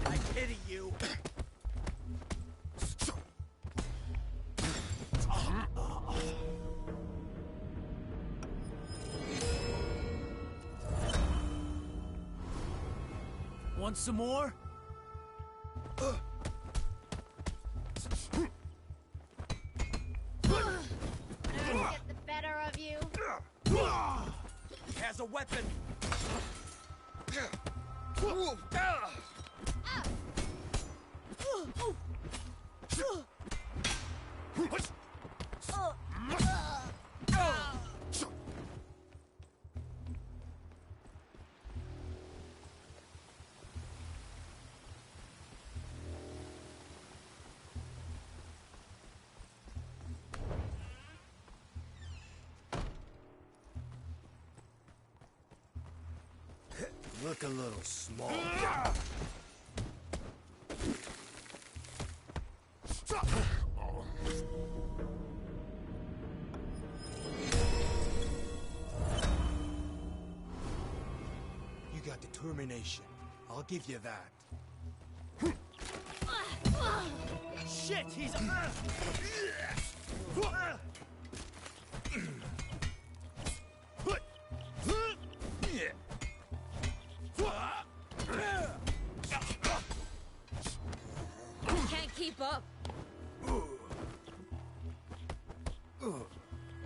I pity you. Want some more? Nerves get the better of you. He has a weapon. Look a little small. You got determination. I'll give you that. Shit, he's Can't keep up.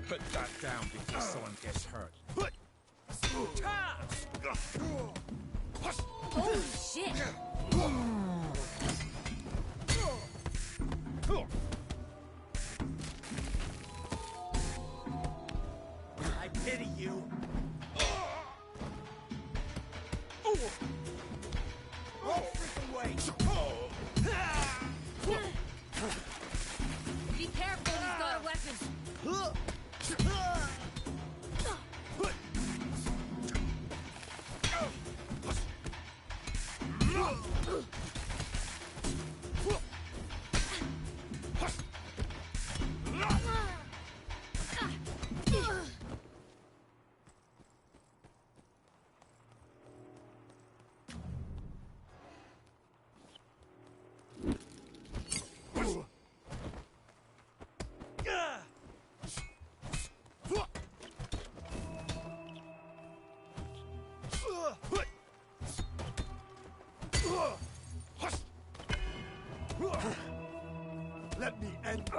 Put that down before someone gets hurt. Oh shit. I pity you. Oh, freaking way. Be careful, he's got a weapon. Let me end.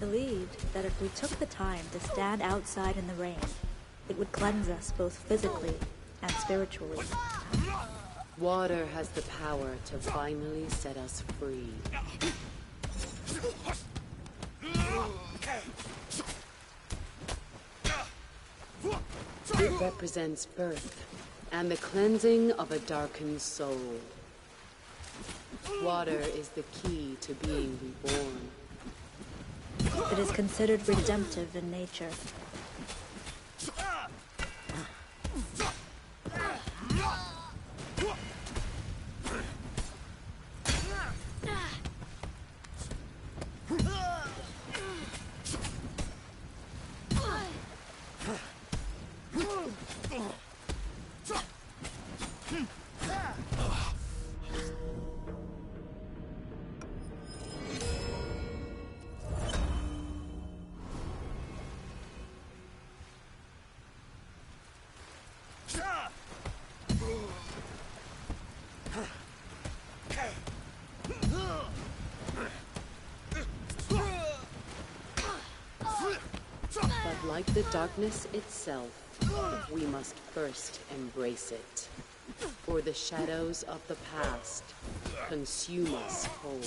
Believed that if we took the time to stand outside in the rain, it would cleanse us both physically and spiritually. Water has the power to finally set us free. It represents birth and the cleansing of a darkened soul. Water is the key to being reborn. It is considered redemptive in nature. Like the darkness itself, we must first embrace it, or the shadows of the past consume us whole.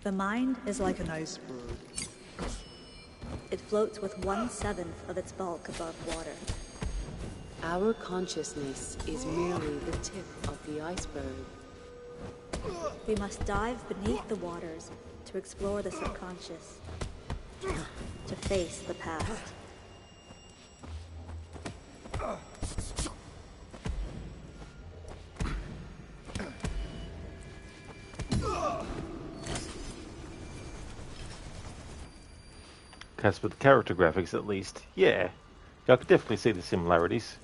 The mind is like an iceberg. It floats with 1/7 of its bulk above water. Our consciousness is merely the tip of the iceberg. We must dive beneath the waters to explore the subconscious, to face the past. As for the character graphics, at least, yeah, I could definitely see the similarities.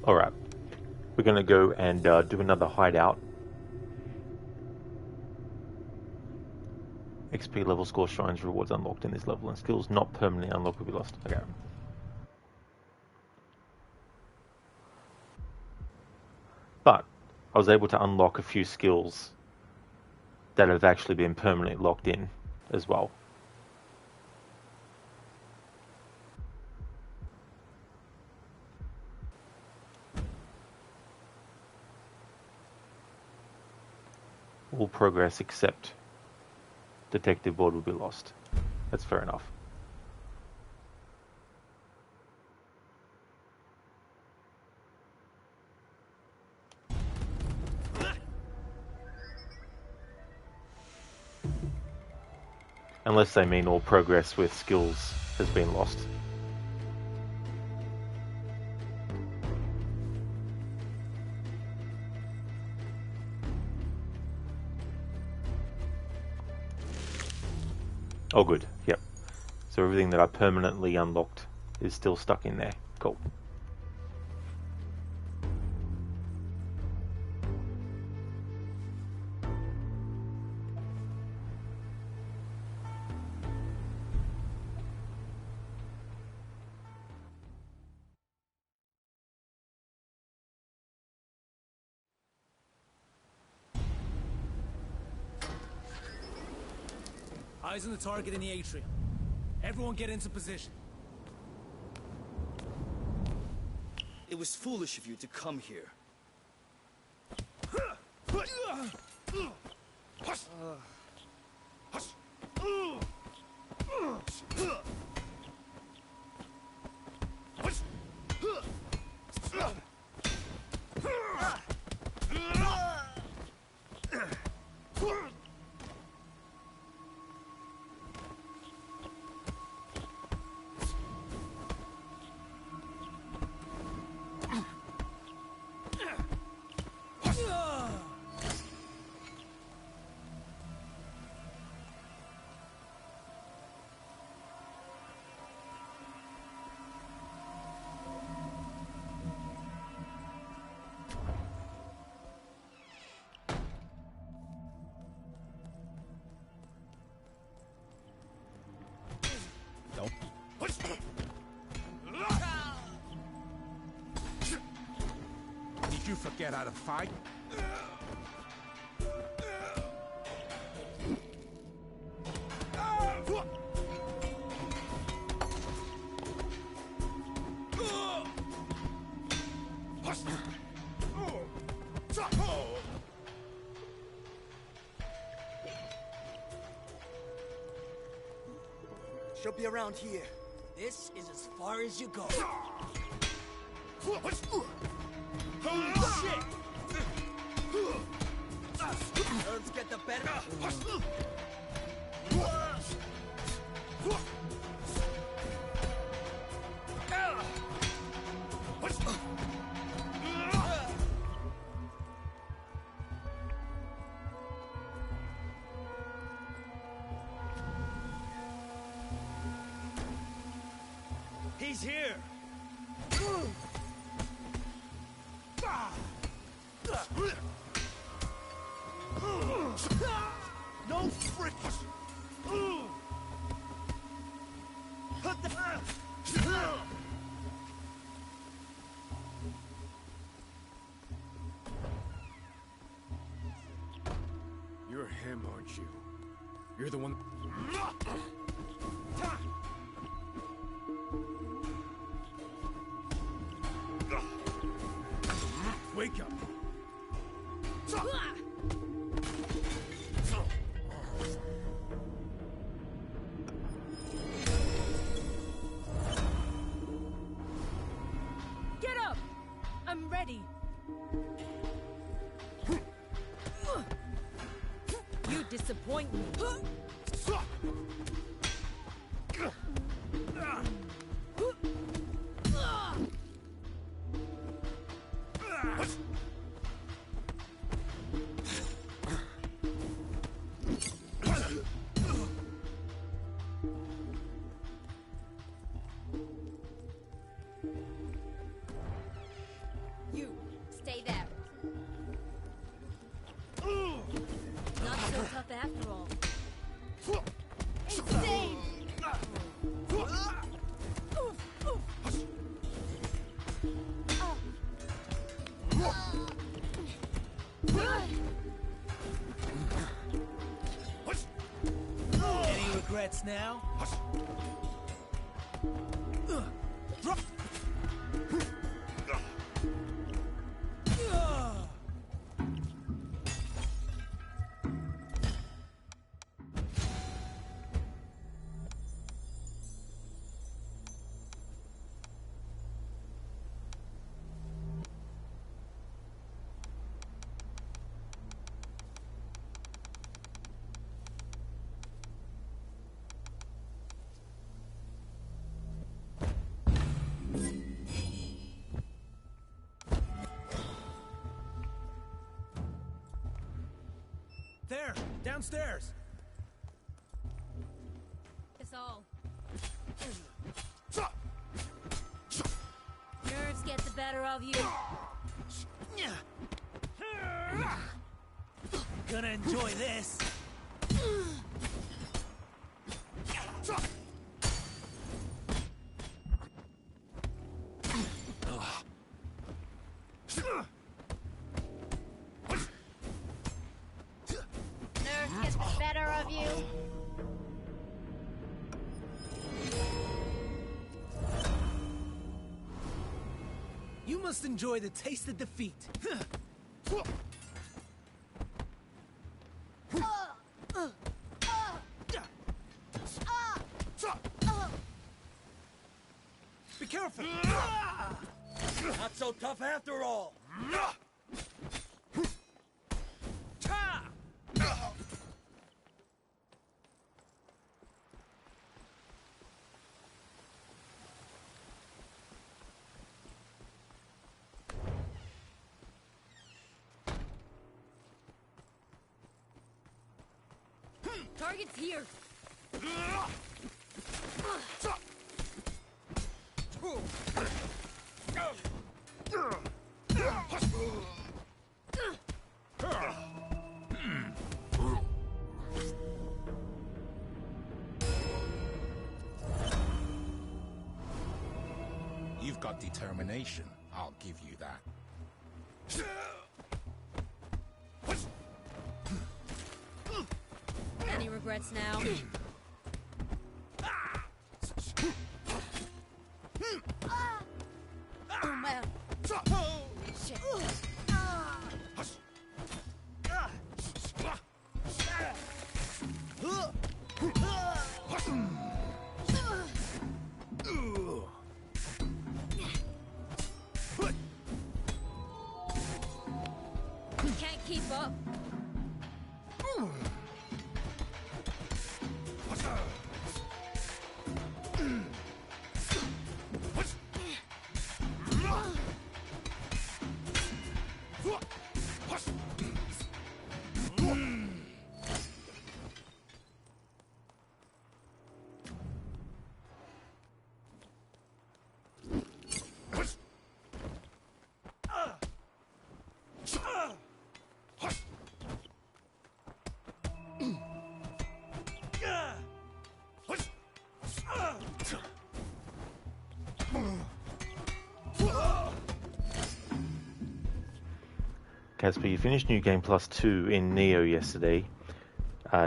Alright, we're going to go and do another hideout. XP HP level score shrines rewards unlocked in this level, and skills not permanently unlocked will be lost. Okay. But I was able to unlock a few skills that have actually been permanently locked in as well. All progress except detective board will be lost. That's fair enough. Unless they mean all progress with skills has been lost. Oh good, yep. So everything that I permanently unlocked is still stuck in there. Cool. Eyes on the target in the atrium. Everyone get into position. It was foolish of you to come here. Did you forget how to fight? She'll be around here. This is as far as you go. Holy shit! Nerves get the better. He's here! No frick! You're him, aren't you? You're the one... Wake up! Get up! I'm ready. You disappoint me. regrets now? Drop. There, downstairs. It's all. Nerves get the better of you. Gonna enjoy this. Nerves get the better of you. You must enjoy the taste of defeat. Be careful. Not so tough after all. Target's here. You've got determination. I'll give you that. Any regrets now? Oh man. Shit. Can't keep up. Casper, you finished New Game Plus 2 in Neo yesterday.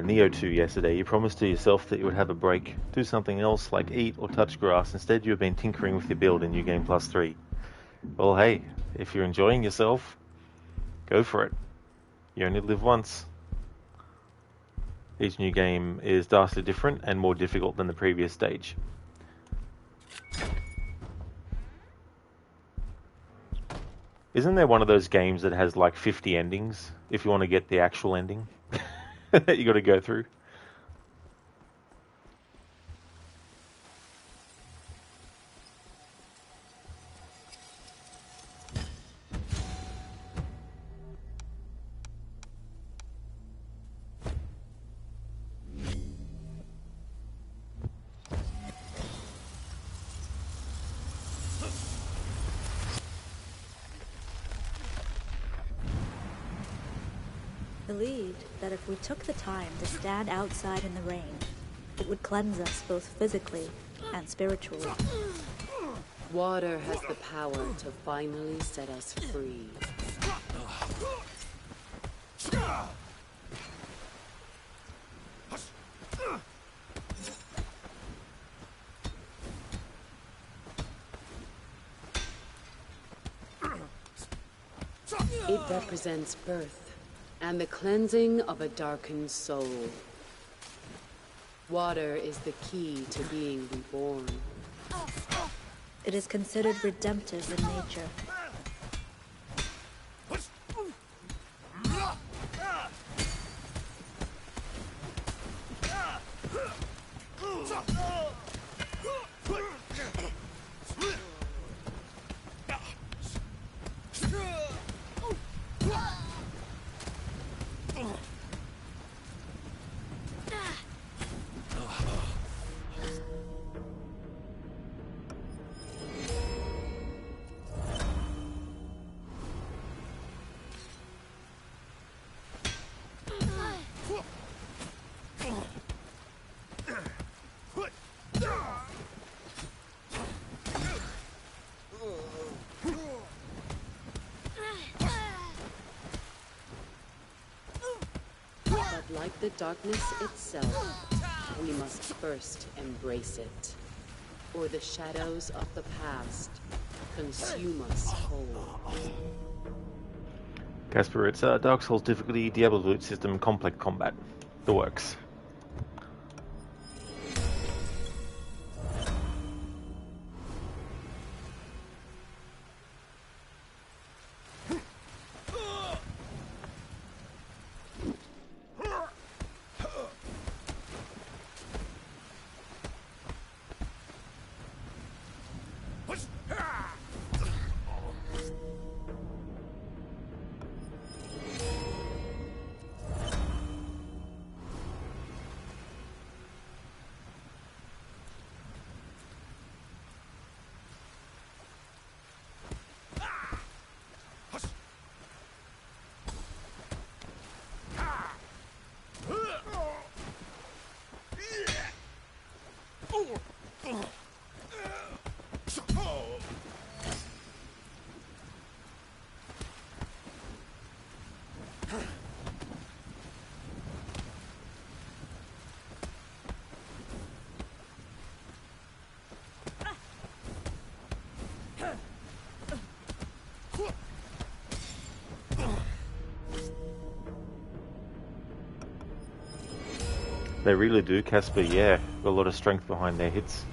Neo 2 yesterday. You promised to yourself that you would have a break, do something else like eat or touch grass. Instead, you've been tinkering with your build in New Game Plus 3. Well, hey, if you're enjoying yourself, go for it. You only live once. Each new game is vastly different and more difficult than the previous stage. Isn't there one of those games that has like 50 endings if you want to get the actual ending that you got to go through? Believed that if we took the time to stand outside in the rain, it would cleanse us both physically and spiritually. Water has the power to finally set us free. It represents birth and the cleansing of a darkened soul. Water is the key to being reborn. It is considered redemptive in nature. But like the darkness itself, we must first embrace it, or the shadows of the past consume us whole. Casper, it's Dark Souls difficulty, Diablo loot system, complex combat. The works. They really do, Casper, yeah. Got a lot of strength behind their hits.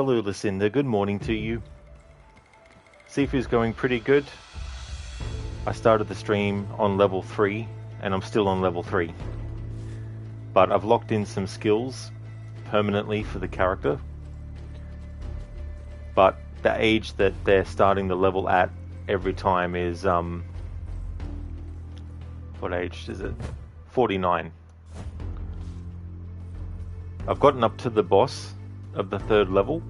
Hello, Lucinda. Good morning to you. Sifu's going pretty good. I started the stream on level 3, and I'm still on level 3. But I've locked in some skills permanently for the character. But the age that they're starting the level at every time is, what age is it? 49. I've gotten up to the boss of the 3rd level,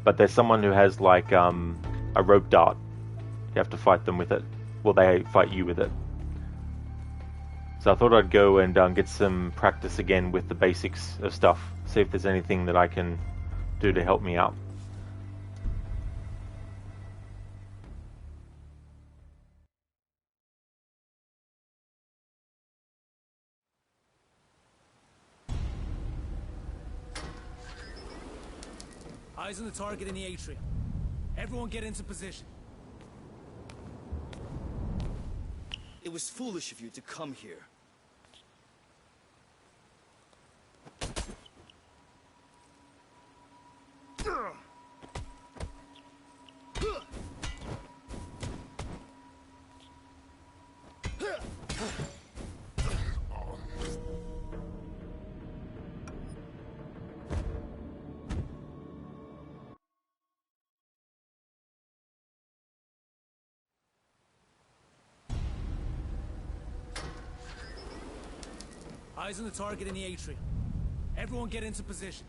but there's someone who has like a rope dart. You have to fight them with it. Well, they fight you with it. So I thought I'd go and get some practice again with the basics of stuff. See if there's anything that I can do to help me out. Eyes on the target in the atrium. Everyone get into position. It was foolish of you to come here. Eyes on the target in the atrium. Everyone get into position.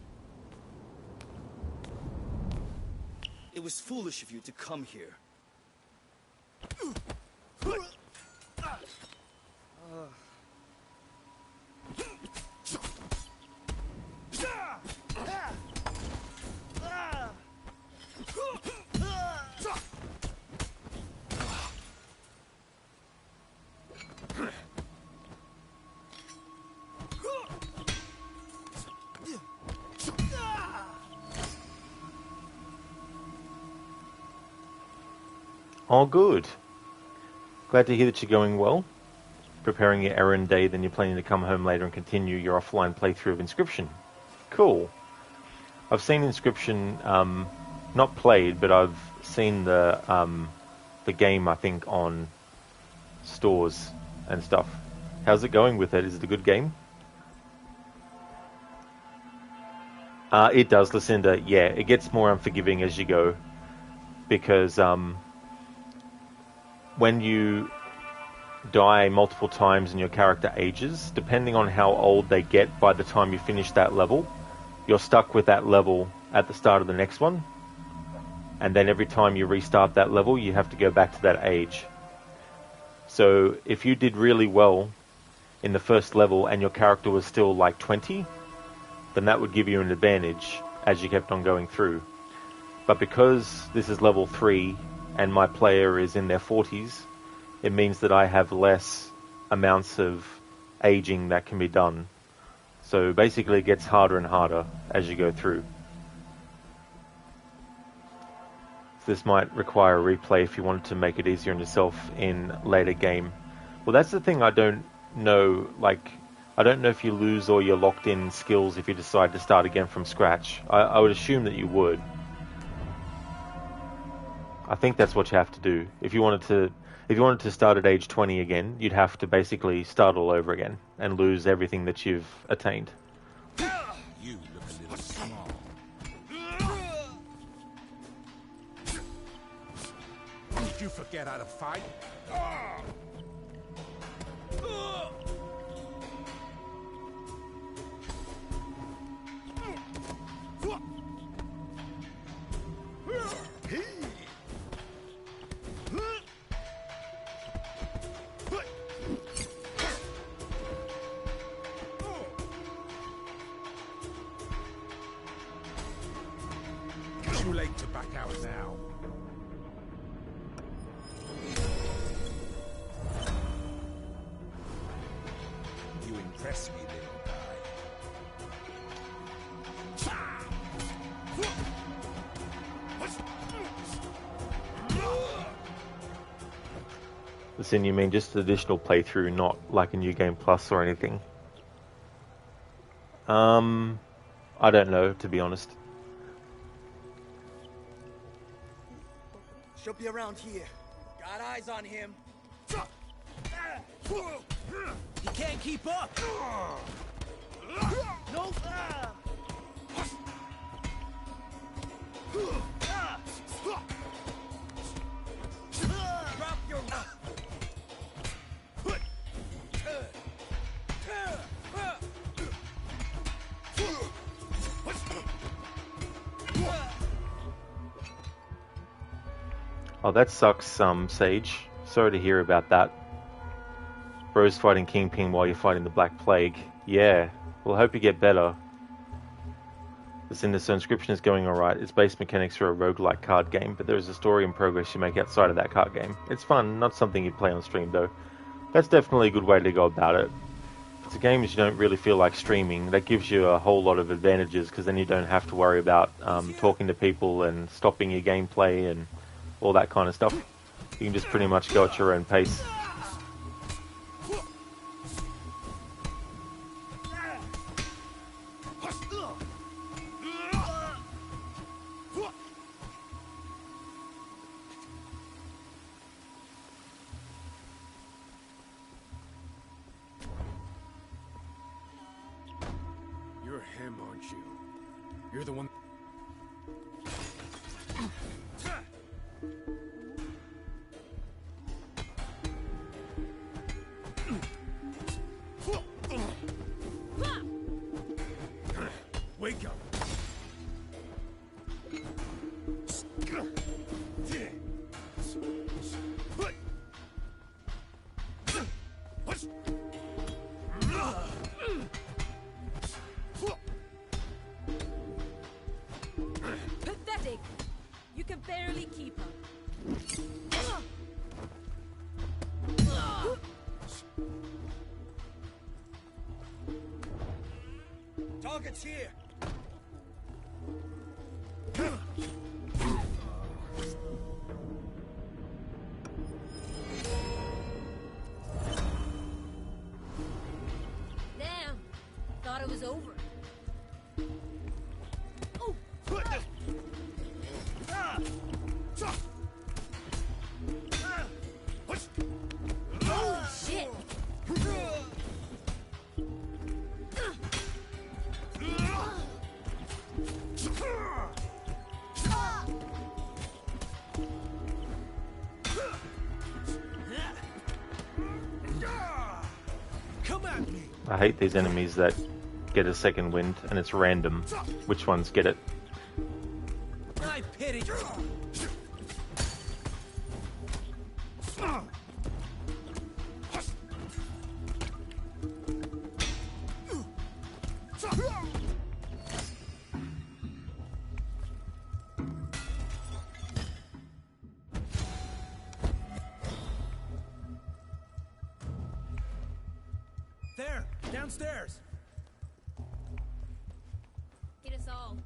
It was foolish of you to come here. Oh, good. Glad to hear that you're going well. Preparing your errand day, then you're planning to come home later and continue your offline playthrough of Inscription. Cool. I've seen Inscription, not played, but I've seen the game, I think, on stores and stuff. How's it going with it? Is it a good game? It does, Lucinda. Yeah, it gets more unforgiving as you go. Because, when you die multiple times and your character ages, depending on how old they get by the time you finish that level, you're stuck with that level at the start of the next one. And then every time you restart that level, you have to go back to that age. So if you did really well in the first level and your character was still like 20, then that would give you an advantage as you kept on going through. But because this is level 3 and my player is in their 40s, it means that I have less amounts of aging that can be done. So basically it gets harder and harder as you go through. This might require a replay if you wanted to make it easier on yourself in later game. Well, that's the thing I don't know. Like, I don't know if you lose all your locked in skills if you decide to start again from scratch. I would assume that you would. I think that's what you have to do. If you wanted to start at age 20 again, you'd have to basically start all over again and lose everything that you've attained. You look a little small. Did you forget how to fight? Too late to back out now. You impress me, little guy. Listen, you mean just an additional playthrough, not like a New Game Plus or anything? I don't know, to be honest. She'll be around here. Got eyes on him. He can't keep up. No. Drop your. Oh, that sucks, Sage. Sorry to hear about that. Bro's fighting Kingpin while you're fighting the Black Plague. Yeah, well, hope you get better. The Sinister Inscription is going alright. Its base mechanics are a roguelike card game, but there is a story and progress you make outside of that card game. It's fun, not something you'd play on stream though. That's definitely a good way to go about it. If it's a game that you don't really feel like streaming, that gives you a whole lot of advantages, because then you don't have to worry about talking to people and stopping your gameplay and all that kind of stuff. You can just pretty much go at your own pace. You're him, aren't you? You're the one. Wake up. Pathetic! You can barely keep up. Target's here. Damn! Thought it was over. Oh! Oh, shit! Come at me. I hate these enemies that get a second wind and it's random which ones get it. I pity you. There, downstairs. Get us all.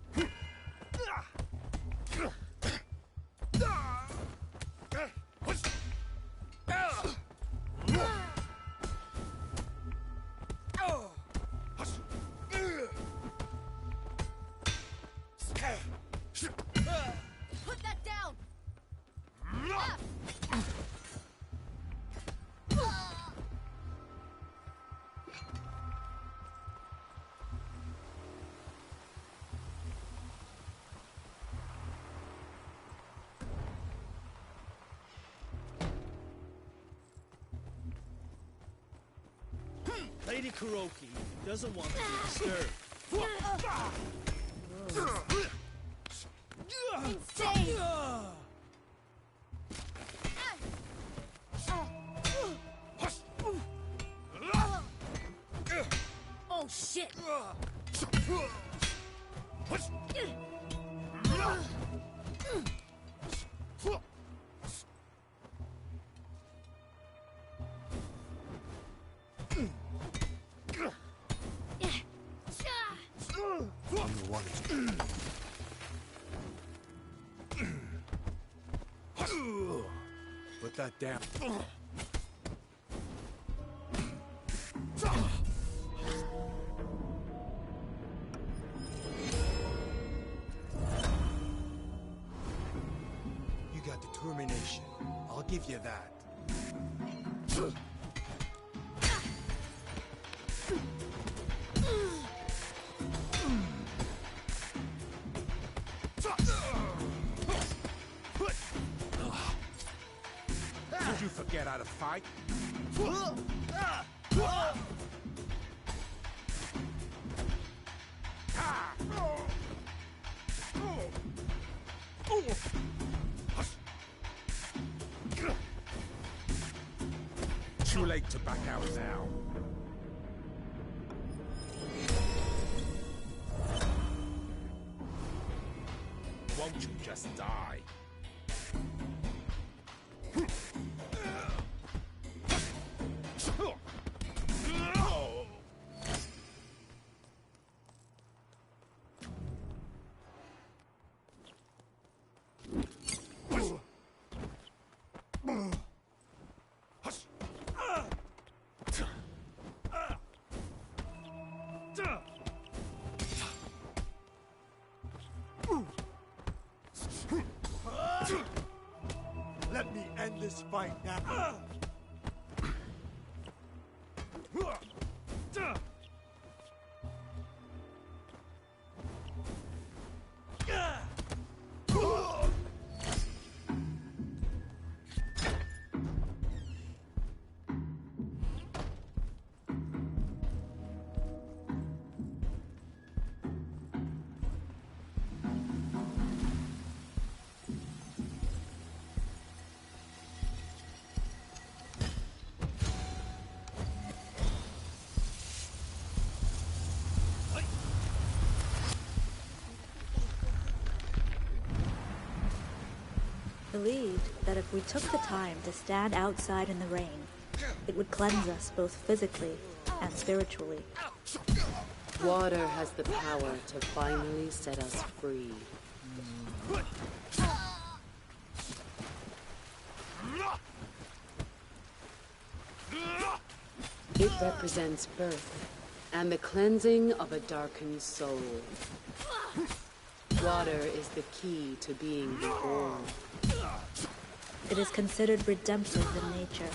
Put that down! Lady Kuroki doesn't want to be disturbed. Insane! Oh, shit! Put that down. You got determined. determination. I'll give you that. Did you forget how to fight? Too late to back out now. Won't you just die? Let me end this fight now. Believed that if we took the time to stand outside in the rain, it would cleanse us both physically and spiritually. Water has the power to finally set us free. It represents birth and the cleansing of a darkened soul. Water is the key to being reborn. It is considered redemptive in nature.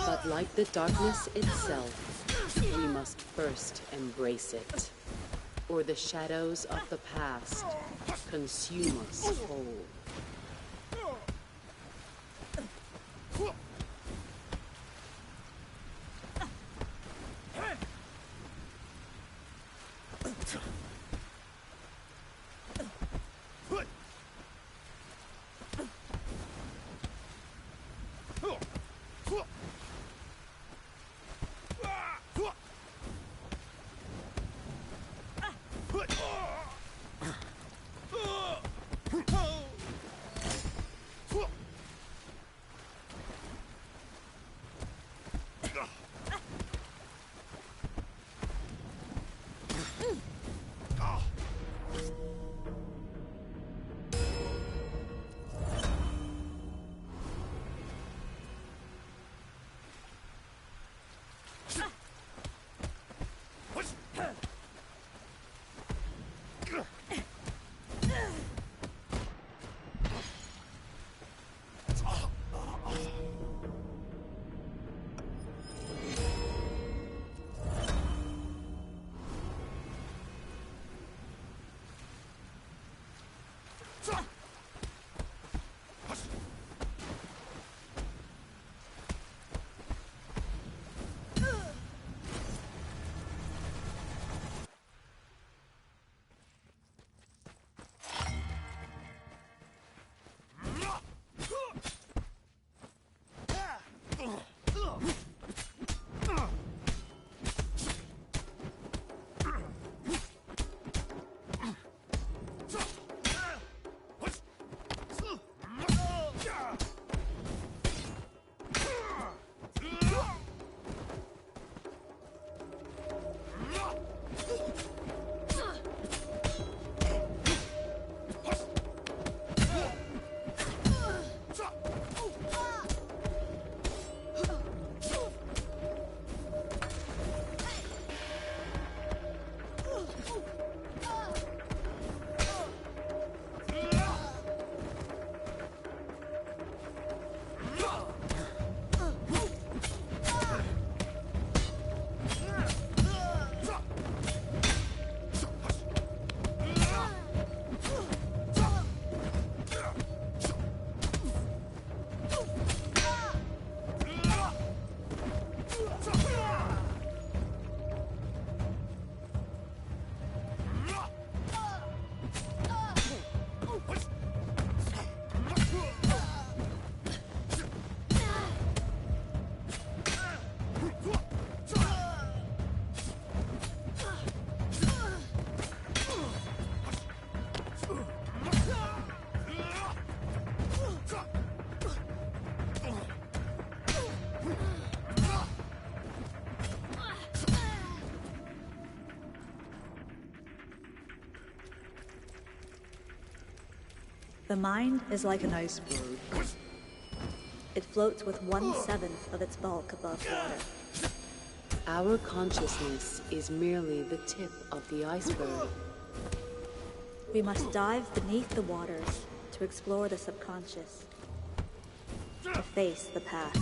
But like the darkness itself, we must first embrace it, or the shadows of the past consume us whole. The mind is like an iceberg. It floats with 1/7 of its bulk above water. Our consciousness is merely the tip of the iceberg. We must dive beneath the waters to explore the subconscious, to face the past.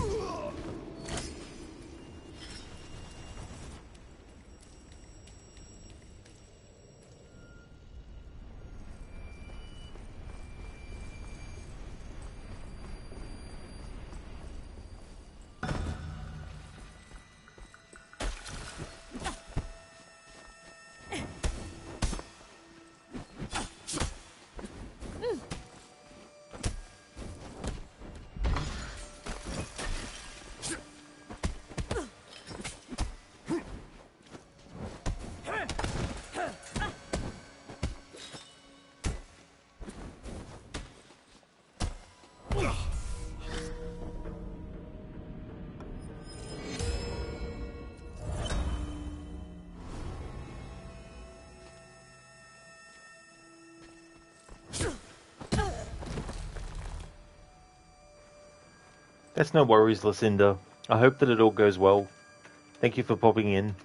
That's no worries, Lucinda. I hope that it all goes well. Thank you for popping in.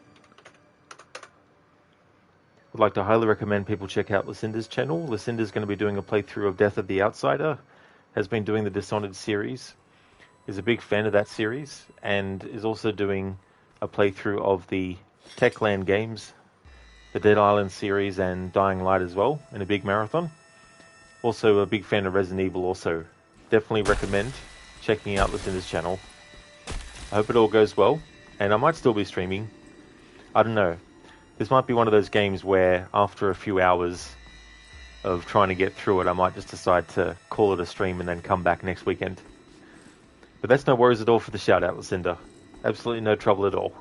Would like to highly recommend people check out Lucinda's channel. Lucinda's going to be doing a playthrough of Death of the Outsider, has been doing the Dishonored series, is a big fan of that series, and is also doing a playthrough of the Techland games, the Dead Island series, and Dying Light as well, in a big marathon. Also a big fan of Resident Evil also. Definitely recommend checking out Lucinda's channel. I hope it all goes well, and I might still be streaming. I don't know. This might be one of those games where after a few hours of trying to get through it, I might just decide to call it a stream and then come back next weekend. But that's no worries at all for the shout out, Lucinda. Absolutely no trouble at all.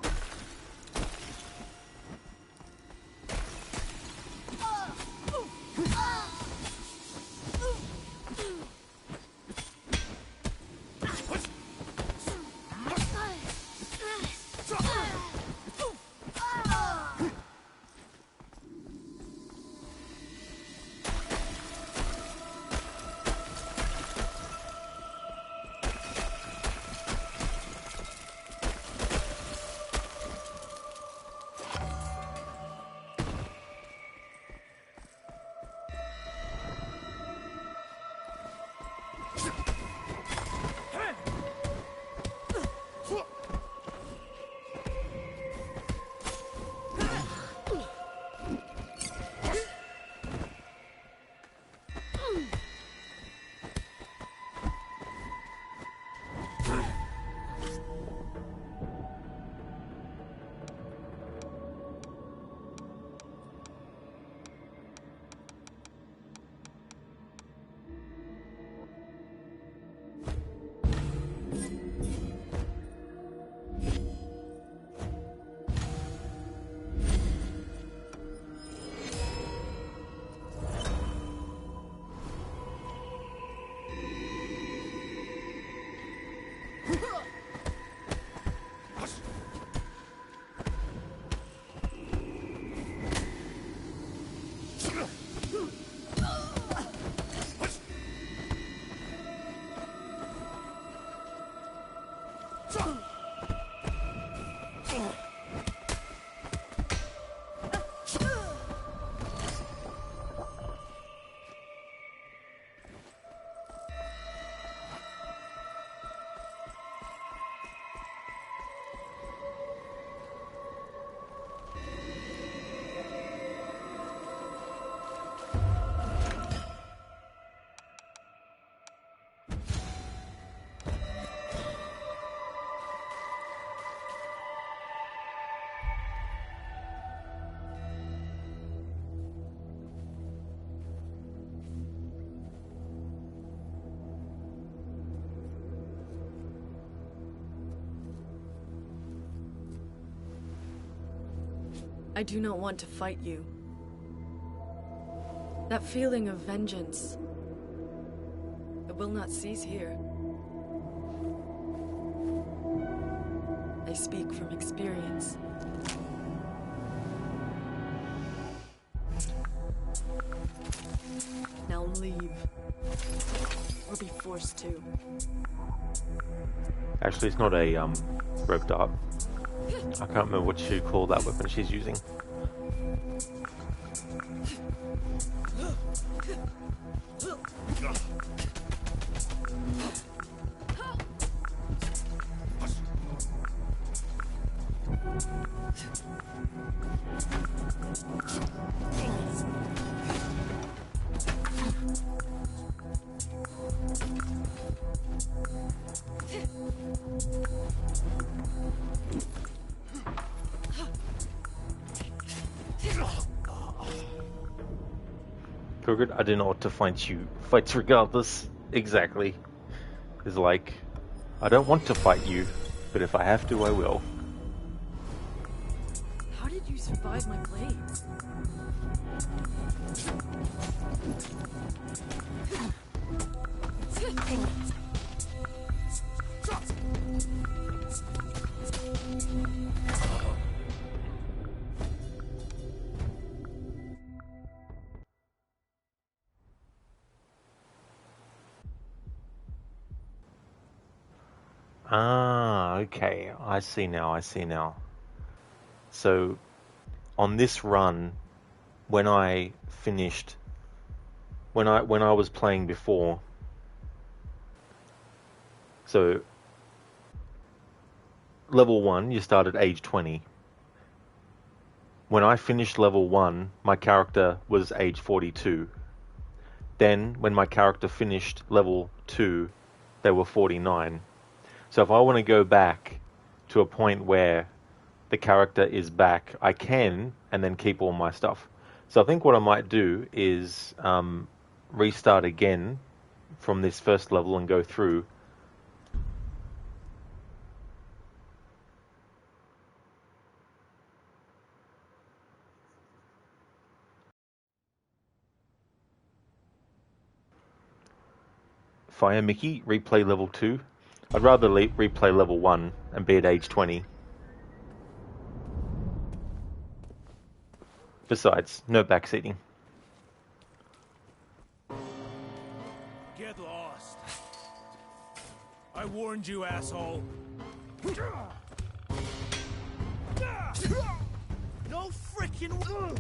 I do not want to fight you. That feeling of vengeance, it will not cease here. I speak from experience. Now leave. Or be forced to. Actually, it's not a rope dart. I can't remember what you call that weapon she's using. Good, I didn't know what to fight you. Fights regardless. Exactly. It's like, I don't want to fight you, but if I have to, I will. How did you survive my blades? Ah, okay. I see now, I see now. So, on this run, when I finished, when I was playing before, so level 1, you start at age 20. When I finished level 1, my character was age 42. Then, when my character finished level 2, they were 49. So if I want to go back to a point where the character is back, I can, and then keep all my stuff. So I think what I might do is restart again from this first level and go through. Fire Mickey, replay level 2. I'd rather replay level 1 and be at age 20. Besides, no backseating. Get lost. I warned you, asshole. No freaking.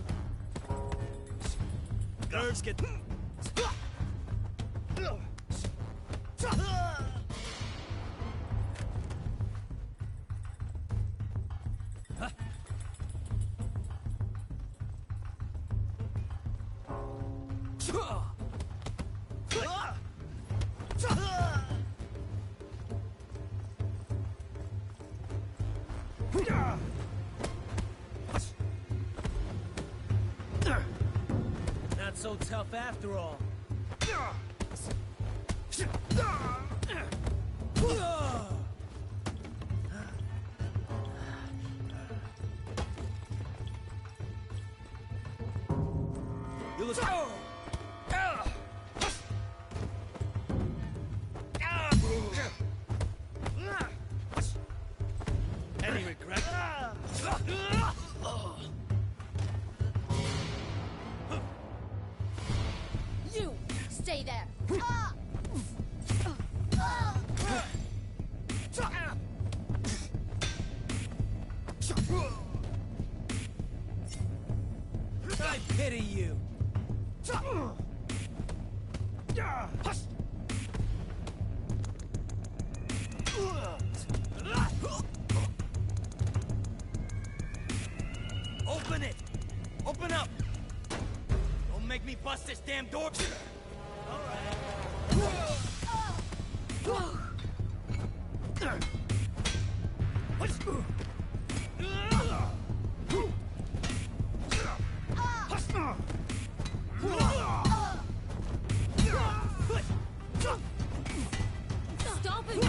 Nerves get. Not so tough after all. You look. Any regret? You stay there. I pity you. Open it! Open up! Don't make me bust this damn door! Stop it!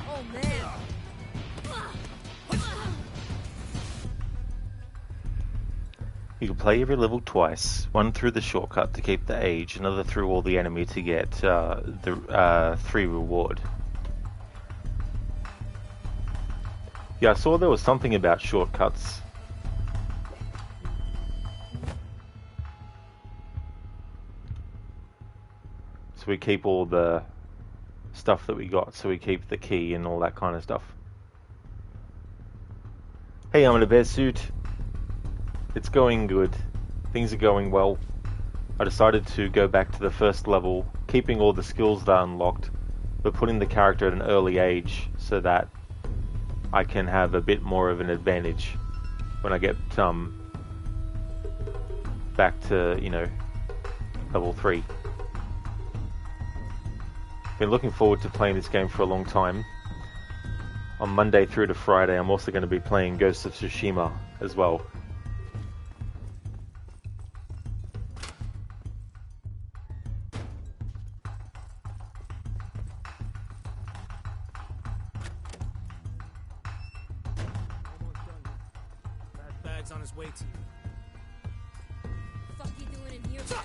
Oh man, You can play every level twice, one through the shortcut to keep the age, another through all the enemy to get the 3 reward. Yeah, I saw there was something about shortcuts. So we keep all the stuff that we got, so we keep the key and all that kind of stuff. Hey, I'm in a bear suit. It's going good. Things are going well. I decided to go back to the first level, keeping all the skills that I unlocked, but putting the character at an early age so that I can have a bit more of an advantage when I get back to, you know, level 3. Been looking forward to playing this game for a long time. On Monday through to Friday, I'm also going to be playing Ghost of Tsushima as well. That bag's on his way to you. Fuck you doing in here now?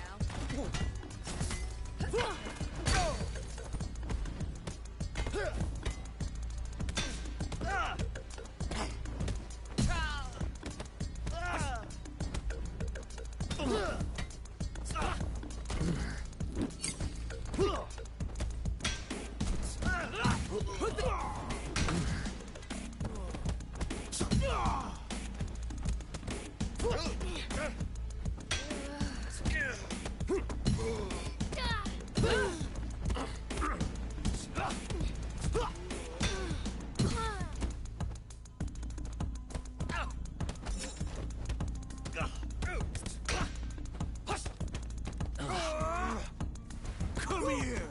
Come here!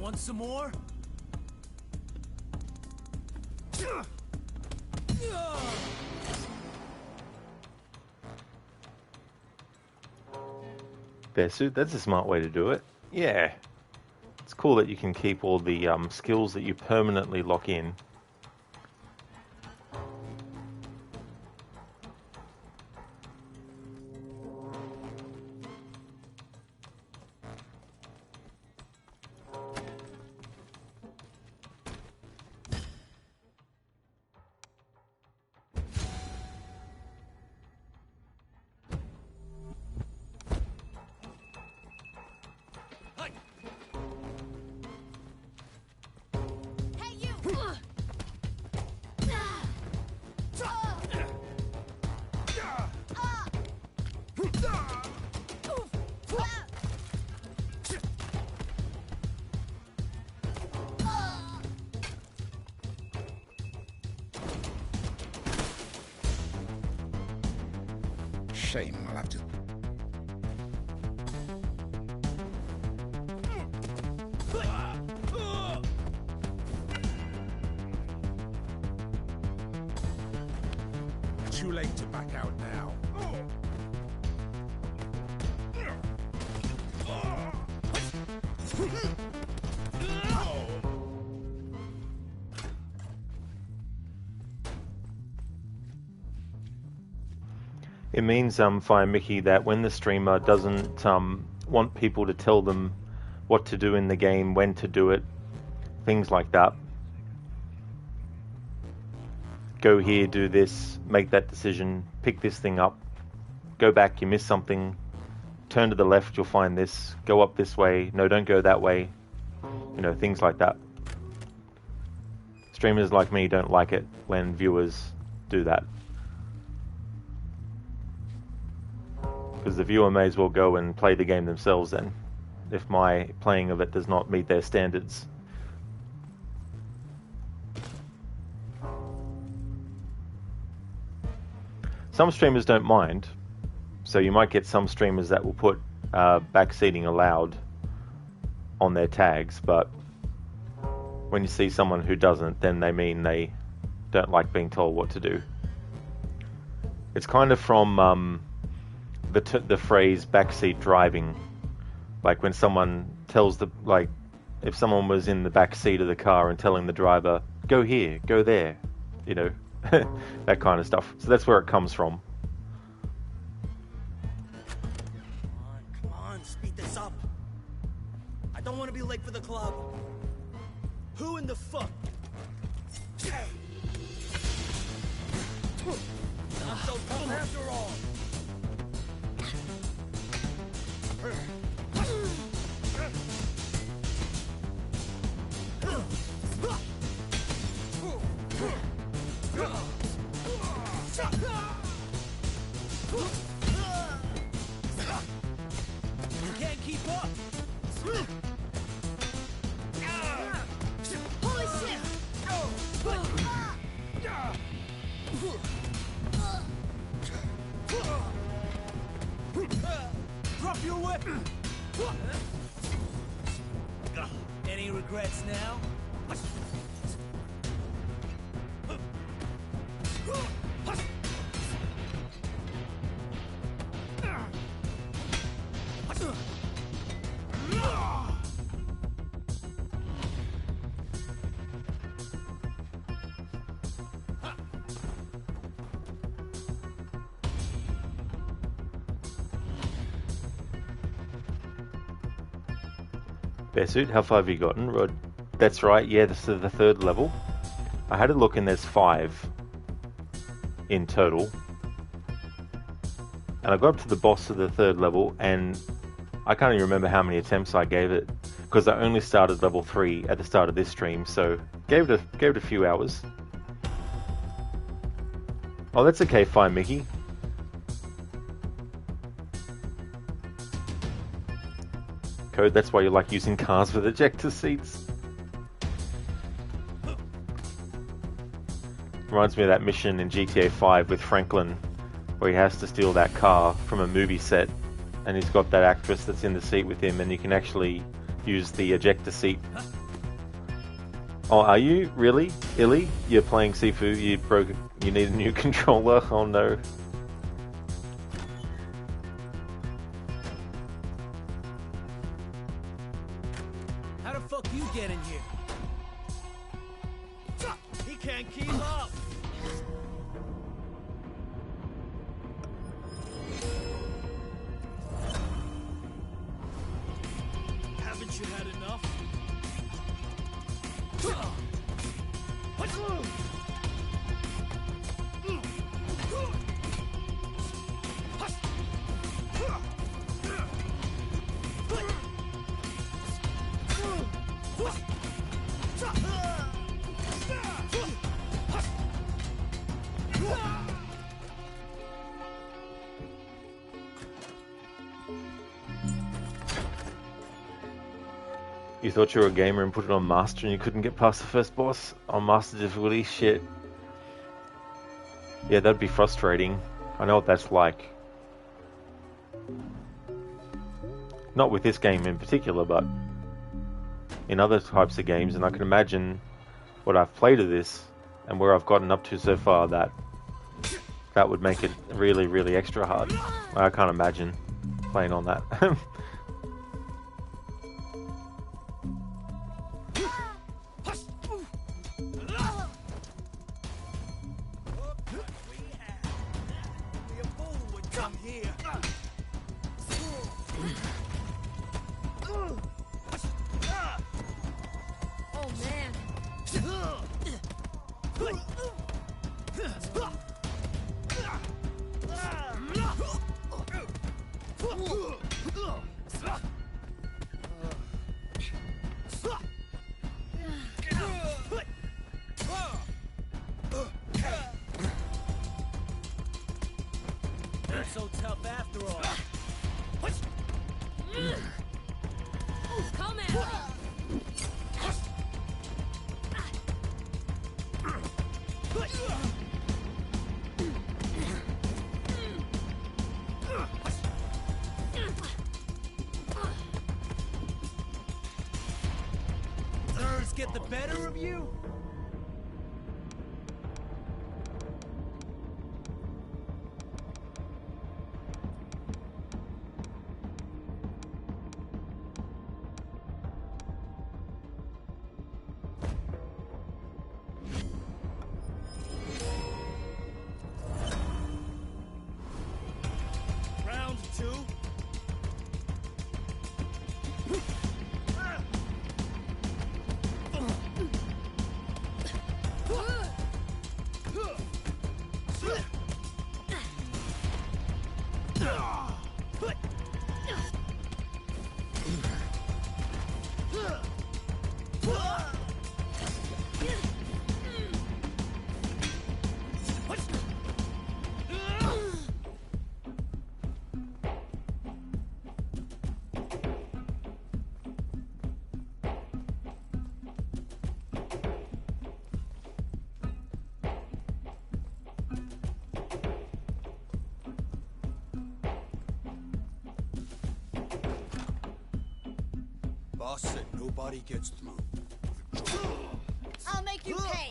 Want some more? Bear suit, that's a smart way to do it. Yeah. It's cool that you can keep all the skills that you permanently lock in. Hey, you! Shame, I'll have to... Too late to back out now. It means, Fire Mickey, that when the streamer doesn't want people to tell them what to do in the game, when to do it, things like that, go here, do this, make that decision, pick this thing up, go back, you miss something, turn to the left, you'll find this, go up this way, no, don't go that way, you know, things like that. Streamers like me don't like it when viewers do that. Because the viewer may as well go and play the game themselves then, if my playing of it does not meet their standards. Some streamers don't mind, so you might get some streamers that will put backseating allowed on their tags, but when you see someone who doesn't, then they mean they don't like being told what to do. It's kind of from the phrase backseat driving, like when someone tells if someone was in the back seat of the car and telling the driver, go here, go there, you know, that kind of stuff. So that's where it comes from. Come on, speed this up. I don't want to be late for the club. Who in the fuck? Not so tough after all. You can't keep up. Holy shit! Drop your weapon. Any regrets now? Bearsuit, how far have you gotten? Rod? That's right, yeah, this is the 3rd level. I had a look and there's 5 in total. And I got up to the boss of the 3rd level and I can't even remember how many attempts I gave it, because I only started level 3 at the start of this stream, so gave it a few hours. Oh, that's okay, fine, Mickey. Code, that's why you like using cars with ejector seats. Reminds me of that mission in GTA 5 with Franklin, where he has to steal that car from a movie set, and he's got that actress that's in the seat with him, and you can actually use the ejector seat. Oh, are you? Really? Illy? You're playing Sifu, you need a new controller? Oh no. How the fuck you get in here? He can't keep up. Haven't you had enough? You thought you were a gamer and put it on Master and you couldn't get past the first boss? On Master difficulty? Shit. Yeah, that'd be frustrating. I know what that's like. Not with this game in particular, but in other types of games, and I can imagine what I've played of this and where I've gotten up to so far, that would make it really, really extra hard. I can't imagine playing on that. Come at me! Nerves get the better of you? Round two. Boss said nobody gets through. I'll make you pay.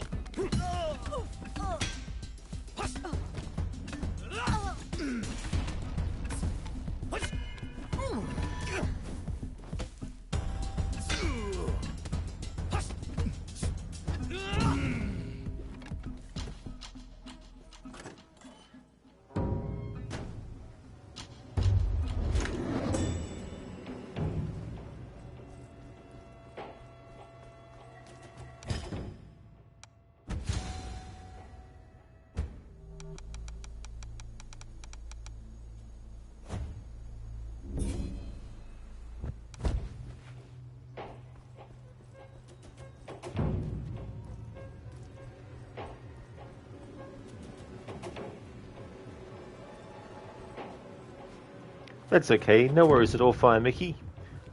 That's okay, no worries at all, Fire Mickey.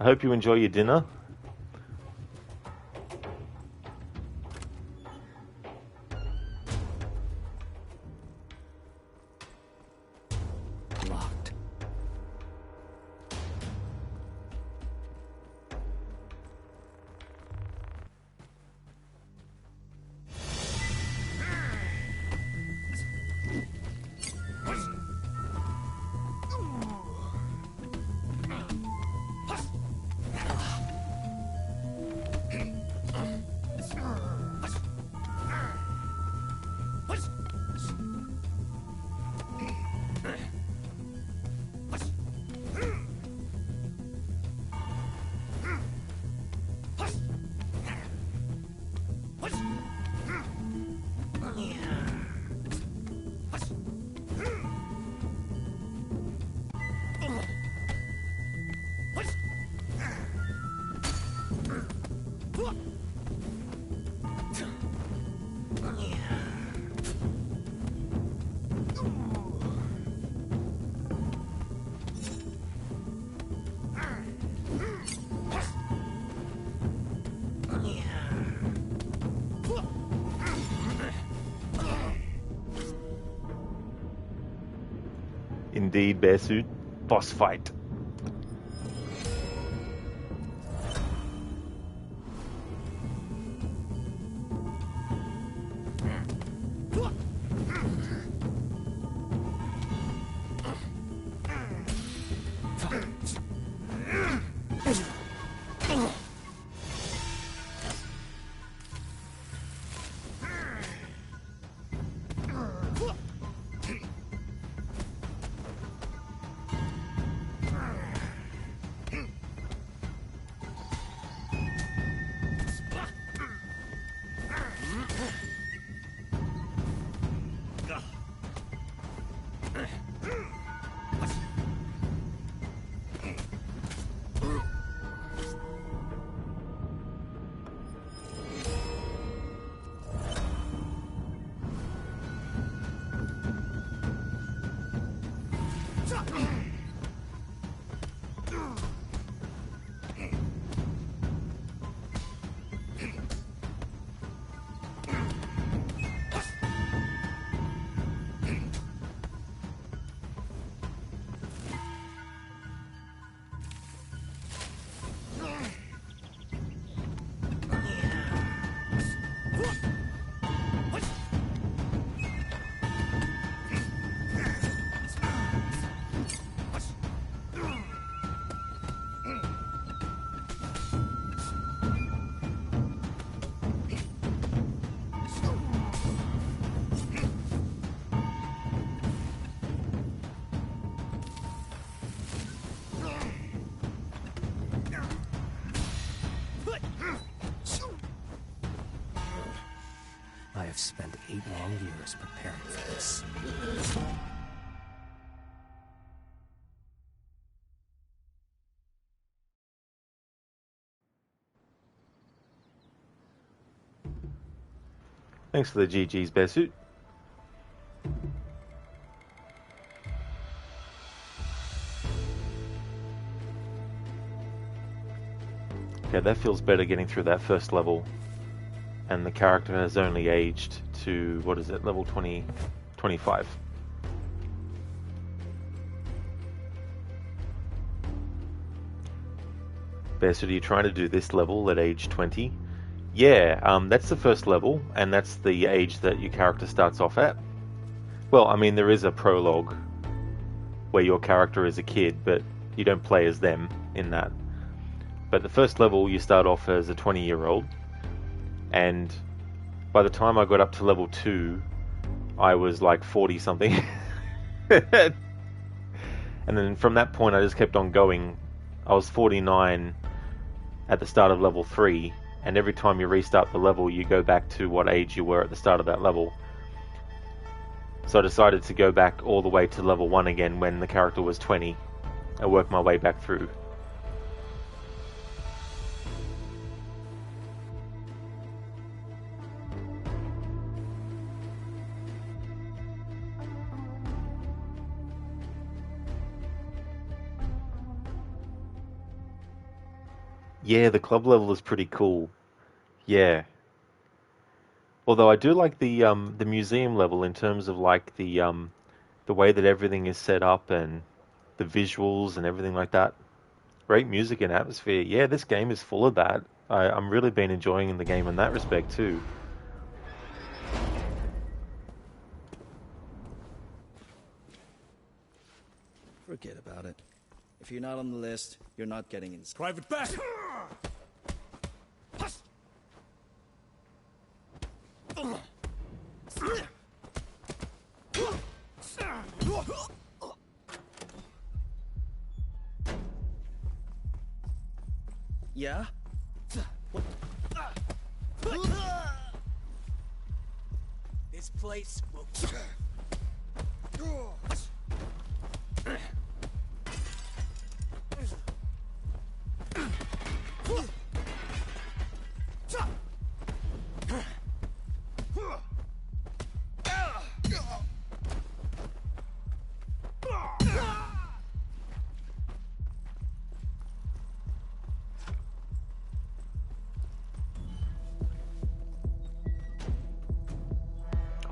I hope you enjoy your dinner. Locked. Indeed, Bearsuit. Boss fight. spent 8 long years preparing for this. Thanks for the GG's, Bearsuit. Okay, that feels better getting through that first level. And the character has only aged to, what is it, level 20, 25. Bearsuit, are you trying to do this level at age 20? Yeah, that's the first level, and that's the age that your character starts off at. Well, I mean, there is a prologue where your character is a kid, but you don't play as them in that. But the first level, you start off as a 20-year-old, and by the time I got up to level 2, I was like 40-something. And then from that point, I just kept on going. I was 49 at the start of level 3, and every time you restart the level, you go back to what age you were at the start of that level. So I decided to go back all the way to level 1 again when the character was 20, and work my way back through. Yeah, the club level is pretty cool. Yeah. Although I do like the museum level in terms of like the way that everything is set up and the visuals and everything like that. Great music and atmosphere. Yeah, this game is full of that. I'm really been enjoying the game in that respect too. Forget about it. If you're not on the list, you're not getting in. Private back! Yeah? What? This place will...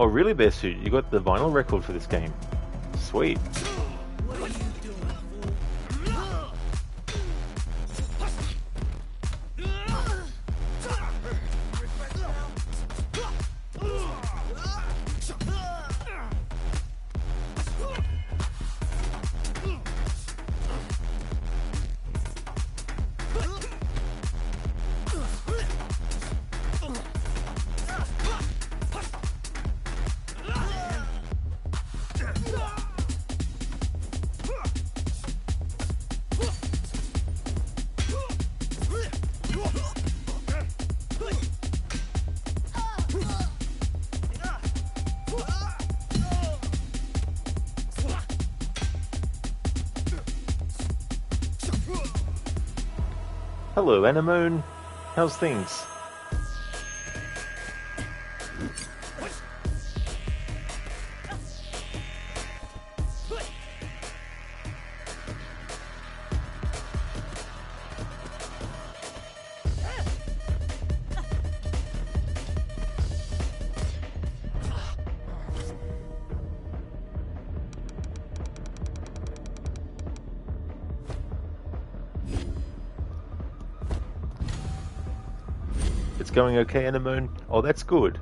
Oh really, Bearsuit? You got the vinyl record for this game. Sweet. What are you doing, fool? Hello, Anemone. How's things? It's going okay, Anemone? Oh, that's good.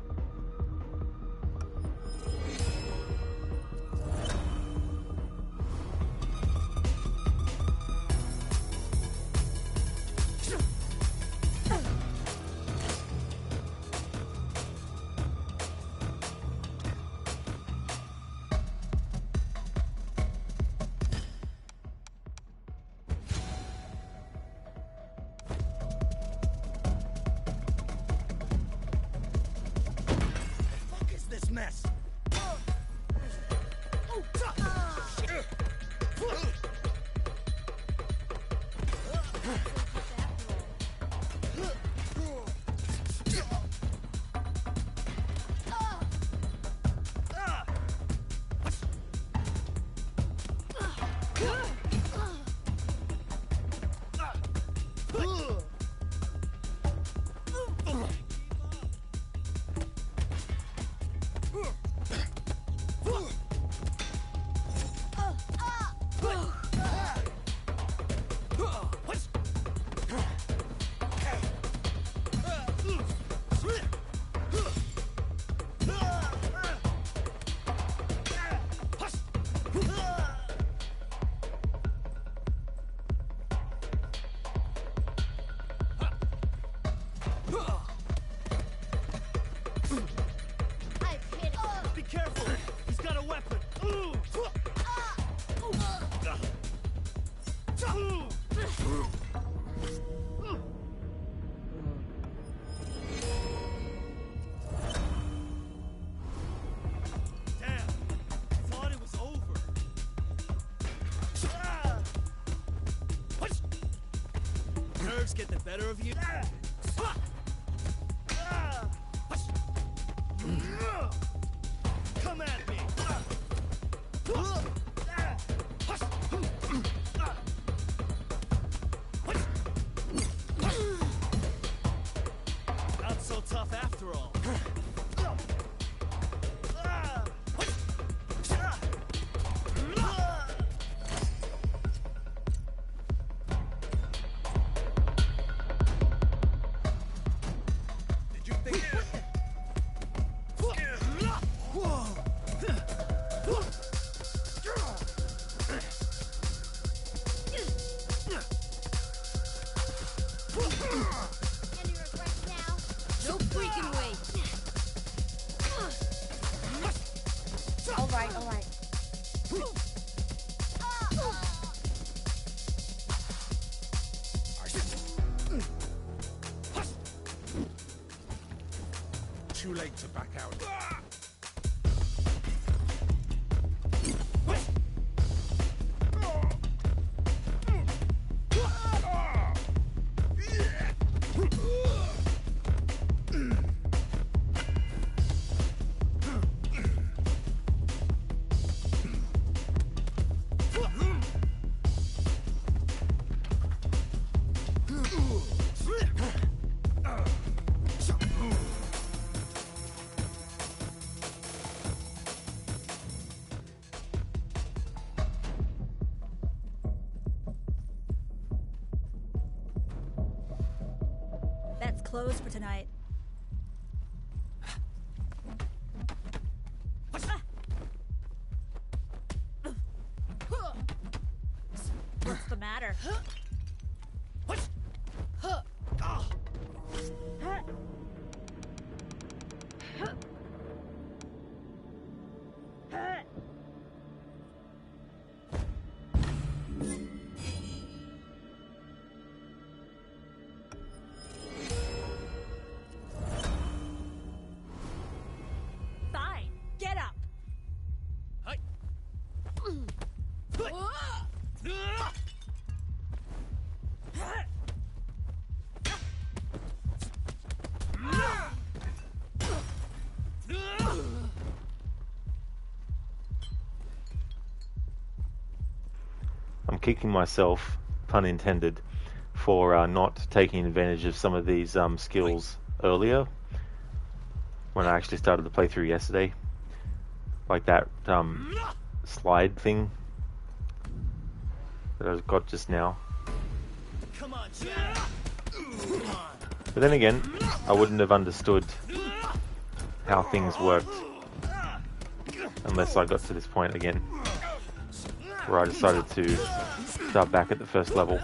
I've hit him. Be careful! He's got a weapon! Damn! I thought it was over. Nerves get the better of you. Come at me! Not so tough after all. Did you think Any regrets now? No freaking way. All right, all right. Too late to back out. That's closed for tonight. What's the matter? Fine, get up. I'm kicking myself, pun intended, for not taking advantage of some of these skills earlier when I actually started the playthrough yesterday. Like that slide thing that I got just now. Come on, Jack! But then again, I wouldn't have understood how things worked unless I got to this point again, where I decided to start back at the first level.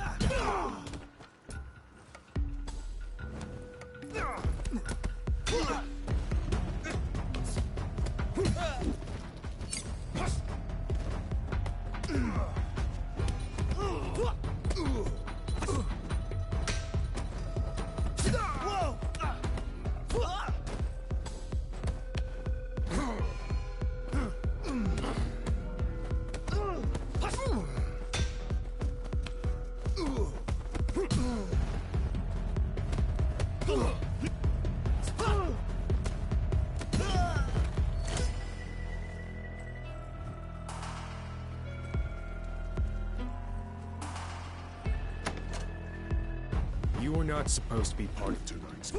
You were not supposed to be part of tonight's.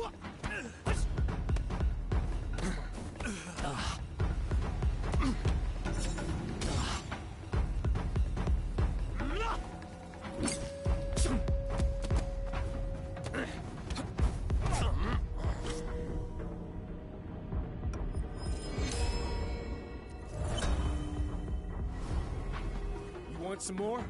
You want some more?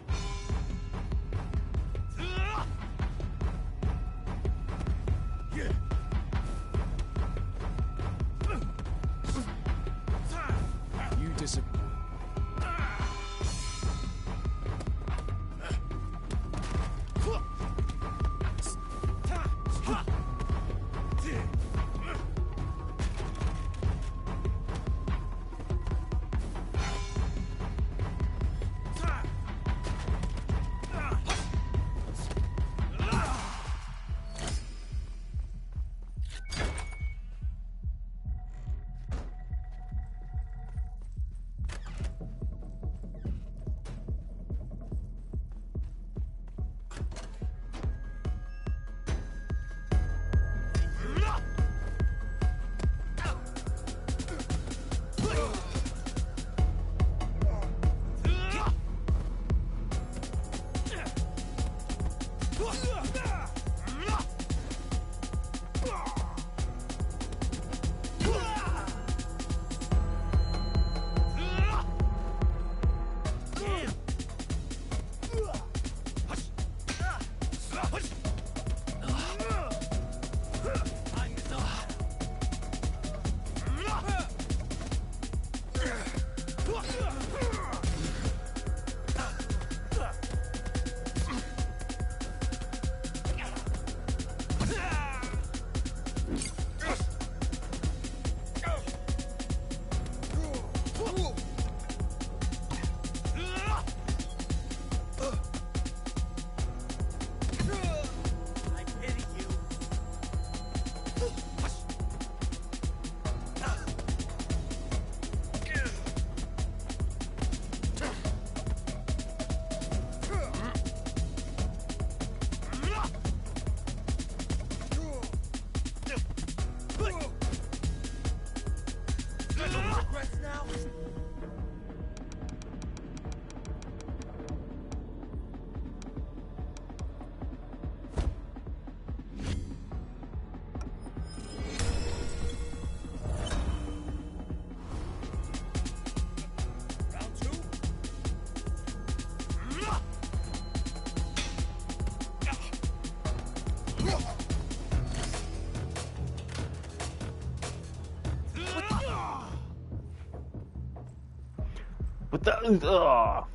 Ugh.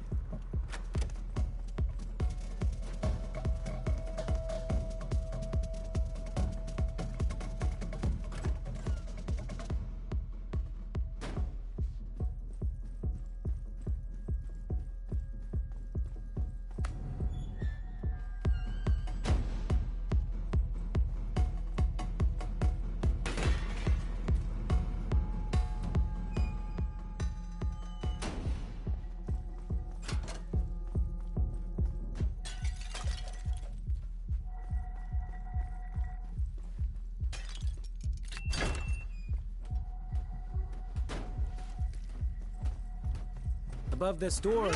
Above this door.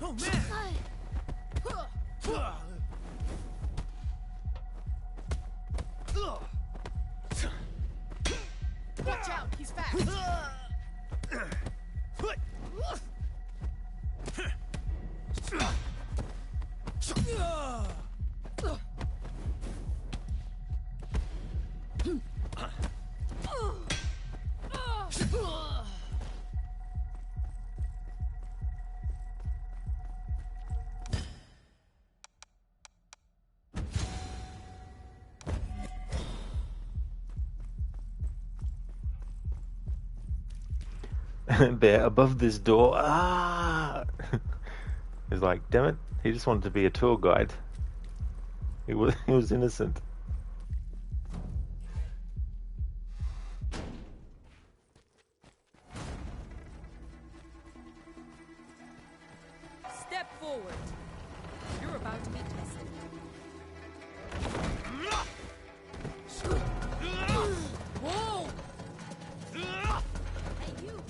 Oh man! Watch out, he's fast. There, above this door. Ah! He's like, damn it, he just wanted to be a tour guide. He was innocent. Step forward. You're about to be tested. Whoa! Hey, you!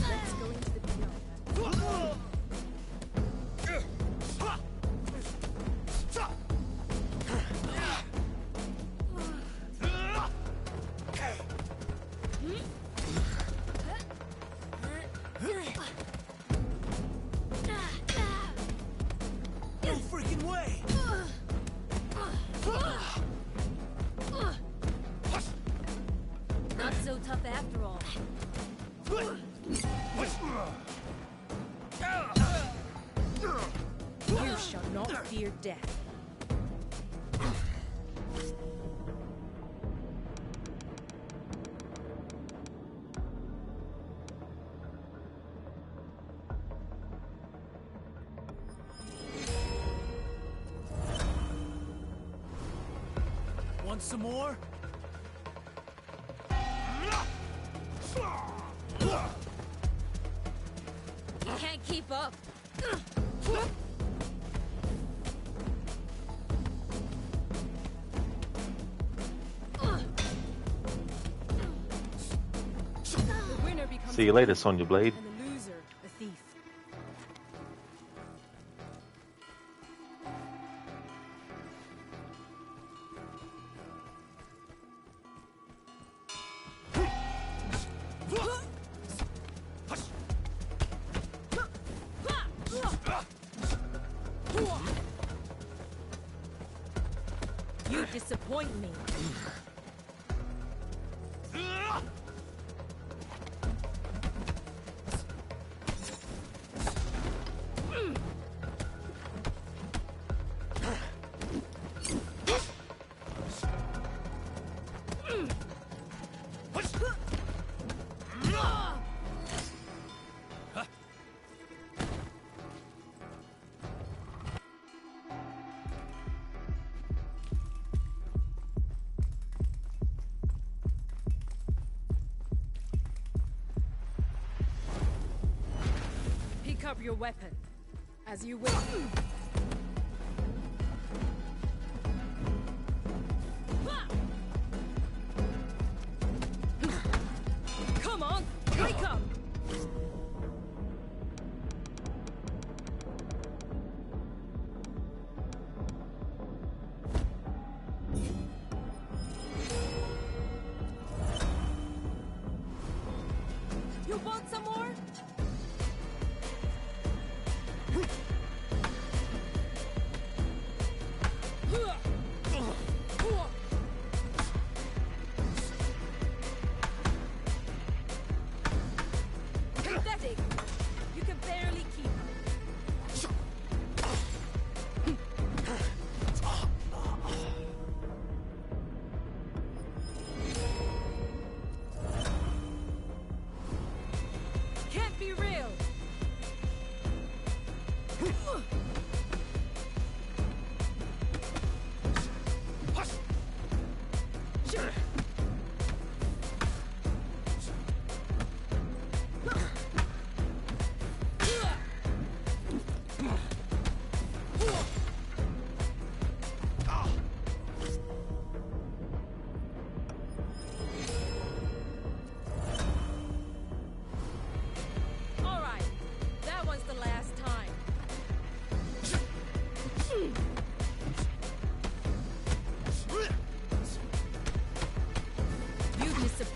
Let's go into the beyond. No freaking way! Not so tough after all. You shall not fear death. Want some more? You can't keep up. The winner becomes See you later, Sonya Blade. and the loser, a thief. You disappoint me. Pick up your weapon. As you will. Come on, wake up!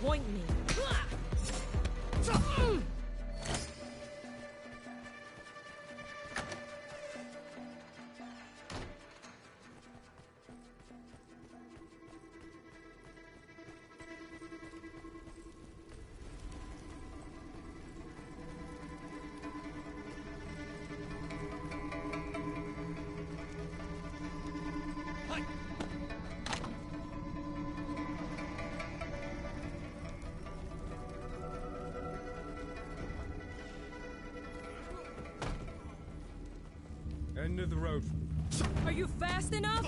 disappoint me. End of the road. Are you fast enough?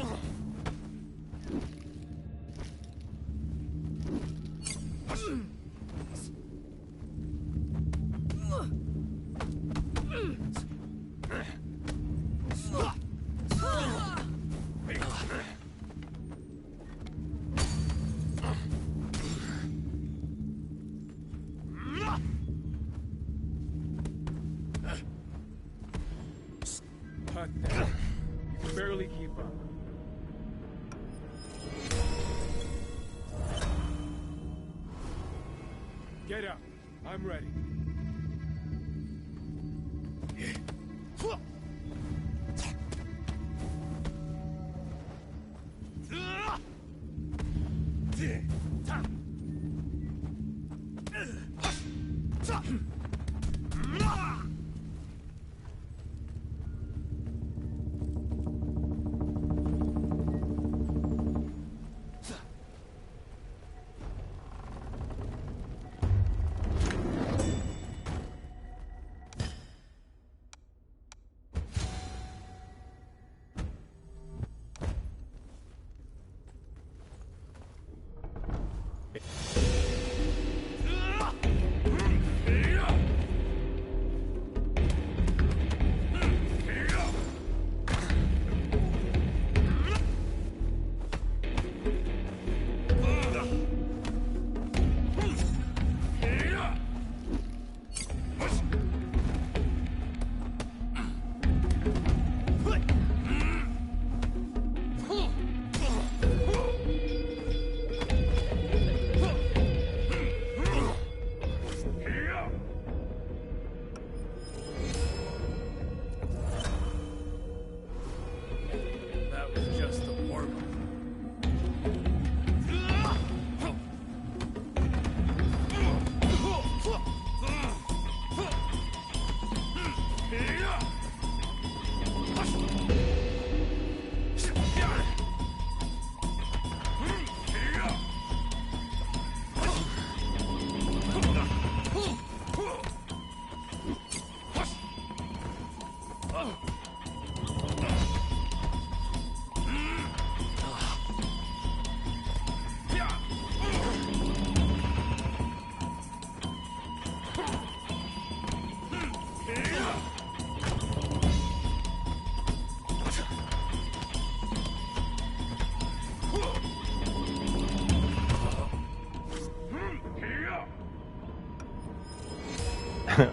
You can barely keep up. Get up. I'm ready. That was just the warm-up.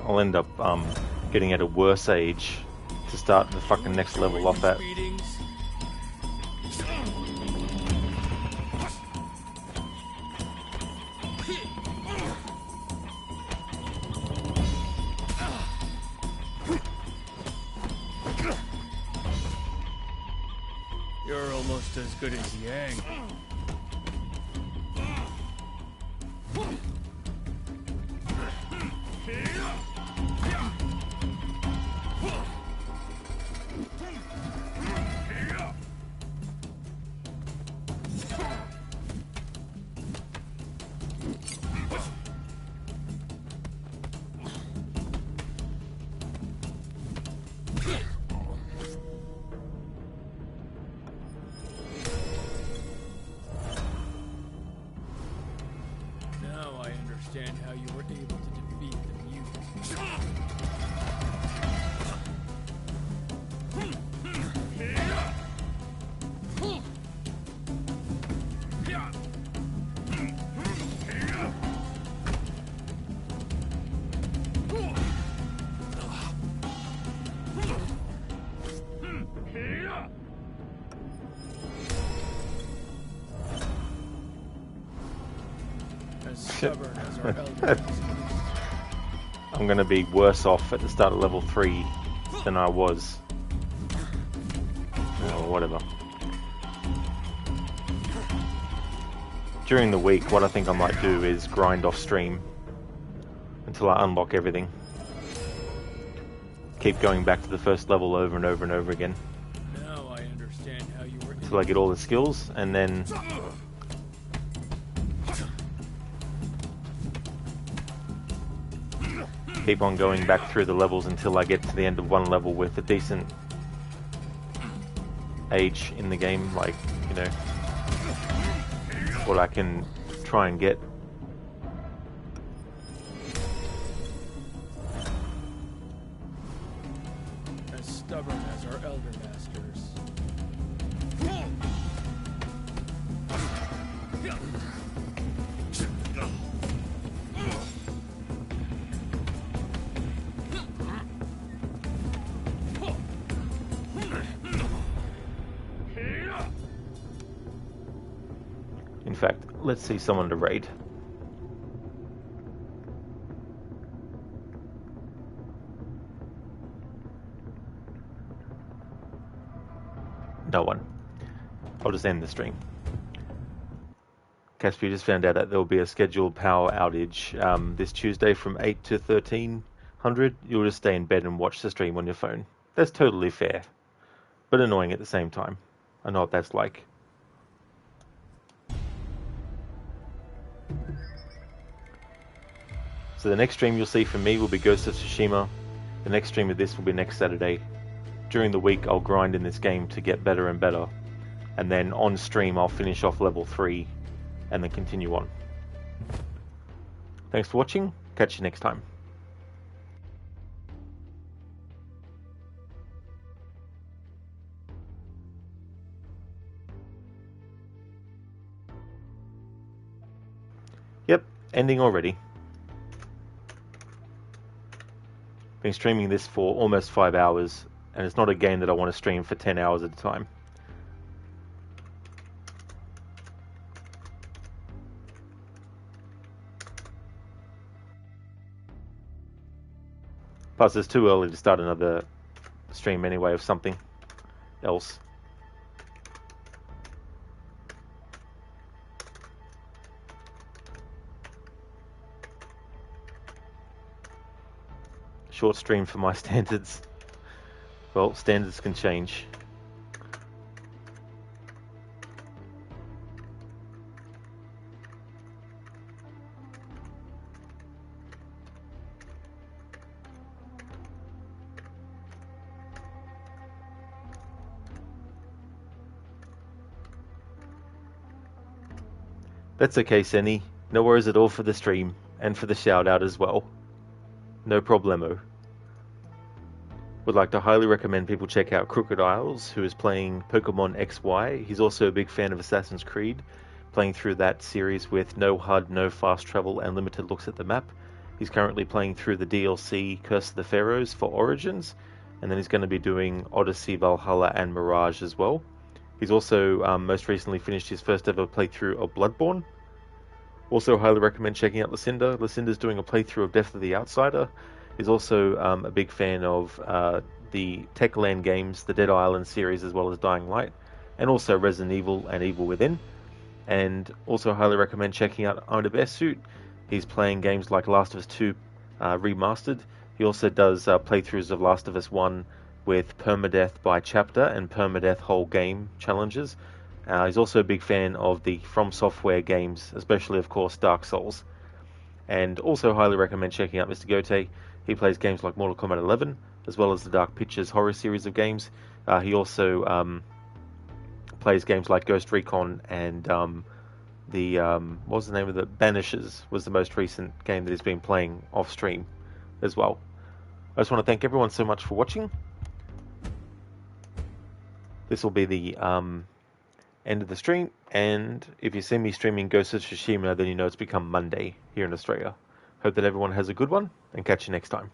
I'll end up getting at a worse age to start the fucking next level off at. You're almost as good as Yang. Now I understand how you were able to defeat the mutants. As stubborn as our elders. I'm going to be worse off at the start of level 3 than I was. Or whatever. During the week, what I think I might do is grind off stream until I unlock everything. Keep going back to the first level over and over and over again. Now I understand how you were Until I get all the skills, and then keep on going back through the levels until I get to the end of one level with a decent age in the game, like, you know, what I can try and get. as stubborn as our elder masters. In fact, let's see someone to raid. No one. I'll just end the stream. Casper, just found out that there will be a scheduled power outage this Tuesday from 8 to 1300. You'll just stay in bed and watch the stream on your phone. That's totally fair, but annoying at the same time. I know what that's like. So the next stream you'll see from me will be Ghost of Tsushima. The next stream of this will be next Saturday. During the week I'll grind in this game to get better and better. And then on stream I'll finish off level 3 and then continue on. Thanks for watching. Catch you next time. Yep, ending already. Been streaming this for almost 5 hours, and it's not a game that I want to stream for 10 hours at a time. Plus, it's too early to start another stream anyway of something else. Short stream for my standards. Well, standards can change. That's okay, Senny. No worries at all for the stream, and for the shout out as well. No problemo. Would like to highly recommend people check out Crocodiles, who is playing Pokemon XY. He's also a big fan of Assassin's Creed, playing through that series with no HUD, no fast travel, and limited looks at the map. He's currently playing through the DLC Curse of the Pharaohs for Origins, and then he's going to be doing Odyssey, Valhalla, and Mirage as well. He's also most recently finished his first ever playthrough of Bloodborne. Also highly recommend checking out Lucinda. Lucinda's doing a playthrough of Death of the Outsider. He's also a big fan of the Techland games, the Dead Island series, as well as Dying Light, and also Resident Evil and Evil Within. And also highly recommend checking out Own a Best Suit. He's playing games like Last of Us 2 Remastered. He also does playthroughs of Last of Us 1 with permadeath by chapter and permadeath whole game challenges. He's also a big fan of the From Software games, especially, of course, Dark Souls. And also highly recommend checking out Mr. Gote. He plays games like Mortal Kombat 11, as well as the Dark Pictures horror series of games. He also plays games like Ghost Recon and what was the name of it? Banishes was the most recent game that he's been playing off stream as well. I just want to thank everyone so much for watching. This will be the end of the stream, and if you see me streaming Ghost of Tsushima, then you know it's become Monday here in Australia. Hope that everyone has a good one, and catch you next time.